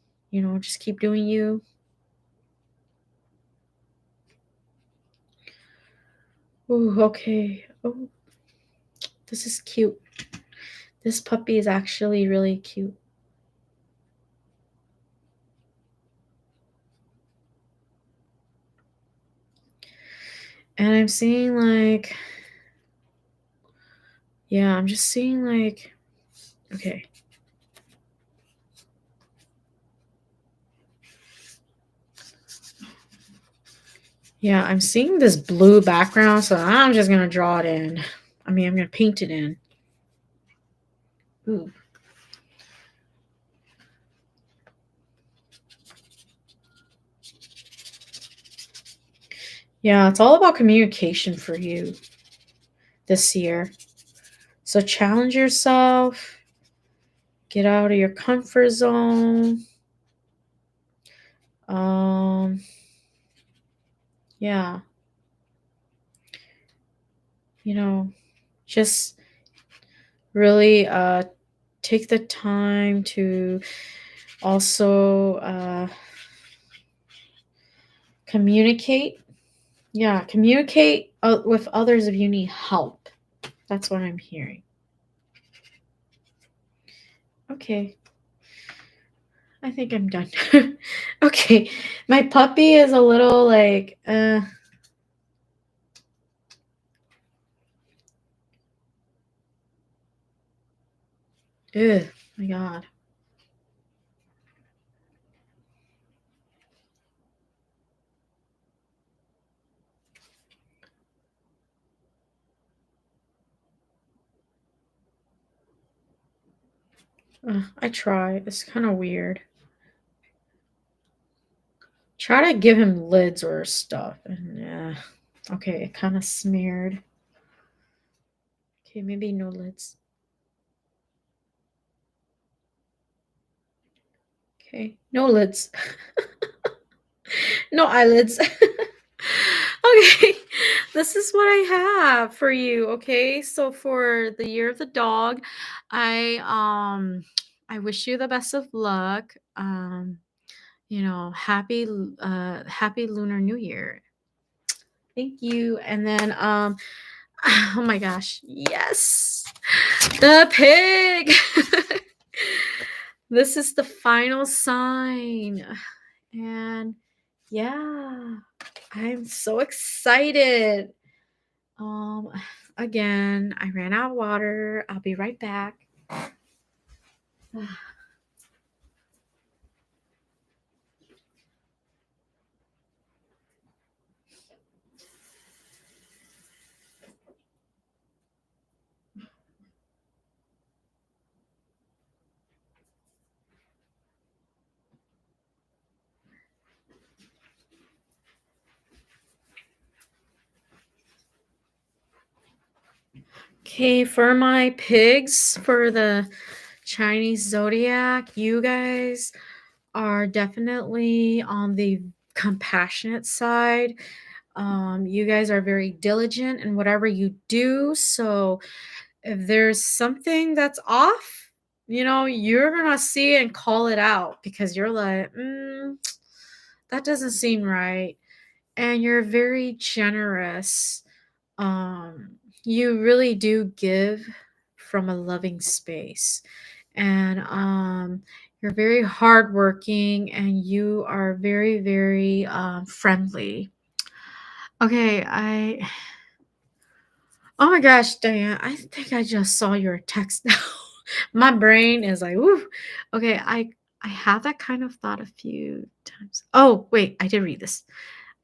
just keep doing you. Ooh, okay. Oh, this is cute. This puppy is actually really cute. And I'm seeing like, yeah, I'm just seeing like, okay. Yeah, I'm seeing this blue background, so I'm just going to draw it in. I'm going to paint it in. Ooh. Yeah, it's all about communication for you this year. So challenge yourself, get out of your comfort zone. Yeah. Just really take the time to also communicate. Yeah, communicate with others if you need help. That's what I'm hearing. Okay. I think I'm done. Okay. My puppy is a little like, ugh, my God. I try. It's kind of weird. Try to give him lids or stuff. And yeah. Okay, it kind of smeared. Okay, maybe no lids. Okay, no lids. No eyelids. Okay, this is what I have for you. Okay, so for the year of the dog, I wish you the best of luck. Happy Lunar New Year. Thank you. And then oh my gosh, yes. The pig. This is the final sign. And yeah, I'm so excited. Um Again, I ran out of water. I'll be right back. Okay, for my pigs for the Chinese Zodiac, you guys are definitely on the compassionate side. You guys are very diligent in whatever you do. So if there's something that's off, you're gonna see it and call it out because you're like, that doesn't seem right. And you're very generous. um, you really do give from a loving space, and you're very hardworking, and you are very, very friendly. Okay, oh my gosh, Diane, I think I just saw your text now. My brain is like, woo. Okay, I have that kind of thought a few times. Oh, wait, I did read this.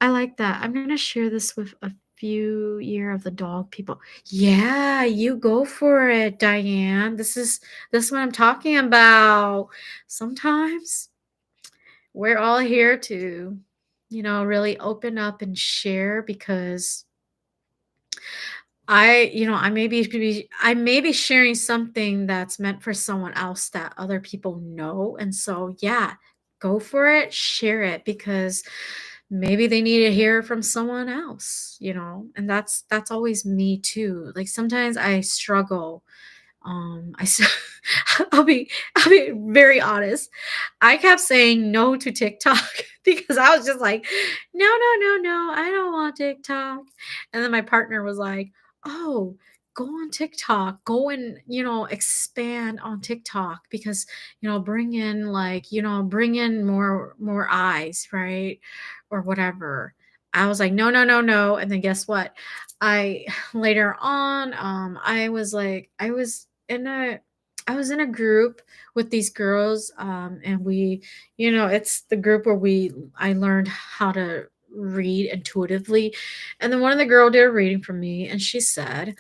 I like that. I'm gonna share this with a few year of the dog people. Yeah, you go for it, Diane. This is what I'm talking about. Sometimes we're all here to, really open up and share because I may be sharing something that's meant for someone else that other people know. And so yeah, go for it, share it because maybe they need to hear it from someone else. And that's always me too. Like sometimes I struggle. I s- I'll be very honest. I kept saying no to TikTok because I was just like, no, no, no, no, I don't want TikTok. And then my partner was like, oh, go on TikTok, go and, expand on TikTok because, bring in more eyes, right? Or whatever. I was like, no, no, no, no. And then guess what? I later on, I was in a group with these girls, and it's the group where I learned how to read intuitively. And then one of the girl did a reading for me, and she said,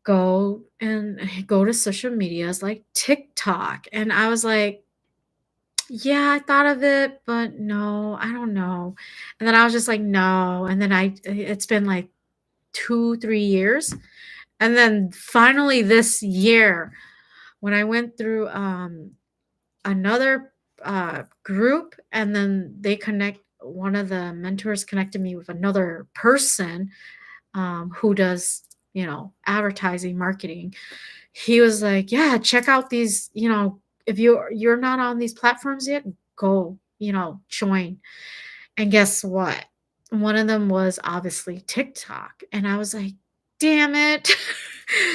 go to social medias like TikTok. And I was like, yeah, I thought of it, but no, I don't know. And then I was just like, no. And then it's been like 2, 3 years. And then finally this year, when I went through another group, and then one of the mentors connected me with another person who does, advertising, marketing. He was like, yeah, check out these, if you're not on these platforms yet, go, join. And guess what? One of them was obviously TikTok. And I was like, damn it.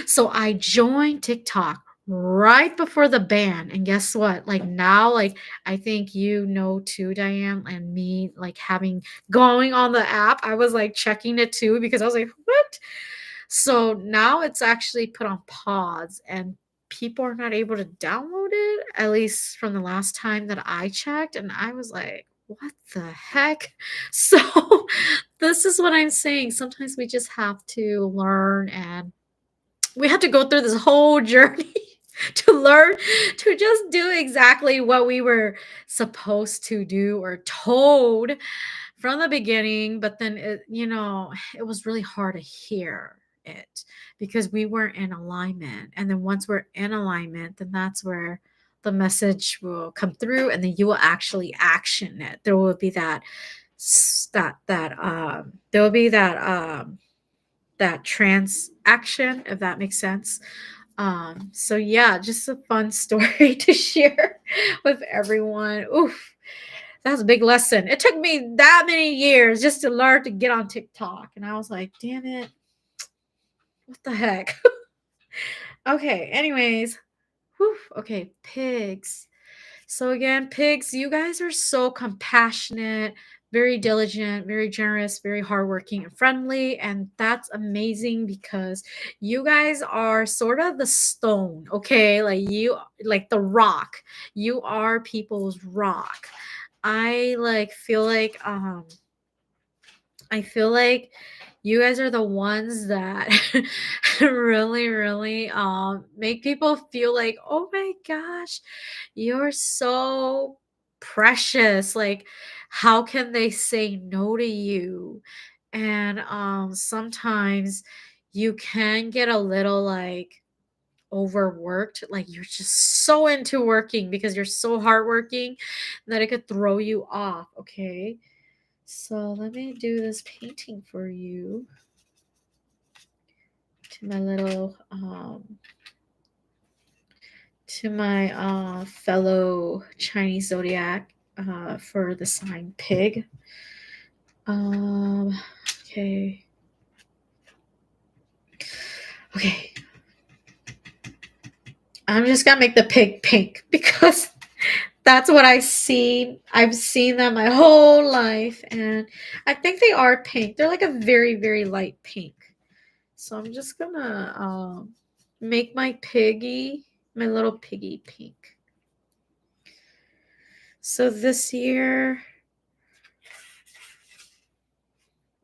So I joined TikTok right before the ban. And guess what? Like now, like I think too, Diane, and me like having going on the app, I was like checking it too because I was like, what? So now it's actually put on pause and people are not able to download it, at least from the last time that I checked. And I was like, what the heck? So this is what I'm saying. Sometimes we just have to learn, and we have to go through this whole journey to learn to just do exactly what we were supposed to do or told from the beginning. But then it was really hard to hear it because we weren't in alignment. And then once we're in alignment, then that's where the message will come through, and then you will actually action it. There will be there will be that transaction, if that makes sense. So yeah, just a fun story to share with everyone. Oof, that's a big lesson. It took me that many years just to learn to get on TikTok. And I was like, damn it, what the heck? Okay, anyways. Whew, okay, pigs. So again, pigs, you guys are so compassionate, very diligent, very generous, very hardworking and friendly. And that's amazing because you guys are sort of the stone, okay? Like the rock. You are people's rock. I like feel like you guys are the ones that really, really make people feel like, oh my gosh, you're so precious. Like, how can they say no to you? And sometimes you can get a little like overworked, like you're just so into working because you're so hardworking that it could throw you off. Okay, so let me do this painting for you to my little to my fellow Chinese Zodiac for the sign pig. Um okay. I'm just gonna make the pig pink because that's what I see. I've seen them my whole life, and I think they are pink. They're like a very, very light pink. So I'm just gonna make my little piggy pink. So this year,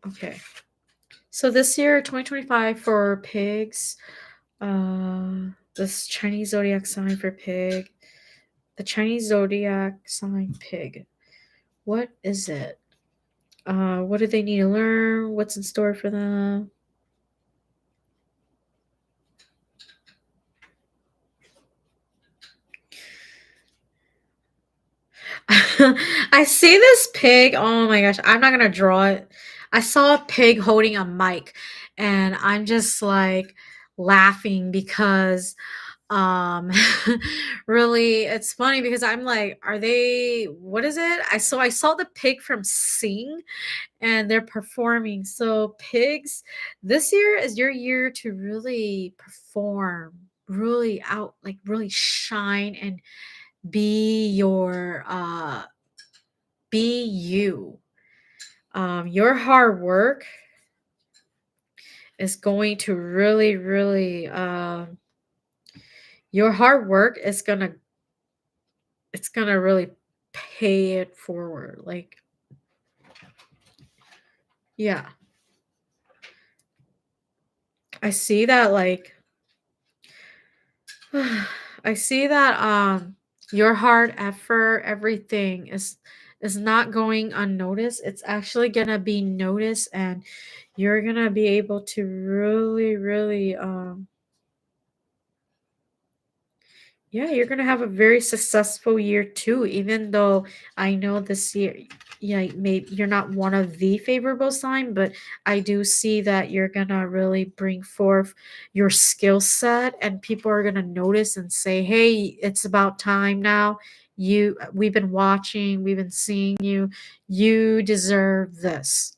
okay. So this year, 2025 for pigs, this Chinese zodiac sign for pig, the Chinese zodiac sign pig. What is it? What do they need to learn? What's in store for them? I see this pig. Oh my gosh, I'm not gonna draw it. I saw a pig holding a mic, and I'm just like laughing because um really it's funny because I'm like, are they what is it? I saw the pig from Sing and they're performing. So pigs, this year is your year to really perform, really out like really shine and be your be you. Your hard work is going to really, really, your hard work is gonna, it's gonna really pay it forward. Like, yeah, I see that. Like, I see that. Your hard effort, everything is not going unnoticed. It's actually gonna be noticed, and you're gonna be able to really, really, yeah, you're gonna have a very successful year too, even though I know this year, yeah, maybe you're not one of the favorable sign, but I do see that you're gonna really bring forth your skill set and people are gonna notice and say, hey, it's about time now. We've been watching, we've been seeing you, you deserve this.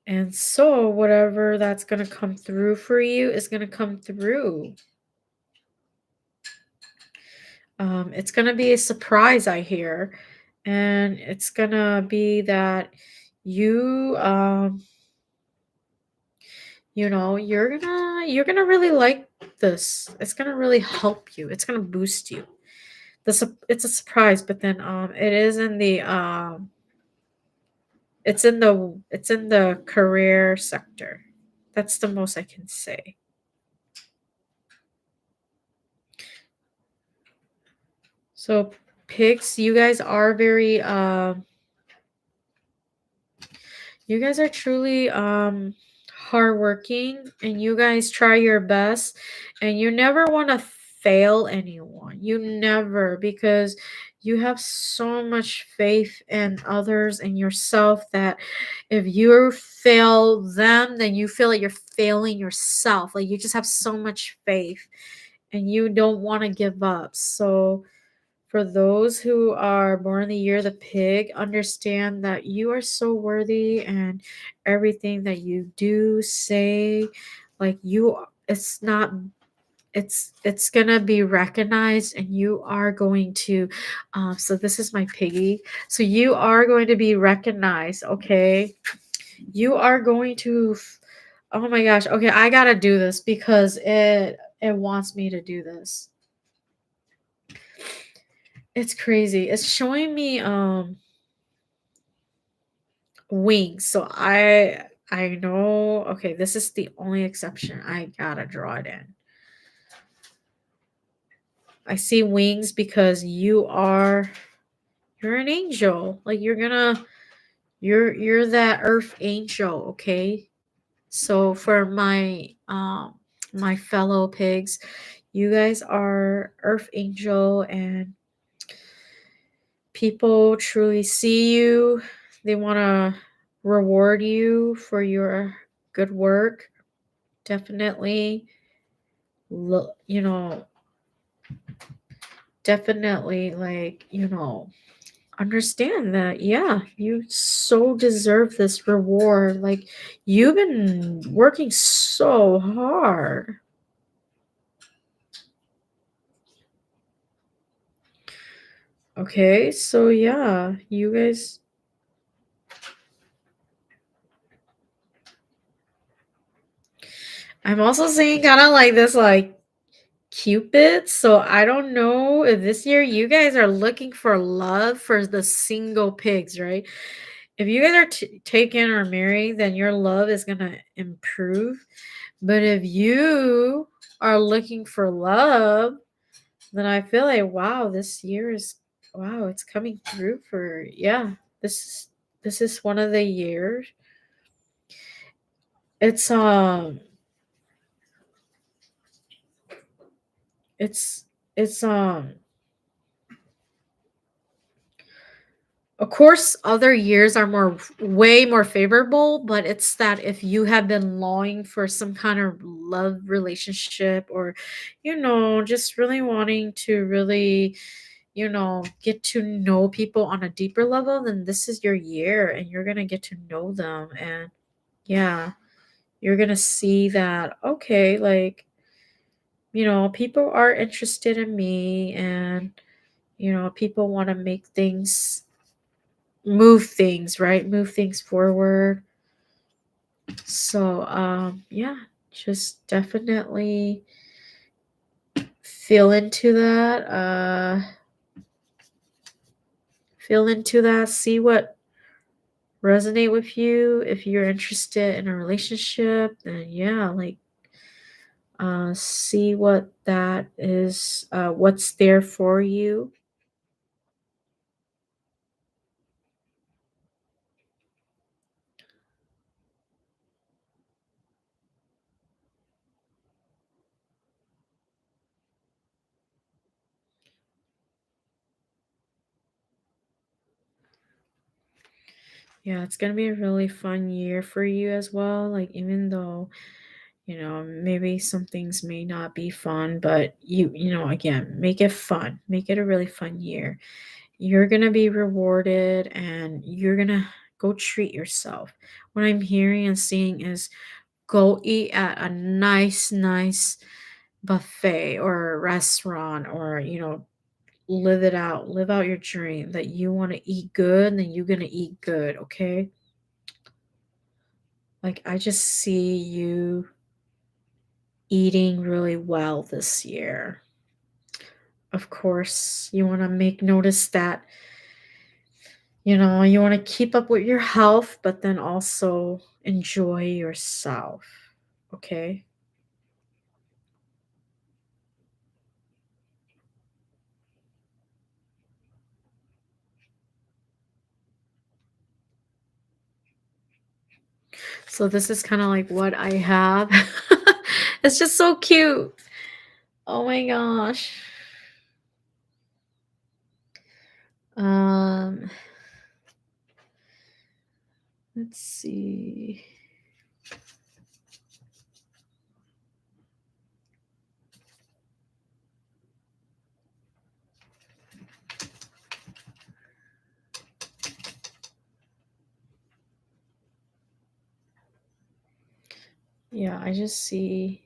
And so whatever that's gonna come through for you is gonna come through. It's gonna be a surprise, I hear, and it's gonna be that you, you're gonna really like this. It's gonna really help you. It's gonna boost you. It's a surprise, but then it is in the it's in the career sector. That's the most I can say. So pigs, you guys are very you guys are truly hardworking and you guys try your best and you never want to fail anyone. You never because you have so much faith in others and yourself that if you fail them, then you feel like you're failing yourself. Like you just have so much faith and you don't want to give up. So for those who are born in the year of the pig, understand that you are so worthy and everything that you do, say, like it's not it's gonna be recognized and you are going to so this is my piggy. So you are going to be recognized, okay? You are going to oh my gosh, okay, I gotta do this because it wants me to do this. It's crazy. It's showing me wings. So I know okay, this is the only exception. I gotta draw it in. I see wings because you're an angel. Like you're that earth angel, okay? So for my fellow pigs, you guys are earth angel and people truly see you. They want to reward you for your good work. Definitely, you know, definitely, like, understand that, yeah, you so deserve this reward. Like, you've been working so hard. Okay, so yeah, you guys. I'm also seeing kind of like this, like Cupid. So I don't know if this year you guys are looking for love for the single pigs, right? If you guys are taken or married, then your love is gonna improve. But if you are looking for love, then I feel like wow, this year is wow, it's coming through for yeah. This is one of the years. It's it's it's of course other years are more way more favorable, but it's that if you have been longing for some kind of love relationship, or just really wanting to really get to know people on a deeper level, then this is your year and you're going to get to know them. And yeah, you're going to see that okay, like people are interested in me, and people want to make things move things, right? Move things forward. So, yeah, just definitely feel into that. Feel into that. See what resonate with you. If you're interested in a relationship, then yeah, like see what that is, what's there for you. Yeah, it's gonna be a really fun year for you as well. Like, even though maybe some things may not be fun, but again, make it fun. Make it a really fun year. You're going to be rewarded and you're going to go treat yourself. What I'm hearing and seeing is go eat at a nice buffet or a restaurant, or live out your dream that you want to eat good, then you're going to eat good, okay? Like, I just see you eating really well this year. Of course, you want to make notice that, you want to keep up with your health, but then also enjoy yourself. Okay. So this is kind of like what I have. It's just so cute. Oh my gosh. Um, let's see. Yeah, I just see.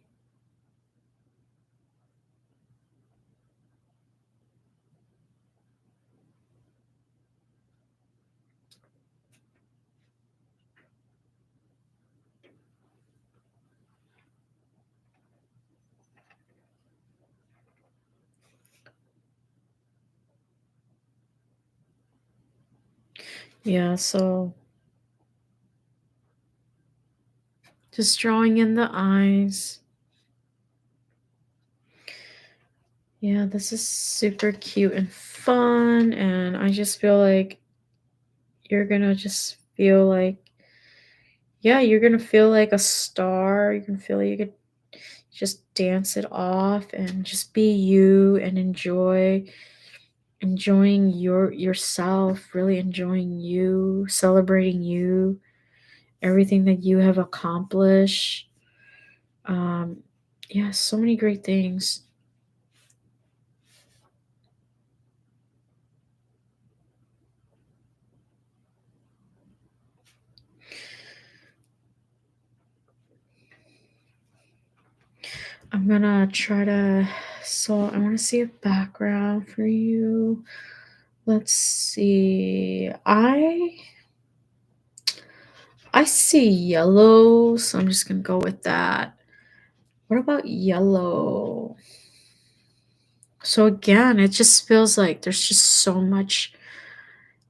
Yeah, so just drawing in the eyes. Yeah, this is super cute and fun, and I just feel like you're gonna just feel like, yeah, you're gonna feel like a star. You can feel like you could just dance it off and just be you and enjoying yourself, really enjoying you, celebrating you, everything that you have accomplished. Um, yeah, so many great things. I'm gonna try to. So I want to see a background for you. Let's see. I see yellow, so I'm just gonna go with that. What about yellow? So again, it just feels like there's just so much,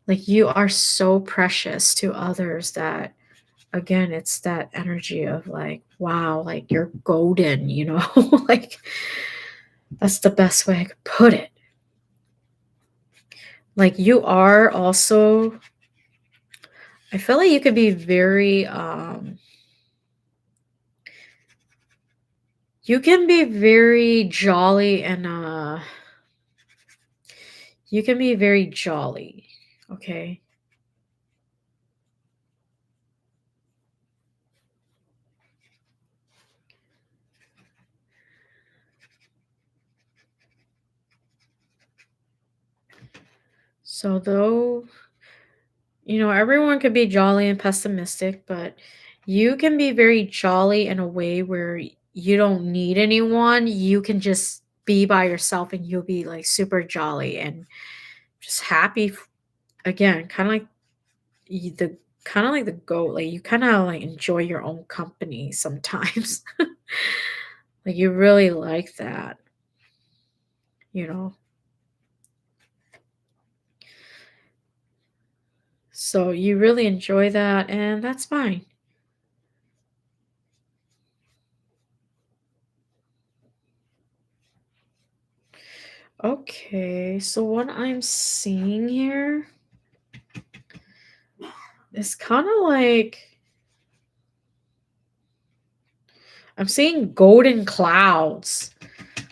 like you are so precious to others that again, it's that energy of like, wow, like you're golden, like that's the best way I could put it. Like you are also, I feel like you could be very you can be very jolly and you can be very jolly, okay? So though, everyone could be jolly and pessimistic, but you can be very jolly in a way where you don't need anyone. You can just be by yourself and you'll be like super jolly and just happy. Again, the kind of like the goat, like you kind of like enjoy your own company sometimes. Like you really like that, you know. So you really enjoy that and that's fine. Okay, so what I'm seeing here is kind of like I'm seeing golden clouds.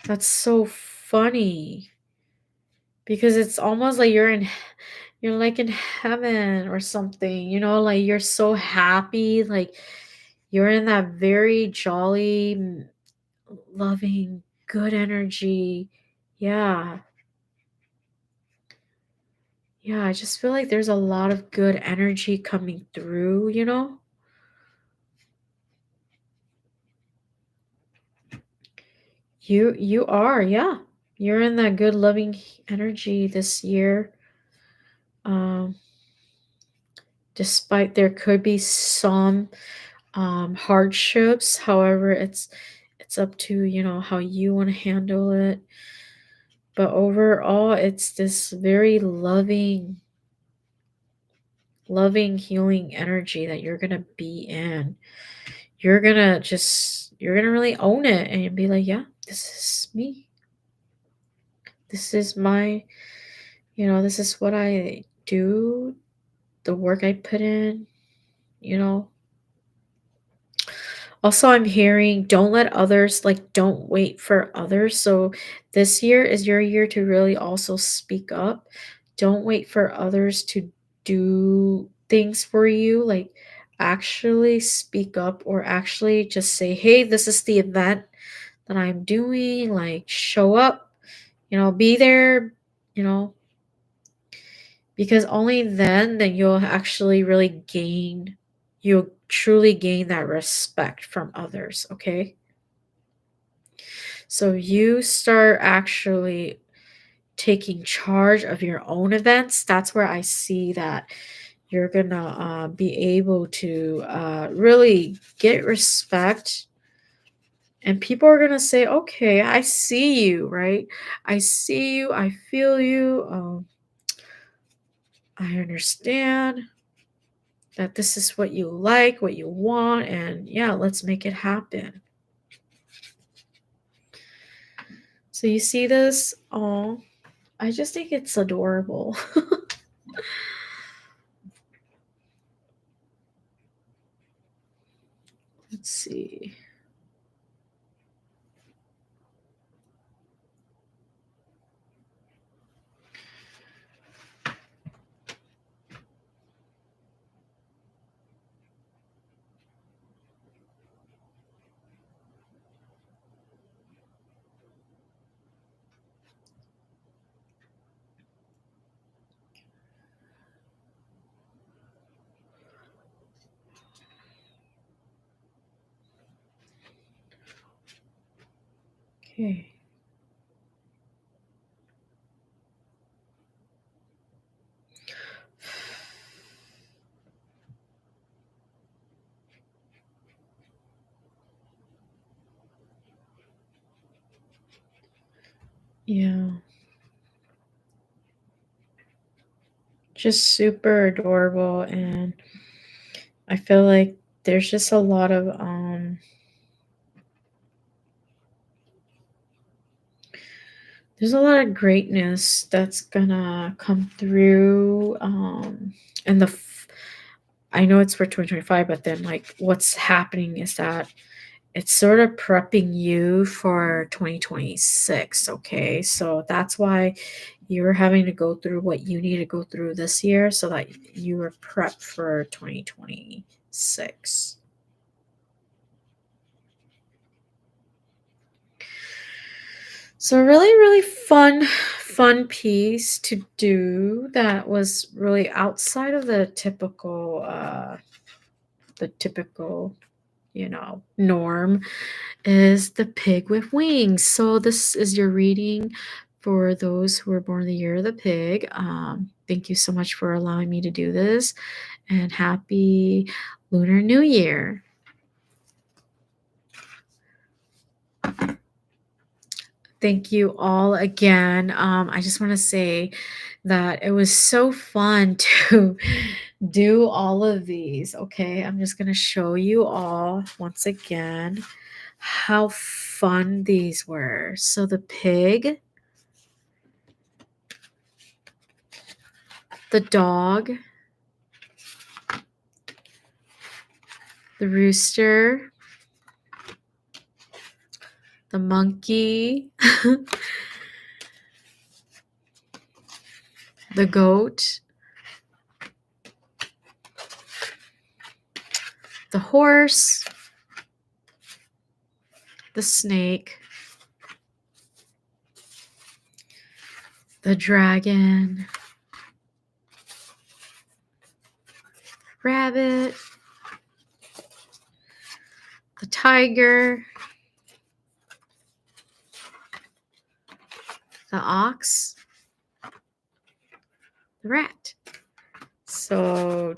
That's so funny because it's almost like you're like in heaven or something, like you're so happy, like you're in that very jolly, loving, good energy. Yeah. Yeah, I just feel like there's a lot of good energy coming through. You are, yeah. You're in that good loving energy this year. Um Despite there could be some hardships, however, it's up to, how you want to handle it. But overall, it's this very loving, healing energy that you're gonna be in. You're gonna really own it and be like, yeah, this is me. This is this is what I do, the work I put in, you know. Also, I'm hearing don't let others, like, don't wait for others. So, this year is your year to really also speak up. Don't wait for others to do things for you. Like, actually speak up or actually just say, hey, this is the event that I'm doing. Like, show up, be there, you know, because only then you'll actually really you'll truly gain that respect from others, okay? So you start actually taking charge of your own events. That's where I see that you're gonna be able to really get respect, and people are gonna say, "Okay, I see you, right? I see you. I feel you. I understand that this is what you like, what you want, and yeah, let's make it happen." So you see this? Oh, I just think it's adorable. Let's see. Okay. Yeah. Just super adorable, and I feel like there's just a lot of there's a lot of greatness that's gonna come through and I know it's for 2025, but then like what's happening is that it's sort of prepping you for 2026. Okay, so that's why you're having to go through what you need to go through this year so that you are prepped for 2026. So really, really fun piece to do that was really outside of the typical, norm is the pig with wings. So this is your reading for those who were born the year of the pig. Thank you so much for allowing me to do this, and happy Lunar New Year. Thank you all again. I just want to say that it was so fun to do all of these. Okay, I'm just going to show you all once again how fun these were. So the pig, the dog, the rooster, the monkey, the goat, the horse, the snake, the dragon, rabbit, the tiger, the ox, the rat. So,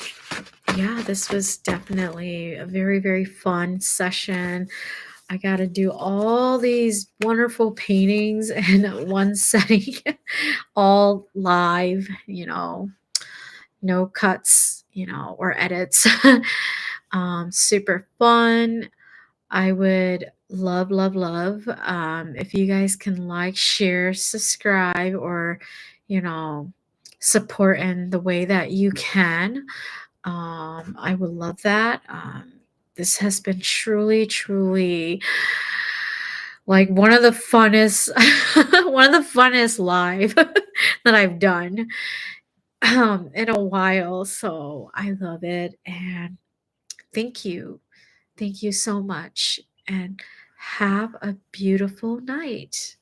yeah, this was definitely a very, very fun session. I got to do all these wonderful paintings in one setting, all live, no cuts, or edits. Super fun. I would love, love, love if you guys can like, share, subscribe, or, you know, support in the way that you can. I would love that. This has been truly, truly like one of the funnest, one of the funnest live that I've done in a while. So I love it, and thank you. Thank you so much, and have a beautiful night.